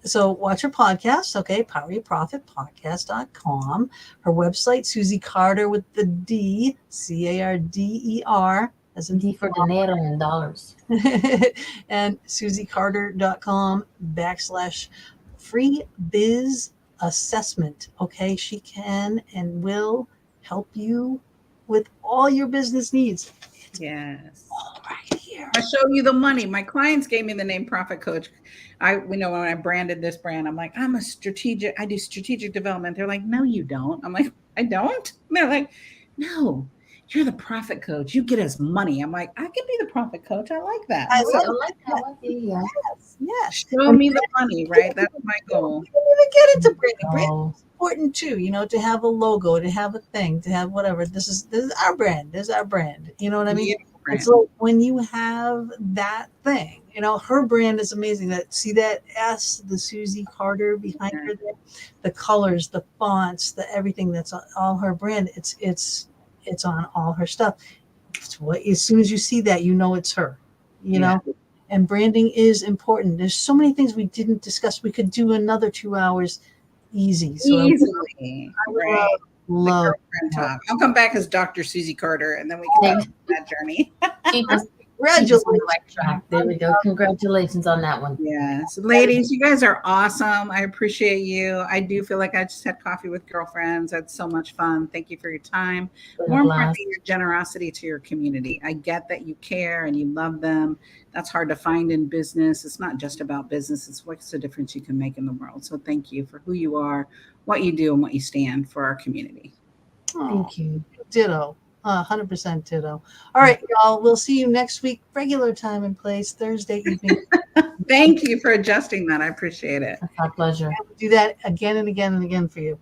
So watch her podcast. Okay, poweryourprofitpodcast.com. Her website, Susie Carder with the D, CARDER. As in D for dinero and dollars. And SusieCarder.com/free biz assessment. Okay, she can and will help you with all your business needs. Yes. All right here. I show you the money. My clients gave me the name Profit Coach. When I branded this brand, I'm like, I do strategic development. They're like, no, you don't. I'm like, I don't? And they're like, no. you're the profit coach. You get us money. I'm like, I can be the profit coach. I like that. I So I like that one. Yeah. Yes. show me the money, right? That's my goal. We didn't even get into branding. Oh. Branding is important too, to have a logo, to have a thing, to have whatever. This is our brand. This is our brand. You know what I mean? Yeah, It's like when you have that thing, her brand is amazing. See that S, the Susie Carder behind her there, the colors, the fonts, the everything that's on all her brand. It's on all her stuff. As soon as you see that, it's her. And branding is important. There's so many things we didn't discuss. We could do another 2 hours easy. So easily, right? love Talk. I'll come back as Dr. Susie Carder, and then we can talk about that journey. Keep us Congratulations. on the right track. There we go. Congratulations on that one. Yes. Ladies, you guys are awesome. I appreciate you. I do feel like I just had coffee with girlfriends. That's so much fun. Thank you for your time. More importantly, your generosity to your community. I get that you care and you love them. That's hard to find in business. It's not just about business. It's what's the difference you can make in the world. So thank you for who you are, what you do, and what you stand for our community. Thank you. Ditto. 100% ditto. All right, y'all. We'll see you next week. Regular time and place, Thursday evening. Thank you for adjusting that. I appreciate it. It's our pleasure. We'll do that again and again and again for you.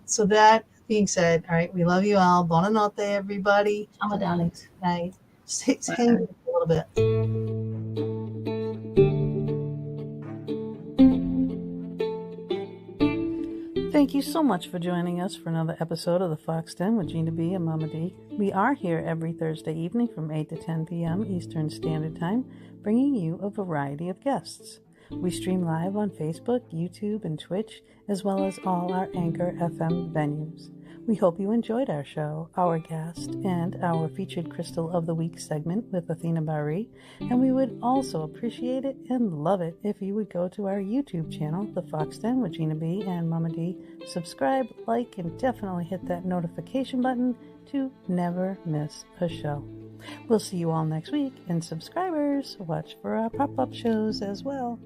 So that being said, all right, we love you all. Buonanotte, everybody. Ciao, darlings. Night. Hang a little bit. Thank you so much for joining us for another episode of the Fox Den with Gina B and Mama D. We are here every Thursday evening from 8 to 10 p.m. Eastern Standard Time, bringing you a variety of guests. We stream live on Facebook, YouTube, and Twitch, as well as all our Anchor FM venues. We hope you enjoyed our show, our guest, and our featured Crystal of the Week segment with Athena Bari, and we would also appreciate it and love it if you would go to our YouTube channel, The Fox Den with Gina B and Mama D, subscribe, like, and definitely hit that notification button to never miss a show. We'll see you all next week, and subscribers, watch for our pop-up shows as well.